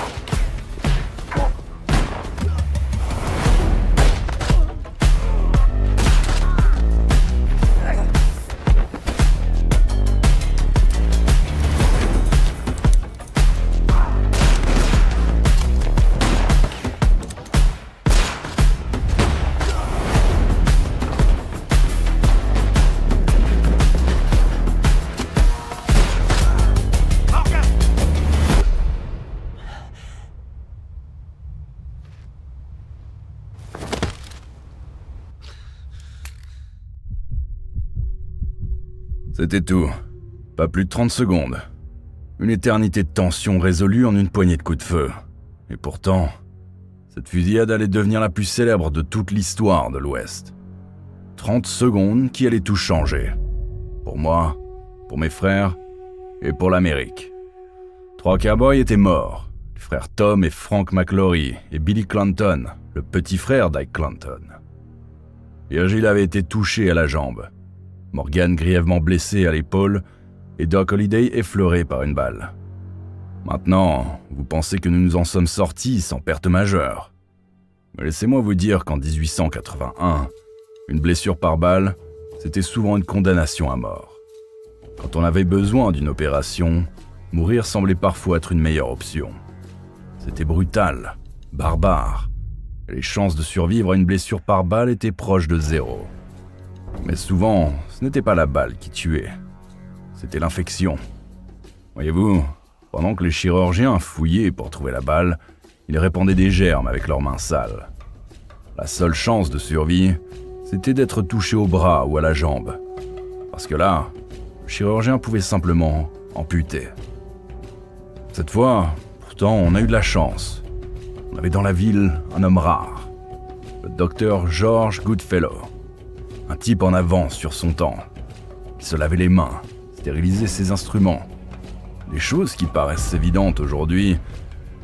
C'était tout. Pas plus de 30 secondes. Une éternité de tension résolue en une poignée de coups de feu. Et pourtant, cette fusillade allait devenir la plus célèbre de toute l'histoire de l'Ouest. 30 secondes qui allaient tout changer. Pour moi, pour mes frères et pour l'Amérique. 3 cowboys étaient morts. Les frères Tom et Frank McLaury et Billy Clanton, le petit frère d'Ike Clanton. Virgil avait été touché à la jambe. Morgan grièvement blessé à l'épaule et Doc Holliday effleuré par une balle. Maintenant, vous pensez que nous nous en sommes sortis sans perte majeure. Mais laissez-moi vous dire qu'en 1881, une blessure par balle, c'était souvent une condamnation à mort. Quand on avait besoin d'une opération, mourir semblait parfois être une meilleure option. C'était brutal, barbare, et les chances de survivre à une blessure par balle étaient proches de zéro. Mais souvent, ce n'était pas la balle qui tuait, c'était l'infection. Voyez-vous, pendant que les chirurgiens fouillaient pour trouver la balle, ils répandaient des germes avec leurs mains sales. La seule chance de survie, c'était d'être touché au bras ou à la jambe. Parce que là, le chirurgien pouvait simplement amputer. Cette fois, pourtant, on a eu de la chance. On avait dans la ville un homme rare, le docteur George Goodfellow. Un type en avance sur son temps. Il se lavait les mains, stérilisait ses instruments. Des choses qui paraissent évidentes aujourd'hui,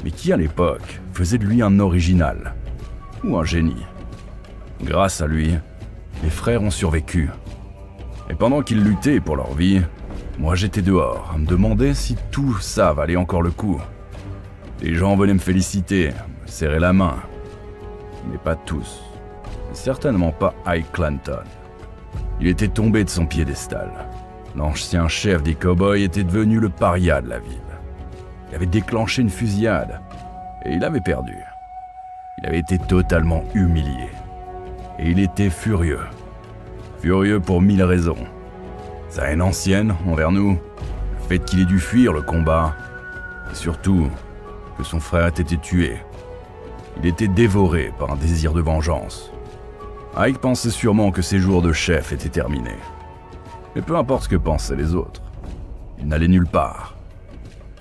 mais qui à l'époque faisaient de lui un original, ou un génie. Grâce à lui, les frères ont survécu. Et pendant qu'ils luttaient pour leur vie, moi j'étais dehors, à me demander si tout ça valait encore le coup. Les gens venaient me féliciter, me serrer la main. Mais pas tous. Certainement pas Ike Clanton. Il était tombé de son piédestal. L'ancien chef des cow-boys était devenu le paria de la ville. Il avait déclenché une fusillade et il avait perdu. Il avait été totalement humilié. Et il était furieux. Furieux pour 1000 raisons. Sa haine ancienne envers nous, le fait qu'il ait dû fuir le combat, et surtout que son frère ait été tué. Il était dévoré par un désir de vengeance. Ike pensait sûrement que ses jours de chef étaient terminés. Mais peu importe ce que pensaient les autres, il n'allait nulle part.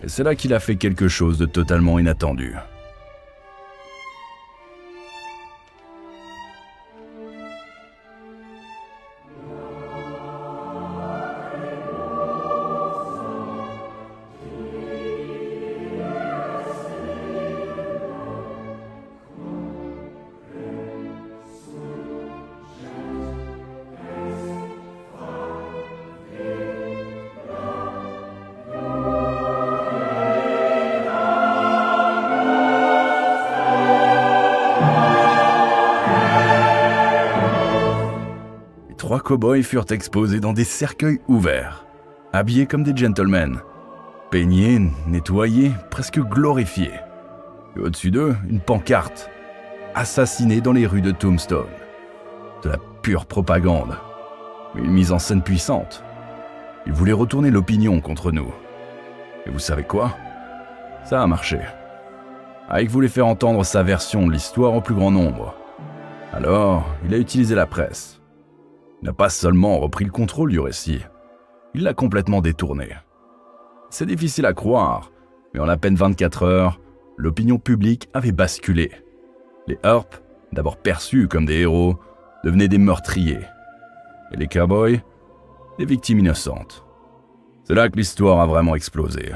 Et c'est là qu'il a fait quelque chose de totalement inattendu. Trois cow-boys furent exposés dans des cercueils ouverts, habillés comme des gentlemen, peignés, nettoyés, presque glorifiés. Et au-dessus d'eux, une pancarte, assassinés dans les rues de Tombstone. De la pure propagande, mais une mise en scène puissante. Ils voulaient retourner l'opinion contre nous. Et vous savez quoi? Ça a marché. Ike voulait faire entendre sa version de l'histoire au plus grand nombre. Alors, il a utilisé la presse. Il n'a pas seulement repris le contrôle du récit, il l'a complètement détourné. C'est difficile à croire, mais en à peine 24 heures, l'opinion publique avait basculé. Les Earp, d'abord perçus comme des héros, devenaient des meurtriers. Et les cowboys, des victimes innocentes. C'est là que l'histoire a vraiment explosé.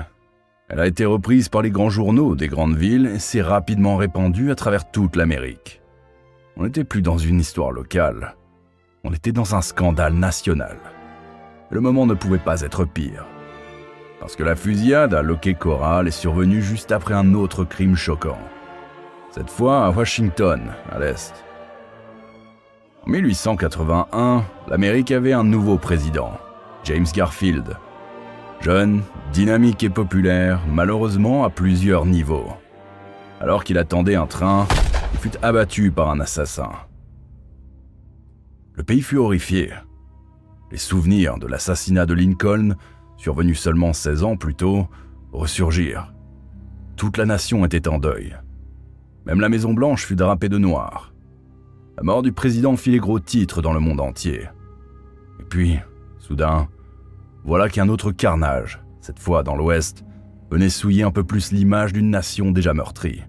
Elle a été reprise par les grands journaux des grandes villes et s'est rapidement répandue à travers toute l'Amérique. On n'était plus dans une histoire locale, on était dans un scandale national. Et le moment ne pouvait pas être pire. Parce que la fusillade à Loque Coral est survenue juste après un autre crime choquant. Cette fois à Washington, à l'Est. En 1881, l'Amérique avait un nouveau président, James Garfield. Jeune, dynamique et populaire, malheureusement à plusieurs niveaux. Alors qu'il attendait un train, il fut abattu par un assassin. Le pays fut horrifié. Les souvenirs de l'assassinat de Lincoln, survenu seulement 16 ans plus tôt, ressurgirent. Toute la nation était en deuil. Même la Maison-Blanche fut drapée de noir. La mort du président fit les gros titres dans le monde entier. Et puis, soudain, voilà qu'un autre carnage, cette fois dans l'Ouest, venait souiller un peu plus l'image d'une nation déjà meurtrie.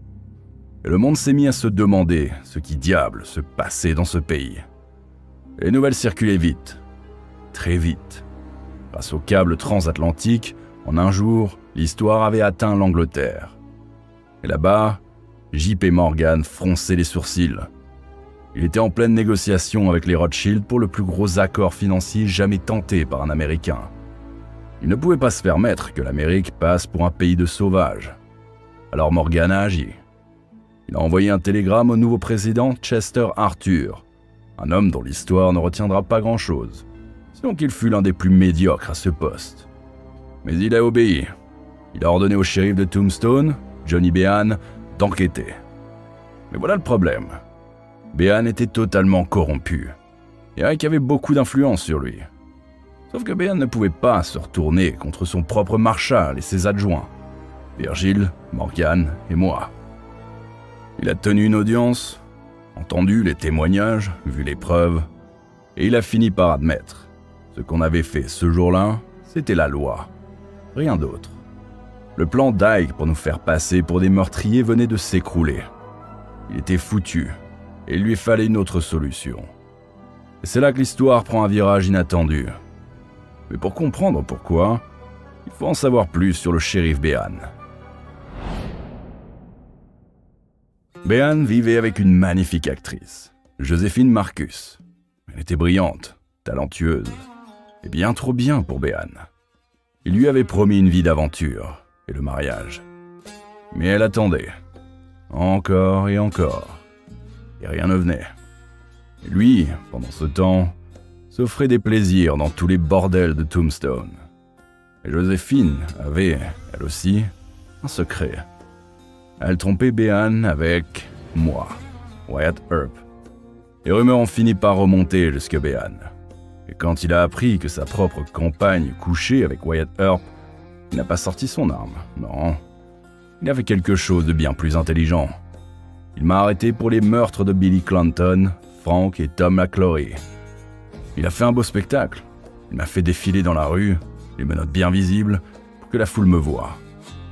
Et le monde s'est mis à se demander ce qui diable se passait dans ce pays. Et les nouvelles circulaient vite, très vite. Grâce au câble transatlantique, en un jour, l'histoire avait atteint l'Angleterre. Et là-bas, J.P. Morgan fronçait les sourcils. Il était en pleine négociation avec les Rothschild pour le plus gros accord financier jamais tenté par un Américain. Il ne pouvait pas se permettre que l'Amérique passe pour un pays de sauvages. Alors Morgan a agi. Il a envoyé un télégramme au nouveau président Chester Arthur, un homme dont l'histoire ne retiendra pas grand-chose, sinon qu'il fut l'un des plus médiocres à ce poste. Mais il a obéi. Il a ordonné au shérif de Tombstone, Johnny Behan, d'enquêter. Mais voilà le problème. Behan était totalement corrompu. Eric avait beaucoup d'influence sur lui. Sauf que Behan ne pouvait pas se retourner contre son propre Marshal et ses adjoints, Virgil, Morgan et moi. Il a tenu une audience, entendu les témoignages, vu les preuves, et il a fini par admettre. Ce qu'on avait fait ce jour-là, c'était la loi. Rien d'autre. Le plan d'Ike pour nous faire passer pour des meurtriers venait de s'écrouler. Il était foutu, et il lui fallait une autre solution. Et c'est là que l'histoire prend un virage inattendu. Mais pour comprendre pourquoi, il faut en savoir plus sur le shérif Behan. Behan vivait avec une magnifique actrice, Joséphine Marcus. Elle était brillante, talentueuse, et bien trop bien pour Behan. Il lui avait promis une vie d'aventure et le mariage. Mais elle attendait, encore et encore, et rien ne venait. Et lui, pendant ce temps, s'offrait des plaisirs dans tous les bordels de Tombstone. Et Joséphine avait, elle aussi, un secret. Elle trompait Behan avec moi, Wyatt Earp. Les rumeurs ont fini par remonter jusqu'à Behan. Et quand il a appris que sa propre compagne couchait avec Wyatt Earp, il n'a pas sorti son arme, non. Il avait quelque chose de bien plus intelligent. Il m'a arrêté pour les meurtres de Billy Clanton, Frank et Tom McClory. Il a fait un beau spectacle. Il m'a fait défiler dans la rue, les menottes bien visibles, pour que la foule me voie,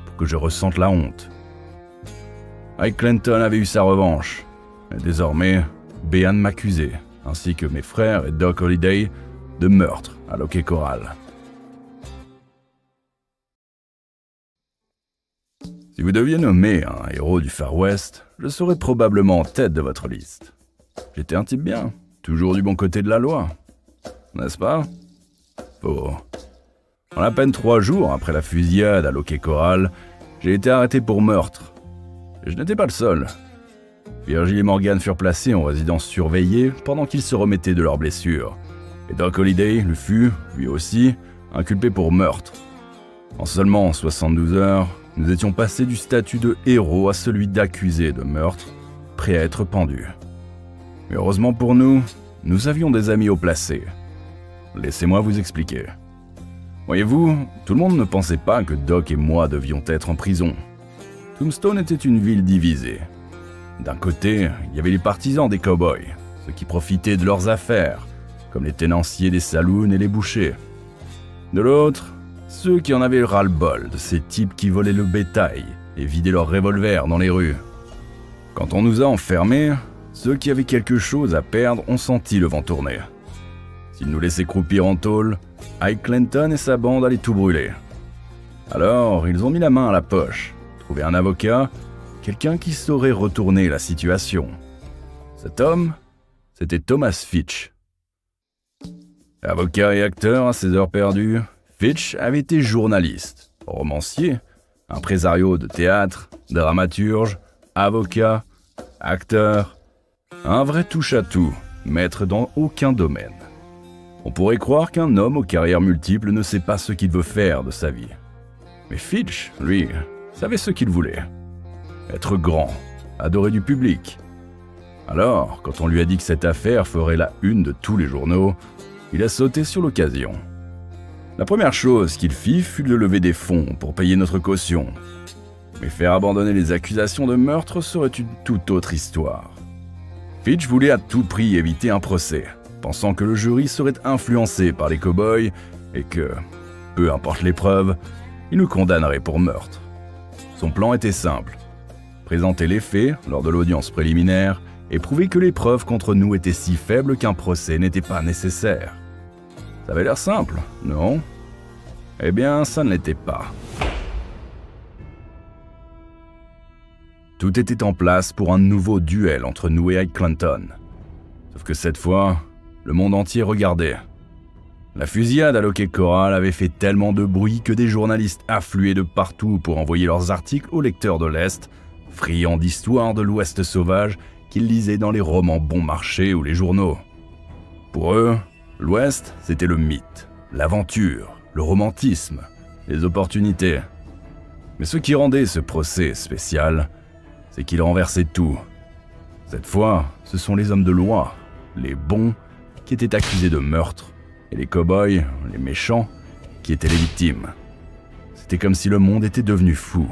pour que je ressente la honte. Ike Clanton avait eu sa revanche, et désormais, Behan m'accusait, ainsi que mes frères et Doc Holliday, de meurtre à Loque Coral. Si vous deviez nommer un héros du Far West, je serais probablement en tête de votre liste. J'étais un type bien, toujours du bon côté de la loi. N'est-ce pas? Faux. En à peine 3 jours après la fusillade à Loque Coral, j'ai été arrêté pour meurtre. Et je n'étais pas le seul. Virgil et Morgan furent placés en résidence surveillée pendant qu'ils se remettaient de leurs blessures. Et Doc Holliday le fut, lui aussi, inculpé pour meurtre. En seulement 72 heures, nous étions passés du statut de héros à celui d'accusé de meurtre, prêt à être pendu. Mais heureusement pour nous, nous avions des amis haut placés. Laissez-moi vous expliquer. Voyez-vous, tout le monde ne pensait pas que Doc et moi devions être en prison. Tombstone était une ville divisée. D'un côté, il y avait les partisans des cow-boys, ceux qui profitaient de leurs affaires, comme les tenanciers des saloons et les bouchers. De l'autre, ceux qui en avaient ras-le-bol de ces types qui volaient le bétail et vidaient leurs revolvers dans les rues. Quand on nous a enfermés, ceux qui avaient quelque chose à perdre ont senti le vent tourner. S'ils nous laissaient croupir en tôle, Ike Clanton et sa bande allaient tout brûler. Alors, ils ont mis la main à la poche, trouvé un avocat, quelqu'un qui saurait retourner la situation. Cet homme, c'était Thomas Fitch. Avocat et acteur à ses heures perdues, Fitch avait été journaliste, romancier, impresario de théâtre, dramaturge, avocat, acteur, un vrai touche-à-tout, maître dans aucun domaine. On pourrait croire qu'un homme aux carrières multiples ne sait pas ce qu'il veut faire de sa vie. Mais Fitch, lui, savait ce qu'il voulait. Être grand, adoré du public. Alors, quand on lui a dit que cette affaire ferait la une de tous les journaux, il a sauté sur l'occasion. La première chose qu'il fit fut de lever des fonds pour payer notre caution. Mais faire abandonner les accusations de meurtre serait une toute autre histoire. Fitch voulait à tout prix éviter un procès, pensant que le jury serait influencé par les cow-boys et que, peu importe les preuves, il nous condamnerait pour meurtre. Son plan était simple. Présenter les faits lors de l'audience préliminaire et prouver que les preuves contre nous étaient si faibles qu'un procès n'était pas nécessaire. Ça avait l'air simple, non? Eh bien, ça ne l'était pas. Tout était en place pour un nouveau duel entre nous et Ike Clanton. Sauf que cette fois, le monde entier regardait. La fusillade à Lockheed Corral avait fait tellement de bruit que des journalistes affluaient de partout pour envoyer leurs articles aux lecteurs de l'Est, friands d'histoire de l'Ouest sauvage qu'ils lisaient dans les romans bon marché ou les journaux. Pour eux, l'Ouest, c'était le mythe, l'aventure, le romantisme, les opportunités. Mais ce qui rendait ce procès spécial, c'est qu'il renversait tout. Cette fois, ce sont les hommes de loi, les bons, qui étaient accusés de meurtre, et les cow-boys, les méchants, qui étaient les victimes. C'était comme si le monde était devenu fou.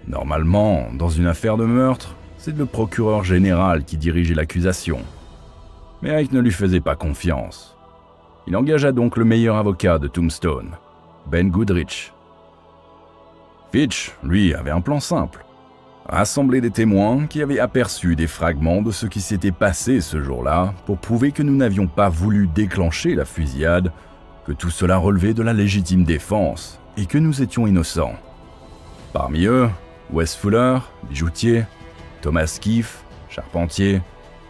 Normalement, dans une affaire de meurtre, c'est le procureur général qui dirigeait l'accusation. Mais Ike ne lui faisait pas confiance. Il engagea donc le meilleur avocat de Tombstone, Ben Goodrich. Fitch, lui, avait un plan simple. Rassembler des témoins qui avaient aperçu des fragments de ce qui s'était passé ce jour-là pour prouver que nous n'avions pas voulu déclencher la fusillade, que tout cela relevait de la légitime défense et que nous étions innocents. Parmi eux, Wes Fuller, bijoutier, Thomas Keefe, charpentier,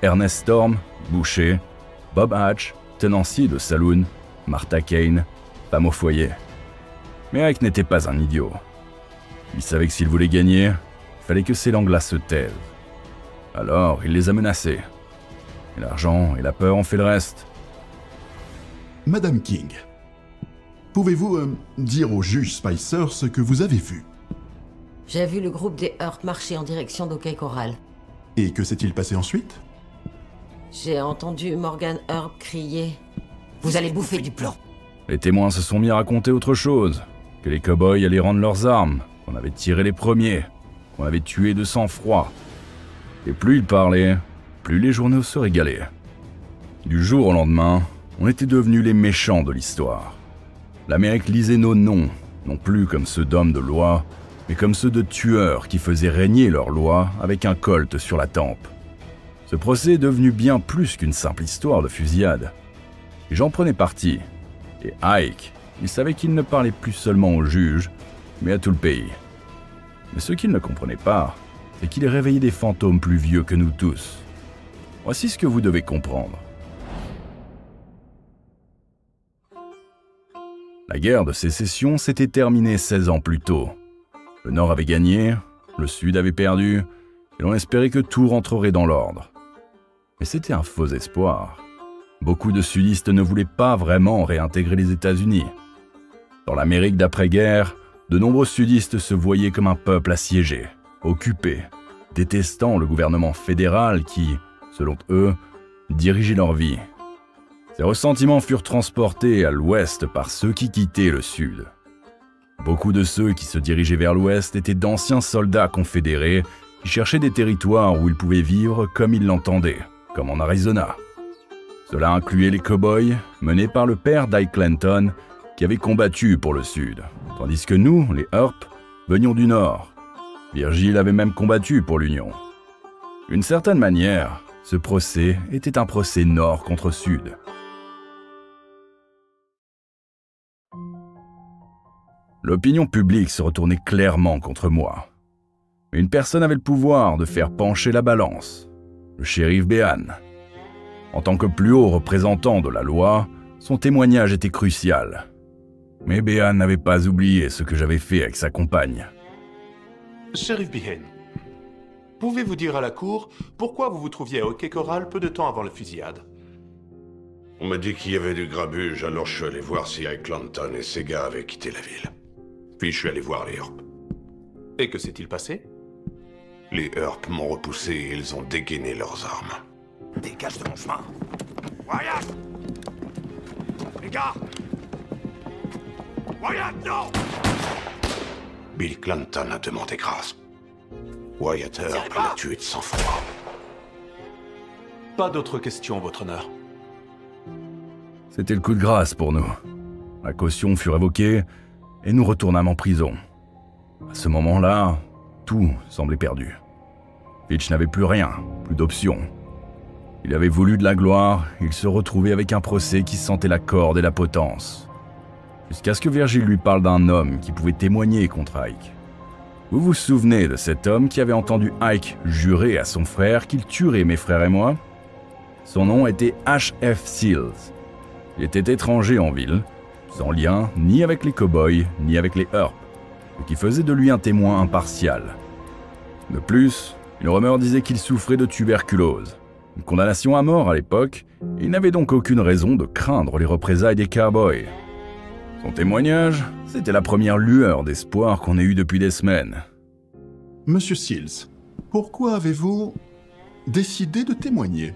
Ernest Storm, boucher, Bob Hatch, tenancier de saloon, Martha Kane, femme au foyer. Mais Ike n'était pas un idiot. Il savait que s'il voulait gagner, il fallait que ses langues-là se taisent. Alors, il les a menacés. Et l'argent et la peur ont fait le reste. Madame King, pouvez-vous dire au juge Spicer ce que vous avez vu? J'ai vu le groupe des Earp marcher en direction d'Okai Corral. Et que s'est-il passé ensuite? J'ai entendu Morgan Earp crier « Vous allez bouffer du plomb !» Les témoins se sont mis à raconter autre chose, que les cow-boys allaient rendre leurs armes, qu'on avait tiré les premiers, qu'on avait tué de sang-froid. Et plus ils parlaient, plus les journaux se régalaient. Du jour au lendemain, on était devenus les méchants de l'histoire. L'Amérique lisait nos noms, non plus comme ceux d'hommes de loi, mais comme ceux de tueurs qui faisaient régner leur loi avec un colt sur la tempe. Ce procès est devenu bien plus qu'une simple histoire de fusillade. Et j'en prenais parti. Et Ike, il savait qu'il ne parlait plus seulement au juge, mais à tout le pays. Mais ce qu'il ne comprenait pas, c'est qu'il réveillait des fantômes plus vieux que nous tous. Voici ce que vous devez comprendre. La guerre de sécession s'était terminée 16 ans plus tôt. Le Nord avait gagné, le Sud avait perdu, et l'on espérait que tout rentrerait dans l'ordre. Mais c'était un faux espoir. Beaucoup de sudistes ne voulaient pas vraiment réintégrer les États-Unis. Dans l'Amérique d'après-guerre, de nombreux sudistes se voyaient comme un peuple assiégé, occupé, détestant le gouvernement fédéral qui, selon eux, dirigeait leur vie. Ces ressentiments furent transportés à l'ouest par ceux qui quittaient le sud. Beaucoup de ceux qui se dirigeaient vers l'ouest étaient d'anciens soldats confédérés qui cherchaient des territoires où ils pouvaient vivre comme ils l'entendaient, comme en Arizona. Cela incluait les cow-boys menés par le père d'Ike Clanton qui avait combattu pour le sud, tandis que nous, les Earp, venions du nord. Virgil avait même combattu pour l'Union. D'une certaine manière, ce procès était un procès nord contre sud. L'opinion publique se retournait clairement contre moi. Mais une personne avait le pouvoir de faire pencher la balance, le shérif Behan. En tant que plus haut représentant de la loi, son témoignage était crucial. Mais Behan n'avait pas oublié ce que j'avais fait avec sa compagne. Shérif Behan, pouvez-vous dire à la cour pourquoi vous vous trouviez à Hockey Corral peu de temps avant la fusillade? On m'a dit qu'il y avait du grabuge, alors je suis allé voir si Ike Clanton et ses gars avaient quitté la ville. Puis je suis allé voir les Earp. Et que s'est-il passé? Les Earp m'ont repoussé et ils ont dégainé leurs armes. Dégage de mon chemin. Wyatt! Les gars! Wyatt, non! Bill Clanton a demandé grâce. Wyatt Earp l'a tué de sang-froid. Pas d'autres questions, votre honneur. C'était le coup de grâce pour nous. La caution fut révoquée et nous retournâmes en prison. À ce moment-là, tout semblait perdu. Fitch n'avait plus rien, plus d'options. Il avait voulu de la gloire, il se retrouvait avec un procès qui sentait la corde et la potence. Jusqu'à ce que Virgile lui parle d'un homme qui pouvait témoigner contre Ike. Vous vous souvenez de cet homme qui avait entendu Ike jurer à son frère qu'il tuerait mes frères et moi? Son nom était H.F. Seals. Il était étranger en ville, sans lien ni avec les cow-boys ni avec les Earp, ce qui faisait de lui un témoin impartial. De plus, une rumeur disait qu'il souffrait de tuberculose, une condamnation à mort à l'époque, et il n'avait donc aucune raison de craindre les représailles des cowboys. Son témoignage, c'était la première lueur d'espoir qu'on ait eue depuis des semaines. Monsieur Seals, pourquoi avez-vous décidé de témoigner?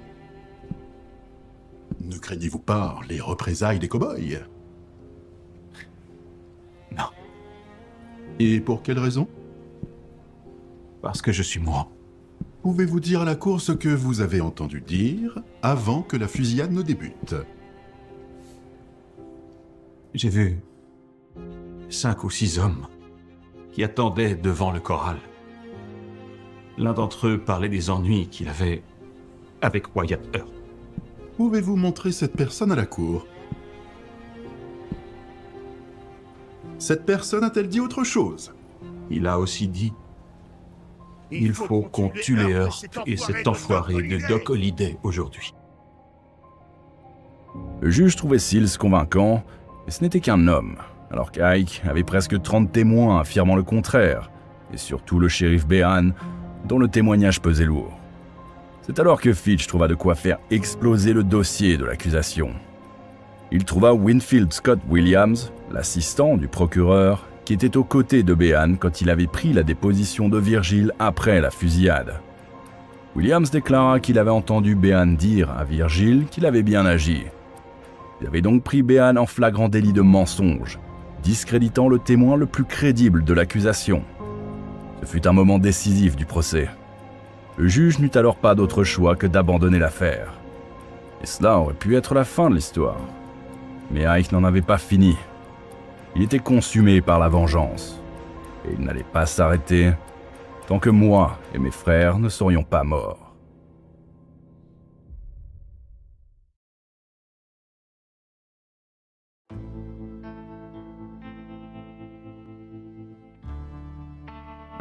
Ne craignez-vous pas les représailles des cow-boys? Non. Et pour quelle raison? Parce que je suis moi. Pouvez-vous dire à la cour ce que vous avez entendu dire avant que la fusillade ne débute? J'ai vu 5 ou 6 hommes qui attendaient devant le corral. L'un d'entre eux parlait des ennuis qu'il avait avec Wyatt Earp. Pouvez-vous montrer cette personne à la cour? Cette personne a-t-elle dit autre chose? Il a aussi dit: il faut qu'on tue les Earp et cet enfoiré de Doc Holliday aujourd'hui. Le juge trouvait Seals convaincant, mais ce n'était qu'un homme, alors qu'Ike avait presque 30 témoins affirmant le contraire, et surtout le shérif Behan, dont le témoignage pesait lourd. C'est alors que Fitch trouva de quoi faire exploser le dossier de l'accusation. Il trouva Winfield Scott Williams, l'assistant du procureur, qui était aux côtés de Behan quand il avait pris la déposition de Virgile après la fusillade. Williams déclara qu'il avait entendu Behan dire à Virgile qu'il avait bien agi. Il avait donc pris Behan en flagrant délit de mensonge, discréditant le témoin le plus crédible de l'accusation. Ce fut un moment décisif du procès. Le juge n'eut alors pas d'autre choix que d'abandonner l'affaire. Et cela aurait pu être la fin de l'histoire. Mais Ike n'en avait pas fini. Il était consumé par la vengeance. Et il n'allait pas s'arrêter tant que moi et mes frères ne serions pas morts.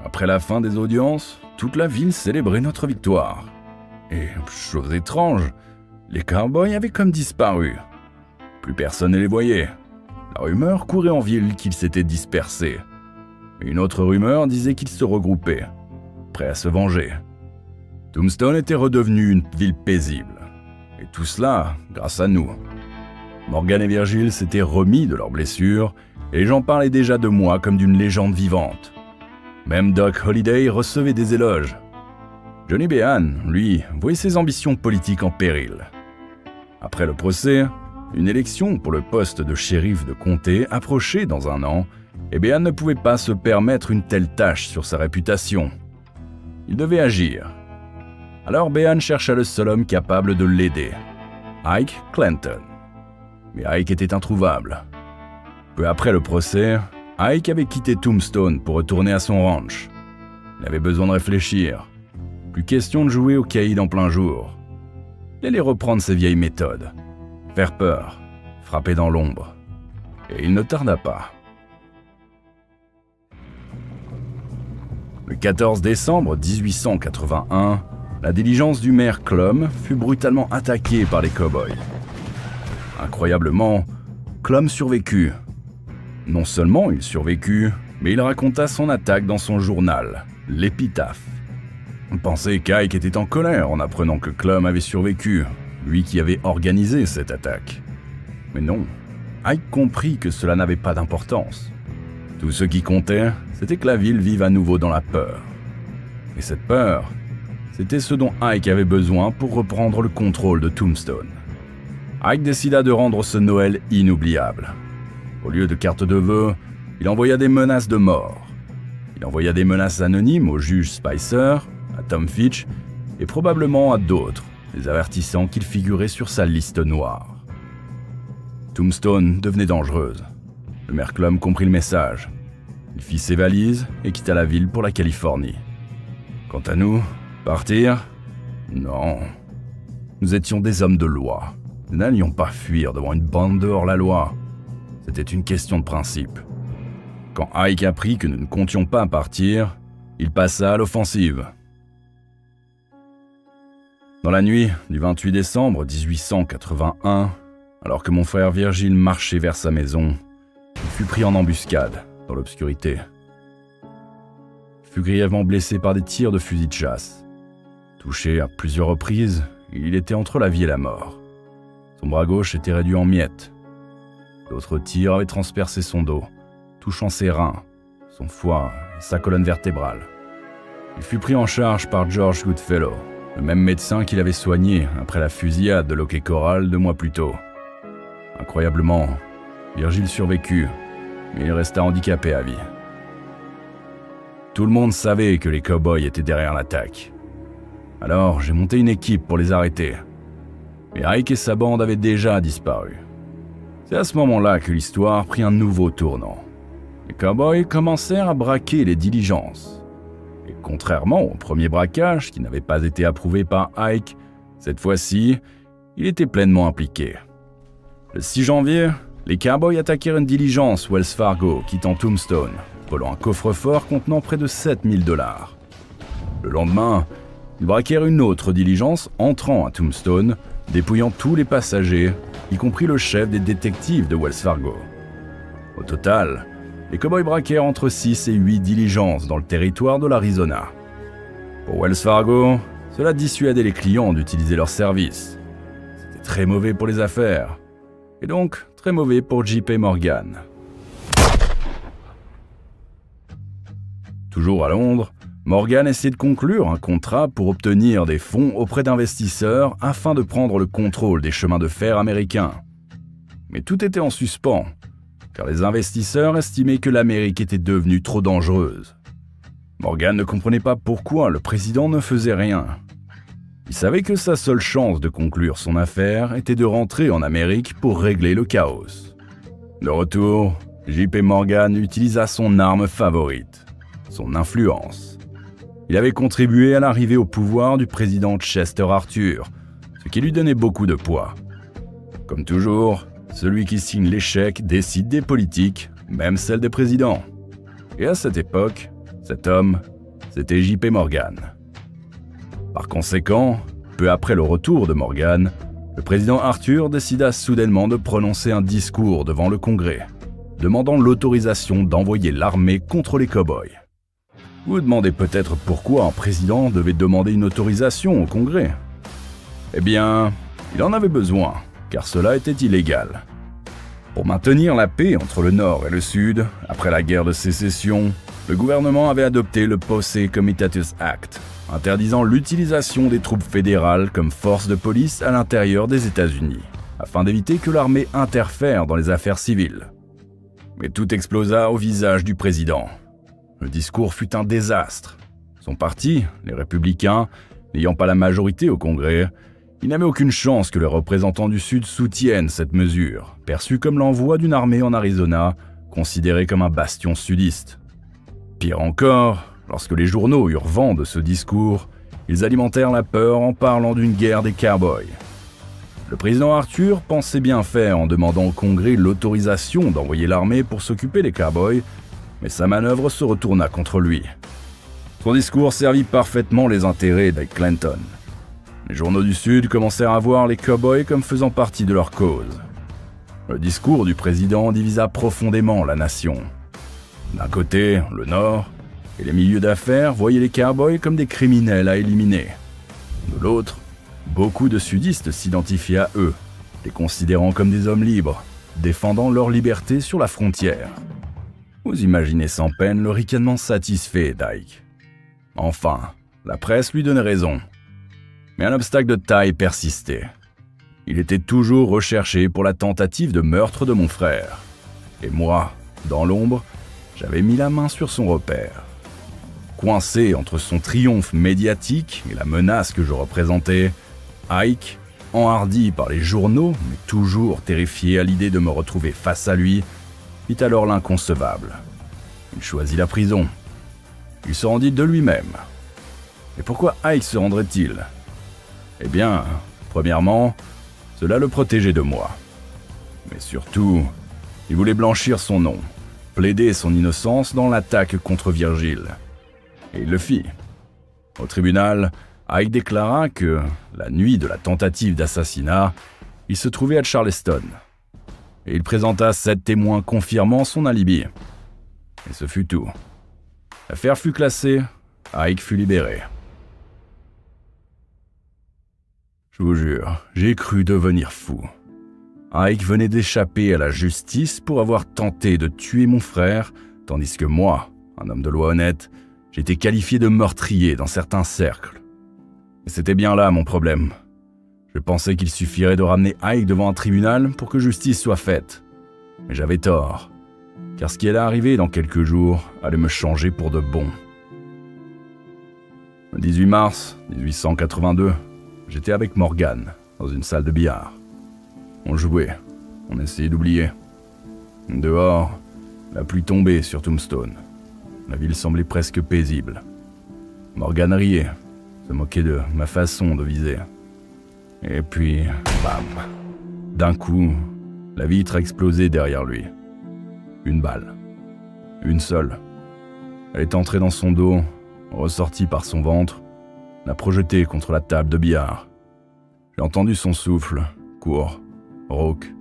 Après la fin des audiences, toute la ville célébrait notre victoire. Et, chose étrange, les cowboys avaient comme disparu. Plus personne ne les voyait. La rumeur courait en ville qu'ils s'étaient dispersés. Mais une autre rumeur disait qu'ils se regroupaient, prêts à se venger. Tombstone était redevenue une ville paisible. Et tout cela grâce à nous. Morgan et Virgile s'étaient remis de leurs blessures, et les gens parlaient déjà de moi comme d'une légende vivante. Même Doc Holliday recevait des éloges. Johnny Behan, lui, voyait ses ambitions politiques en péril. Après le procès, une élection pour le poste de shérif de comté approchait dans un an, et Behan ne pouvait pas se permettre une telle tâche sur sa réputation. Il devait agir. Alors Behan chercha le seul homme capable de l'aider, Ike Clanton. Mais Ike était introuvable. Peu après le procès, Ike avait quitté Tombstone pour retourner à son ranch. Il avait besoin de réfléchir. Plus question de jouer au caïd en plein jour. Il allait reprendre ses vieilles méthodes. Faire peur, frapper dans l'ombre. Et il ne tarda pas. Le 14 décembre 1881, la diligence du maire Clum fut brutalement attaquée par les cow-boys. Incroyablement, Clum survécut. Non seulement il survécut, mais il raconta son attaque dans son journal, l'Épitaphe. On pensait qu'Ike était en colère en apprenant que Clum avait survécu, lui qui avait organisé cette attaque. Mais non, Ike comprit que cela n'avait pas d'importance. Tout ce qui comptait, c'était que la ville vive à nouveau dans la peur. Et cette peur, c'était ce dont Ike avait besoin pour reprendre le contrôle de Tombstone. Ike décida de rendre ce Noël inoubliable. Au lieu de cartes de vœux, il envoya des menaces de mort. Il envoya des menaces anonymes au juge Spicer, à Tom Fitch et probablement à d'autres, les avertissant qu'il figurait sur sa liste noire. Tombstone devenait dangereuse. Le maire Clum comprit le message. Il fit ses valises et quitta la ville pour la Californie. Quant à nous, partir? Non. Nous étions des hommes de loi. Nous n'allions pas fuir devant une bande de hors-la-loi. C'était une question de principe. Quand Ike apprit que nous ne comptions pas partir, il passa à l'offensive. Dans la nuit du 28 décembre 1881, alors que mon frère Virgile marchait vers sa maison, il fut pris en embuscade dans l'obscurité. Il fut grièvement blessé par des tirs de fusil de chasse. Touché à plusieurs reprises, il était entre la vie et la mort. Son bras gauche était réduit en miettes. D'autres tirs avaient transpercé son dos, touchant ses reins, son foie et sa colonne vertébrale. Il fut pris en charge par George Goodfellow, le même médecin qui l'avait soigné après la fusillade de Loquet Corral 2 mois plus tôt. Incroyablement, Virgile survécut, mais il resta handicapé à vie. Tout le monde savait que les cow-boys étaient derrière l'attaque. Alors j'ai monté une équipe pour les arrêter. Mais Ike et sa bande avaient déjà disparu. C'est à ce moment-là que l'histoire prit un nouveau tournant. Les cow-boys commencèrent à braquer les diligences. Et contrairement au premier braquage qui n'avait pas été approuvé par Ike, cette fois-ci, il était pleinement impliqué. Le 6 janvier, les cowboys attaquèrent une diligence Wells Fargo quittant Tombstone, volant un coffre-fort contenant près de 7000 $. Le lendemain, ils braquèrent une autre diligence entrant à Tombstone, dépouillant tous les passagers, y compris le chef des détectives de Wells Fargo. Au total, les cow-boys braquèrent entre 6 et 8 diligences dans le territoire de l'Arizona. Pour Wells Fargo, cela dissuadait les clients d'utiliser leurs services. C'était très mauvais pour les affaires, et donc très mauvais pour JP Morgan. Toujours à Londres, Morgan essayait de conclure un contrat pour obtenir des fonds auprès d'investisseurs afin de prendre le contrôle des chemins de fer américains. Mais tout était en suspens, car les investisseurs estimaient que l'Amérique était devenue trop dangereuse. Morgan ne comprenait pas pourquoi le président ne faisait rien. Il savait que sa seule chance de conclure son affaire était de rentrer en Amérique pour régler le chaos. De retour, JP Morgan utilisa son arme favorite, son influence. Il avait contribué à l'arrivée au pouvoir du président Chester Arthur, ce qui lui donnait beaucoup de poids. Comme toujours, celui qui signe les chèques décide des politiques, même celles des présidents. Et à cette époque, cet homme, c'était JP Morgan. Par conséquent, peu après le retour de Morgan, le président Arthur décida soudainement de prononcer un discours devant le Congrès, demandant l'autorisation d'envoyer l'armée contre les cow-boys. Vous vous demandez peut-être pourquoi un président devait demander une autorisation au Congrès. Eh bien, il en avait besoin, car cela était illégal. Pour maintenir la paix entre le Nord et le Sud, après la guerre de sécession, le gouvernement avait adopté le Posse Comitatus Act, interdisant l'utilisation des troupes fédérales comme force de police à l'intérieur des États-Unis, afin d'éviter que l'armée interfère dans les affaires civiles. Mais tout explosa au visage du président. Le discours fut un désastre. Son parti, les Républicains, n'ayant pas la majorité au Congrès, il n'avait aucune chance que les représentants du Sud soutiennent cette mesure, perçue comme l'envoi d'une armée en Arizona, considérée comme un bastion sudiste. Pire encore, lorsque les journaux eurent vent de ce discours, ils alimentèrent la peur en parlant d'une guerre des cowboys. Le président Arthur pensait bien faire en demandant au Congrès l'autorisation d'envoyer l'armée pour s'occuper des cowboys, mais sa manœuvre se retourna contre lui. Son discours servit parfaitement les intérêts d'Ike Clanton. Les journaux du Sud commencèrent à voir les cow-boys comme faisant partie de leur cause. Le discours du président divisa profondément la nation. D'un côté, le Nord et les milieux d'affaires voyaient les cowboys comme des criminels à éliminer. De l'autre, beaucoup de sudistes s'identifiaient à eux, les considérant comme des hommes libres, défendant leur liberté sur la frontière. Vous imaginez sans peine le ricanement satisfait d'Ike. Enfin, la presse lui donnait raison. Mais un obstacle de taille persistait. Il était toujours recherché pour la tentative de meurtre de mon frère. Et moi, dans l'ombre, j'avais mis la main sur son repère. Coincé entre son triomphe médiatique et la menace que je représentais, Ike, enhardi par les journaux, mais toujours terrifié à l'idée de me retrouver face à lui, fit alors l'inconcevable. Il choisit la prison. Il se rendit de lui-même. Et pourquoi Ike se rendrait-il ? Eh bien, premièrement, cela le protégeait de moi. Mais surtout, il voulait blanchir son nom, plaider son innocence dans l'attaque contre Virgile. Et il le fit. Au tribunal, Ike déclara que, la nuit de la tentative d'assassinat, il se trouvait à Charleston. Et il présenta 7 témoins confirmant son alibi. Et ce fut tout. L'affaire fut classée, Ike fut libéré. Je vous jure, j'ai cru devenir fou. Ike venait d'échapper à la justice pour avoir tenté de tuer mon frère, tandis que moi, un homme de loi honnête, j'étais qualifié de meurtrier dans certains cercles. Et c'était bien là mon problème. Je pensais qu'il suffirait de ramener Ike devant un tribunal pour que justice soit faite. Mais j'avais tort, car ce qui allait arriver dans quelques jours allait me changer pour de bon. Le 18 mars 1882, j'étais avec Morgan dans une salle de billard. On jouait, on essayait d'oublier. Dehors, la pluie tombait sur Tombstone. La ville semblait presque paisible. Morgan riait, se moquait de ma façon de viser. Et puis, bam! D'un coup, la vitre a explosé derrière lui. Une balle. Une seule. Elle est entrée dans son dos, ressortie par son ventre, l'a projetée contre la table de billard. J'ai entendu son souffle, court, rauque,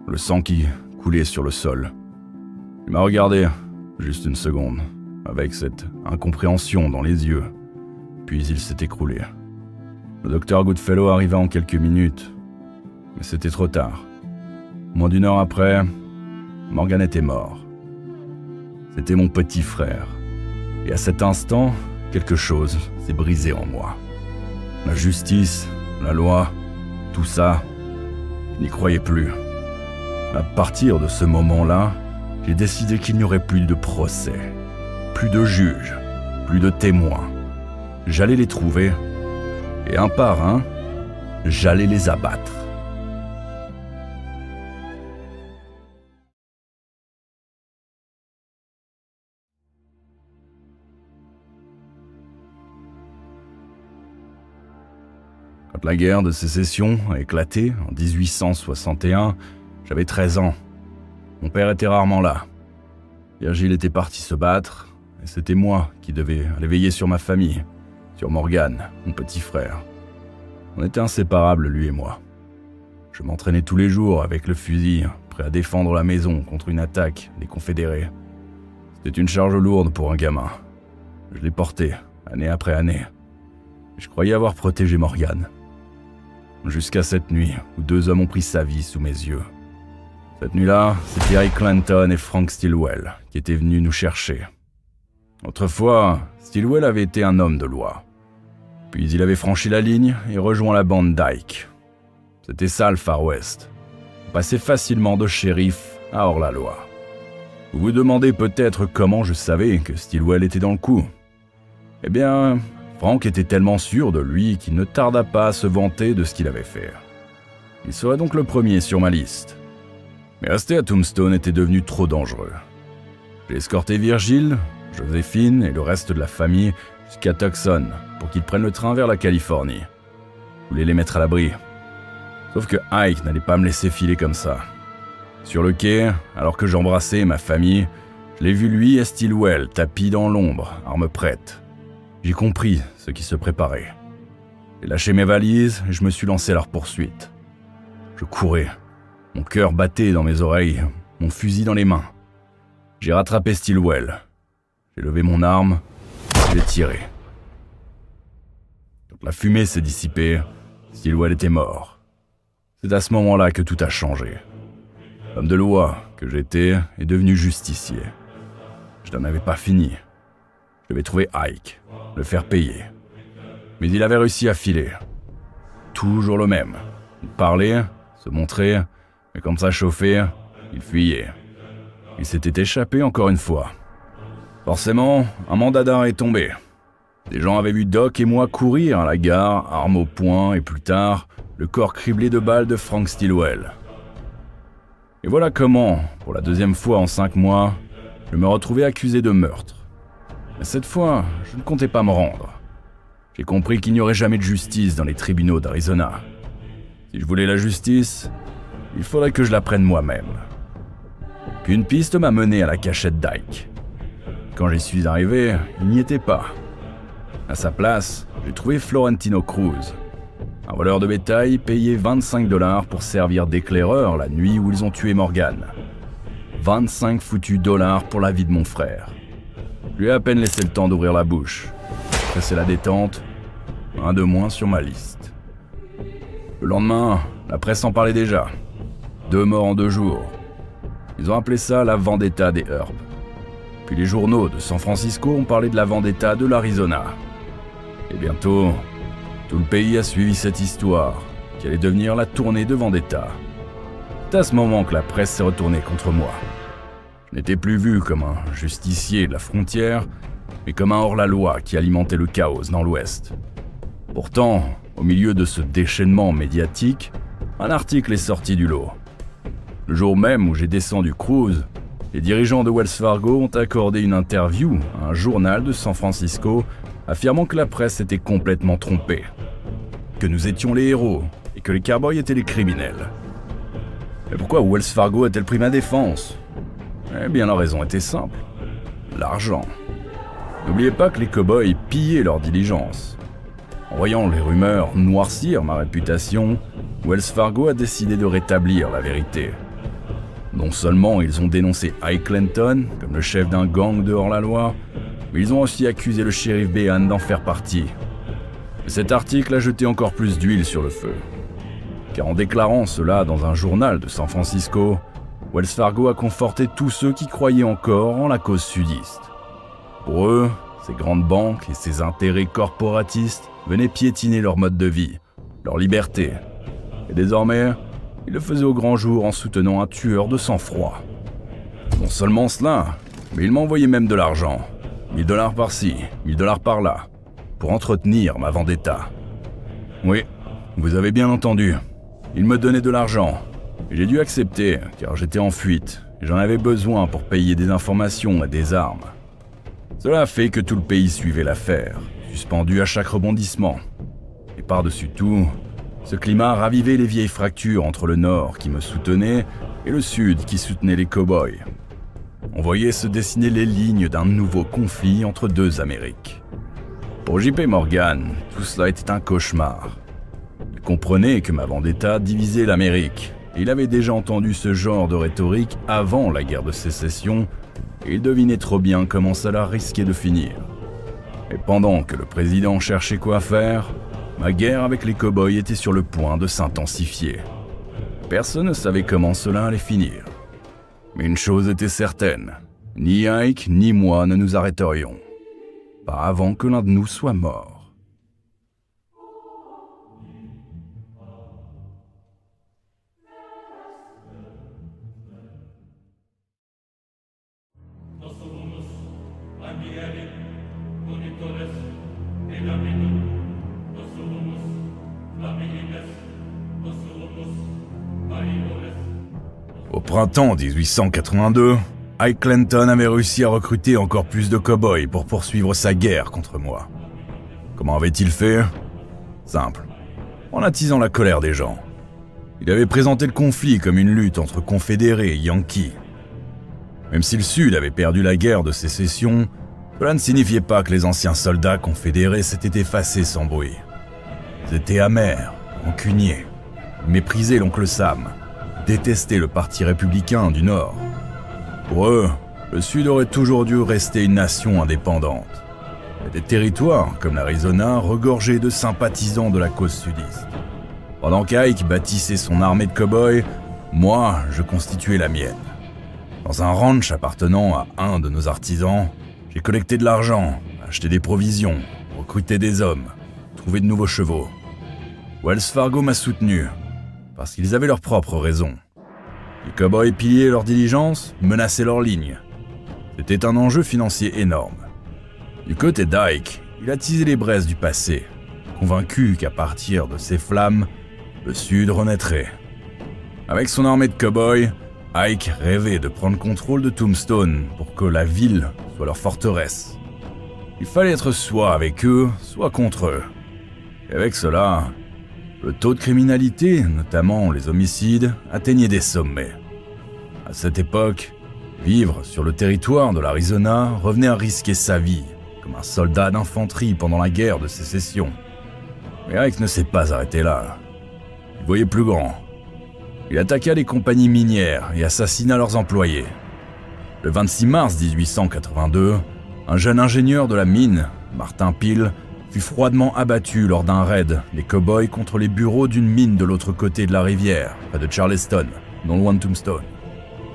le sang qui coulait sur le sol. Il m'a regardé, juste une seconde, avec cette incompréhension dans les yeux, puis il s'est écroulé. Le docteur Goodfellow arriva en quelques minutes, mais c'était trop tard. Moins d'1 heure après, Morgan était mort. C'était mon petit frère, et à cet instant, quelque chose s'est brisé en moi. La justice, la loi, tout ça, je n'y croyais plus. À partir de ce moment-là, j'ai décidé qu'il n'y aurait plus de procès, plus de juges, plus de témoins. J'allais les trouver, et un par un, j'allais les abattre. Quand la guerre de sécession a éclaté en 1861, j'avais 13 ans. Mon père était rarement là. Virgile était parti se battre, et c'était moi qui devais aller veiller sur ma famille, sur Morgan, mon petit frère. On était inséparables, lui et moi. Je m'entraînais tous les jours avec le fusil, prêt à défendre la maison contre une attaque des confédérés. C'était une charge lourde pour un gamin. Je l'ai porté, année après année. Je croyais avoir protégé Morgan. Jusqu'à cette nuit, où 2 hommes ont pris sa vie sous mes yeux. Cette nuit-là, c'était Ike Clanton et Frank Stillwell qui étaient venus nous chercher. Autrefois, Stillwell avait été un homme de loi. Puis il avait franchi la ligne et rejoint la bande d'Ike. C'était ça le Far West. On passait facilement de shérif à hors-la-loi. Vous vous demandez peut-être comment je savais que Stillwell était dans le coup. Eh bien, Frank était tellement sûr de lui qu'il ne tarda pas à se vanter de ce qu'il avait fait. Il serait donc le premier sur ma liste. Mais rester à Tombstone était devenu trop dangereux. J'ai escorté Virgile, Joséphine et le reste de la famille jusqu'à Tucson pour qu'ils prennent le train vers la Californie. Je voulais les mettre à l'abri. Sauf que Ike n'allait pas me laisser filer comme ça. Sur le quai, alors que j'embrassais ma famille, je l'ai vu lui et Stillwell tapis dans l'ombre, armes prêtes. J'ai compris ce qui se préparait. J'ai lâché mes valises et je me suis lancé à leur poursuite. Je courais. Mon cœur battait dans mes oreilles, mon fusil dans les mains. J'ai rattrapé Stillwell. J'ai levé mon arme et j'ai tiré. Quand la fumée s'est dissipée, Stillwell était mort. C'est à ce moment-là que tout a changé. L'homme de loi que j'étais est devenu justicier. Je n'en avais pas fini. Je devais trouver Ike, le faire payer. Mais il avait réussi à filer. Toujours le même. Il parlait, se montrait, mais comme ça chauffait, il fuyait. Il s'était échappé encore une fois. Forcément, un mandat d'arrêt est tombé. Des gens avaient vu Doc et moi courir à la gare, armes au poing, et plus tard, le corps criblé de balles de Frank Stillwell. Et voilà comment, pour la deuxième fois en 5 mois, je me retrouvais accusé de meurtre. Mais cette fois, je ne comptais pas me rendre. J'ai compris qu'il n'y aurait jamais de justice dans les tribunaux d'Arizona. Si je voulais la justice, il faudrait que je la prenne moi-même. Puis une piste m'a mené à la cachette d'Ike. Quand j'y suis arrivé, il n'y était pas. À sa place, j'ai trouvé Florentino Cruz, un voleur de bétail payé 25 $ pour servir d'éclaireur la nuit où ils ont tué Morgan. 25 foutus dollars pour la vie de mon frère. Je lui ai à peine laissé le temps d'ouvrir la bouche. Après c'est la détente, un de moins sur ma liste. Le lendemain, la presse en parlait déjà. 2 morts en 2 jours. Ils ont appelé ça la vendetta des Earp. Puis les journaux de San Francisco ont parlé de la vendetta de l'Arizona. Et bientôt, tout le pays a suivi cette histoire, qui allait devenir la tournée de vendetta. C'est à ce moment que la presse s'est retournée contre moi. Je n'étais plus vu comme un justicier de la frontière, mais comme un hors-la-loi qui alimentait le chaos dans l'Ouest. Pourtant, au milieu de ce déchaînement médiatique, un article est sorti du lot. Le jour même où j'ai descendu Cruz, les dirigeants de Wells Fargo ont accordé une interview à un journal de San Francisco affirmant que la presse était complètement trompée, que nous étions les héros et que les cowboys étaient les criminels. Mais pourquoi Wells Fargo a-t-elle pris ma défense? Eh bien, la raison était simple. L'argent. N'oubliez pas que les cowboys pillaient leur diligence. En voyant les rumeurs noircir ma réputation, Wells Fargo a décidé de rétablir la vérité. Non seulement ils ont dénoncé Ike Clanton comme le chef d'un gang de hors-la-loi, mais ils ont aussi accusé le shérif Behan d'en faire partie. Et cet article a jeté encore plus d'huile sur le feu. Car en déclarant cela dans un journal de San Francisco, Wells Fargo a conforté tous ceux qui croyaient encore en la cause sudiste. Pour eux, ces grandes banques et ces intérêts corporatistes venaient piétiner leur mode de vie, leur liberté. Et désormais, ils le faisaient au grand jour en soutenant un tueur de sang-froid. Non seulement cela, mais ils m'envoyaient même de l'argent. 1000 $ par-ci, 1000 $ par-là, pour entretenir ma vendetta. Oui, vous avez bien entendu. Ils me donnaient de l'argent. Et j'ai dû accepter, car j'étais en fuite, et j'en avais besoin pour payer des informations et des armes. Cela a fait que tout le pays suivait l'affaire, suspendu à chaque rebondissement. Et par-dessus tout, ce climat a ravivé les vieilles fractures entre le Nord qui me soutenait et le Sud qui soutenait les cow-boys. On voyait se dessiner les lignes d'un nouveau conflit entre 2 Amériques. Pour J.P. Morgan, tout cela était un cauchemar. Il comprenait que ma vendetta divisait l'Amérique, et il avait déjà entendu ce genre de rhétorique avant la guerre de sécession, et il devinait trop bien comment cela risquait de finir. Et pendant que le président cherchait quoi faire, ma guerre avec les cow-boys était sur le point de s'intensifier. Personne ne savait comment cela allait finir. Mais une chose était certaine, ni Ike ni moi ne nous arrêterions. Pas avant que l'un de nous soit mort. Au printemps 1882, Ike Clanton avait réussi à recruter encore plus de cow-boys pour poursuivre sa guerre contre moi. Comment avait-il fait? Simple, en attisant la colère des gens. Il avait présenté le conflit comme une lutte entre confédérés et Yankees. Même si le Sud avait perdu la guerre de sécession, Cela ne signifiait pas que les anciens soldats confédérés s'étaient effacés sans bruit. Ils étaient amers, rancuniers, méprisaient l'oncle Sam, détestaient le parti républicain du Nord. Pour eux, le Sud aurait toujours dû rester une nation indépendante. Et des territoires, comme l'Arizona, regorgeaient de sympathisants de la cause sudiste. Pendant qu'Ike bâtissait son armée de cow-boys, moi, je constituais la mienne. Dans un ranch appartenant à un de nos artisans, j'ai collecté de l'argent, acheté des provisions, recruté des hommes, trouvé de nouveaux chevaux. Wells Fargo m'a soutenu, parce qu'ils avaient leurs propres raisons. Les cow-boys pillaient leurs diligences, menaçaient leurs lignes. C'était un enjeu financier énorme. Du côté d'Ike, il a teasé les braises du passé, convaincu qu'à partir de ces flammes, le Sud renaîtrait. Avec son armée de cow-boys, Ike rêvait de prendre contrôle de Tombstone pour que la ville soit leur forteresse. Il fallait être soit avec eux, soit contre eux. Et avec cela, le taux de criminalité, notamment les homicides, atteignait des sommets. À cette époque, vivre sur le territoire de l'Arizona revenait à risquer sa vie, comme un soldat d'infanterie pendant la guerre de sécession. Mais Ike ne s'est pas arrêté là. Il voyait plus grand. Il attaqua les compagnies minières et assassina leurs employés. Le 26 mars 1882, un jeune ingénieur de la mine, Martin Peel, fut froidement abattu lors d'un raid des cow-boys contre les bureaux d'une mine de l'autre côté de la rivière, près de Charleston, non loin de Tombstone.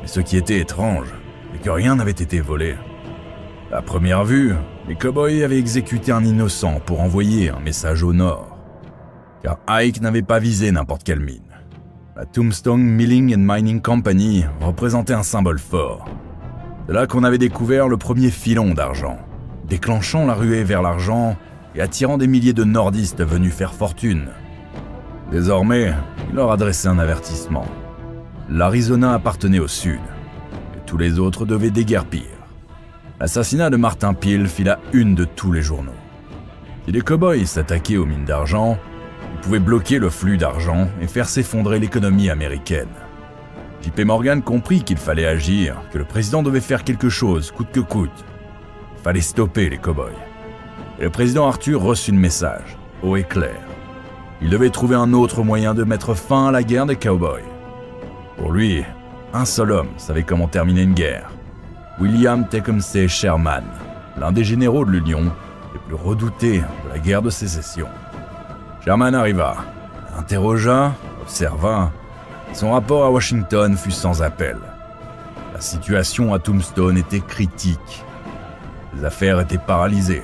Mais ce qui était étrange, c'est que rien n'avait été volé. À première vue, les cow-boys avaient exécuté un innocent pour envoyer un message au nord. Car Ike n'avait pas visé n'importe quelle mine. La Tombstone Milling and Mining Company représentait un symbole fort. C'est là qu'on avait découvert le premier filon d'argent, déclenchant la ruée vers l'argent et attirant des milliers de nordistes venus faire fortune. Désormais, il leur adressait un avertissement. L'Arizona appartenait au Sud, et tous les autres devaient déguerpir. L'assassinat de Martin Peel fit la une de tous les journaux. Si les cow-boys s'attaquaient aux mines d'argent, ils pouvaient bloquer le flux d'argent et faire s'effondrer l'économie américaine. J.P. Morgan comprit qu'il fallait agir, que le président devait faire quelque chose, coûte que coûte. Il fallait stopper les cow-boys. Et le président Arthur reçut le message, haut et clair. Il devait trouver un autre moyen de mettre fin à la guerre des cow-boys. Pour lui, un seul homme savait comment terminer une guerre. William Tecumseh Sherman, l'un des généraux de l'Union les plus redoutés de la guerre de sécession. Sherman arriva, interrogea, observa. Son rapport à Washington fut sans appel. La situation à Tombstone était critique. Les affaires étaient paralysées.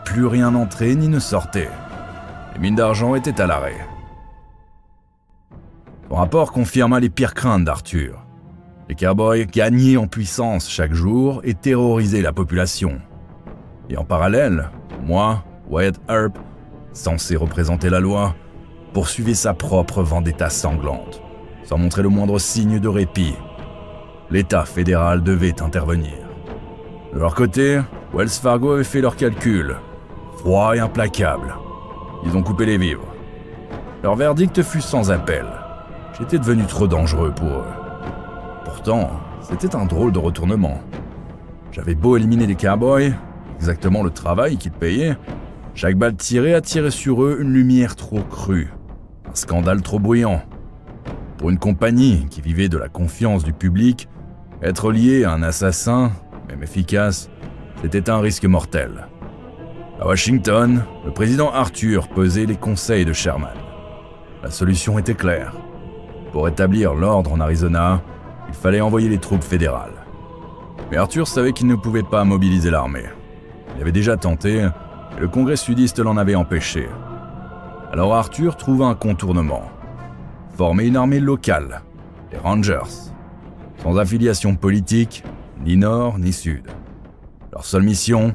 Plus rien n'entrait ni ne sortait. Les mines d'argent étaient à l'arrêt. Son rapport confirma les pires craintes d'Arthur. Les cowboys gagnaient en puissance chaque jour et terrorisaient la population. Et en parallèle, moi, Wyatt Earp, censé représenter la loi, poursuivait sa propre vendetta sanglante, sans montrer le moindre signe de répit. L'État fédéral devait intervenir. De leur côté, Wells Fargo avait fait leurs calculs, froid et implacable. Ils ont coupé les vivres. Leur verdict fut sans appel. J'étais devenu trop dangereux pour eux. Pourtant, c'était un drôle de retournement. J'avais beau éliminer les cowboys, exactement le travail qu'ils payaient, chaque balle tirée attirait sur eux une lumière trop crue, un scandale trop bruyant. Pour une compagnie qui vivait de la confiance du public, être lié à un assassin, même efficace, c'était un risque mortel. À Washington, le président Arthur pesait les conseils de Sherman. La solution était claire. Pour établir l'ordre en Arizona, il fallait envoyer les troupes fédérales. Mais Arthur savait qu'il ne pouvait pas mobiliser l'armée. Il avait déjà tenté, et le Congrès sudiste l'en avait empêché. Alors Arthur trouva un contournement. Former une armée locale, les Rangers, sans affiliation politique, ni nord ni sud. Leur seule mission,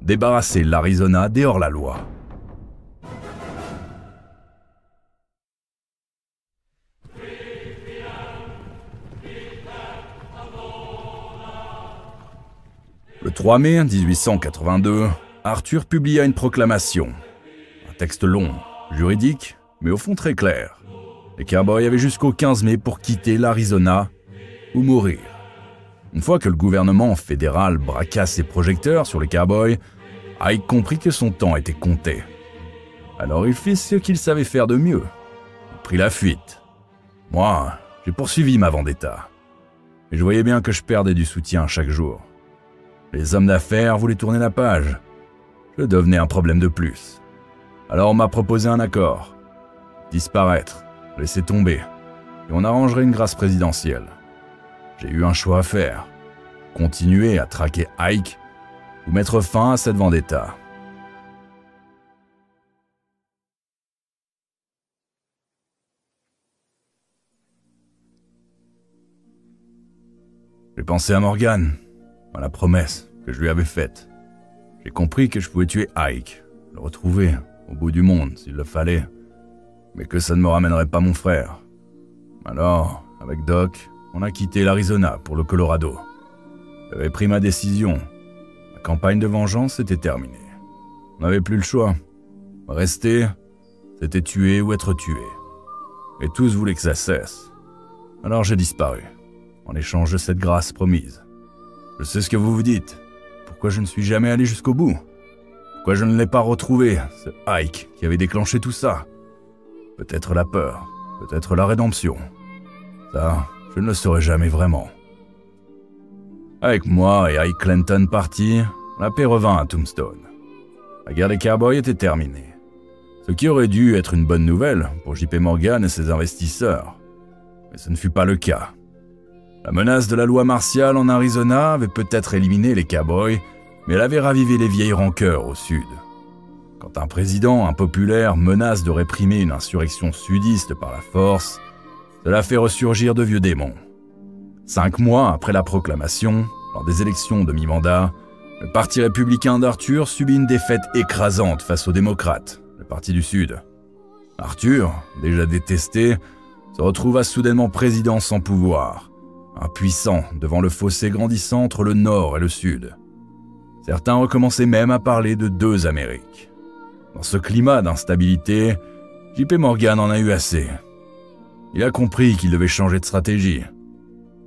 débarrasser l'Arizona des hors-la-loi. Le 3 mai 1882, Arthur publia une proclamation. Un texte long, juridique, mais au fond très clair. Les cowboys avaient jusqu'au 15 mai pour quitter l'Arizona ou mourir. Une fois que le gouvernement fédéral braqua ses projecteurs sur les cowboys, Ike comprit que son temps était compté. Alors il fit ce qu'il savait faire de mieux. Il prit la fuite. Moi, j'ai poursuivi ma vendetta. Et je voyais bien que je perdais du soutien chaque jour. Les hommes d'affaires voulaient tourner la page. Je devenais un problème de plus. Alors on m'a proposé un accord. Disparaître, laisser tomber, et on arrangerait une grâce présidentielle. J'ai eu un choix à faire. Continuer à traquer Ike ou mettre fin à cette vendetta. J'ai pensé à Morgan, à la promesse que je lui avais faite. J'ai compris que je pouvais tuer Ike, le retrouver au bout du monde s'il le fallait, mais que ça ne me ramènerait pas mon frère. Alors, avec Doc, on a quitté l'Arizona pour le Colorado. J'avais pris ma décision. Ma campagne de vengeance était terminée. On n'avait plus le choix. Rester, c'était tuer ou être tué. Et tous voulaient que ça cesse. Alors j'ai disparu, en échange de cette grâce promise. Je sais ce que vous vous dites. Pourquoi je ne suis jamais allé jusqu'au bout? Pourquoi je ne l'ai pas retrouvé, ce Ike qui avait déclenché tout ça? Peut-être la peur, peut-être la rédemption. Ça, je ne le saurais jamais vraiment. Avec moi et Ike Clanton partis, la paix revint à Tombstone. La guerre des cowboys était terminée. Ce qui aurait dû être une bonne nouvelle pour JP Morgan et ses investisseurs. Mais ce ne fut pas le cas. La menace de la loi martiale en Arizona avait peut-être éliminé les cowboys, mais elle avait ravivé les vieilles rancœurs au sud. Quand un président impopulaire menace de réprimer une insurrection sudiste par la force, cela fait ressurgir de vieux démons. 5 mois après la proclamation, lors des élections de mi-mandat, le parti républicain d'Arthur subit une défaite écrasante face aux démocrates, le parti du Sud. Arthur, déjà détesté, se retrouva soudainement président sans pouvoir, impuissant devant le fossé grandissant entre le Nord et le Sud. Certains recommençaient même à parler de 2 Amériques. Dans ce climat d'instabilité, JP Morgan en a eu assez. Il a compris qu'il devait changer de stratégie.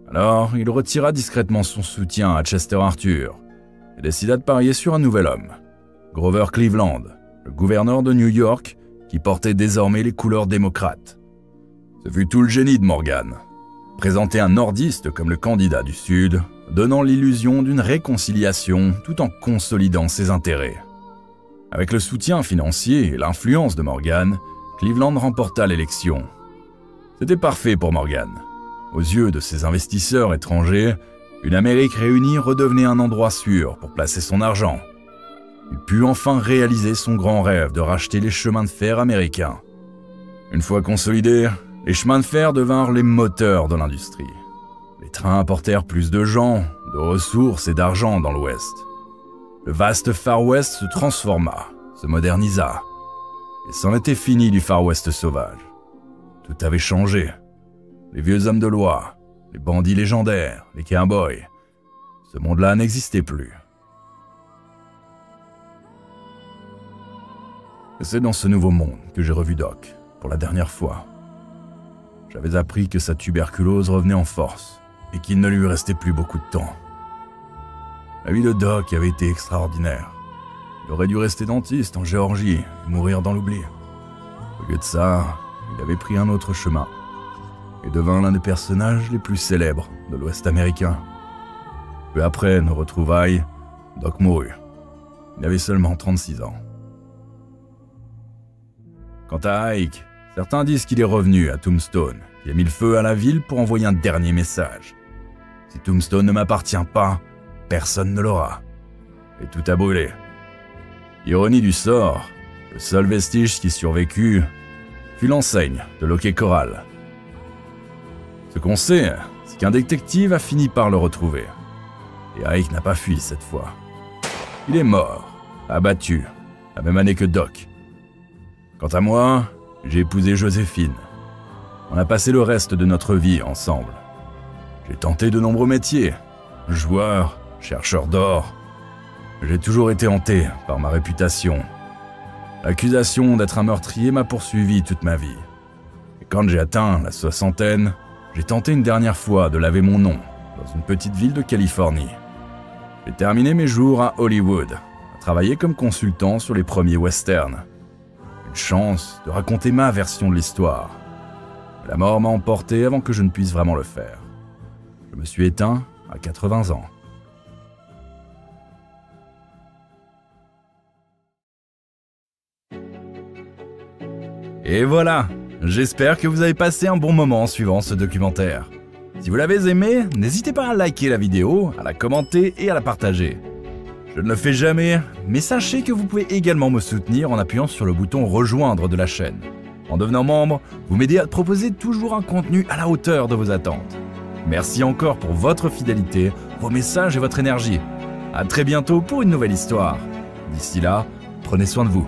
Alors, il retira discrètement son soutien à Chester Arthur et décida de parier sur un nouvel homme, Grover Cleveland, le gouverneur de New York, qui portait désormais les couleurs démocrates. Ce fut tout le génie de Morgan. Présenter un nordiste comme le candidat du Sud, donnant l'illusion d'une réconciliation tout en consolidant ses intérêts. Avec le soutien financier et l'influence de Morgan, Cleveland remporta l'élection. C'était parfait pour Morgan. Aux yeux de ses investisseurs étrangers, une Amérique réunie redevenait un endroit sûr pour placer son argent. Il put enfin réaliser son grand rêve de racheter les chemins de fer américains. Une fois consolidés, les chemins de fer devinrent les moteurs de l'industrie. Les trains apportèrent plus de gens, de ressources et d'argent dans l'Ouest. Le vaste Far West se transforma, se modernisa, et c'en était fini du Far West sauvage. Tout avait changé. Les vieux hommes de loi, les bandits légendaires, les cowboys, ce monde-là n'existait plus. Et c'est dans ce nouveau monde que j'ai revu Doc, pour la dernière fois. J'avais appris que sa tuberculose revenait en force, et qu'il ne lui restait plus beaucoup de temps. La vie de Doc avait été extraordinaire. Il aurait dû rester dentiste en Géorgie et mourir dans l'oubli. Au lieu de ça, il avait pris un autre chemin et devint l'un des personnages les plus célèbres de l'Ouest américain. Peu après nos retrouvailles, Doc mourut. Il avait seulement 36 ans. Quant à Ike, certains disent qu'il est revenu à Tombstone et a mis le feu à la ville pour envoyer un dernier message. Si Tombstone ne m'appartient pas, personne ne l'aura. Et tout a brûlé. Ironie du sort, le seul vestige qui survécut fut l'enseigne de l'Hockey Corral. Ce qu'on sait, c'est qu'un détective a fini par le retrouver. Et Ike n'a pas fui cette fois. Il est mort, abattu, la même année que Doc. Quant à moi, j'ai épousé Joséphine. On a passé le reste de notre vie ensemble. J'ai tenté de nombreux métiers, joueur, chercheur d'or. J'ai toujours été hanté par ma réputation. L'accusation d'être un meurtrier m'a poursuivi toute ma vie. Et quand j'ai atteint la 60aine, j'ai tenté une dernière fois de laver mon nom dans une petite ville de Californie. J'ai terminé mes jours à Hollywood, à travailler comme consultant sur les premiers westerns. Une chance de raconter ma version de l'histoire. La mort m'a emporté avant que je ne puisse vraiment le faire. Je me suis éteint à 80 ans. Et voilà, j'espère que vous avez passé un bon moment en suivant ce documentaire. Si vous l'avez aimé, n'hésitez pas à liker la vidéo, à la commenter et à la partager. Je ne le fais jamais, mais sachez que vous pouvez également me soutenir en appuyant sur le bouton rejoindre de la chaîne. En devenant membre, vous m'aidez à proposer toujours un contenu à la hauteur de vos attentes. Merci encore pour votre fidélité, vos messages et votre énergie. À très bientôt pour une nouvelle histoire. D'ici là, prenez soin de vous.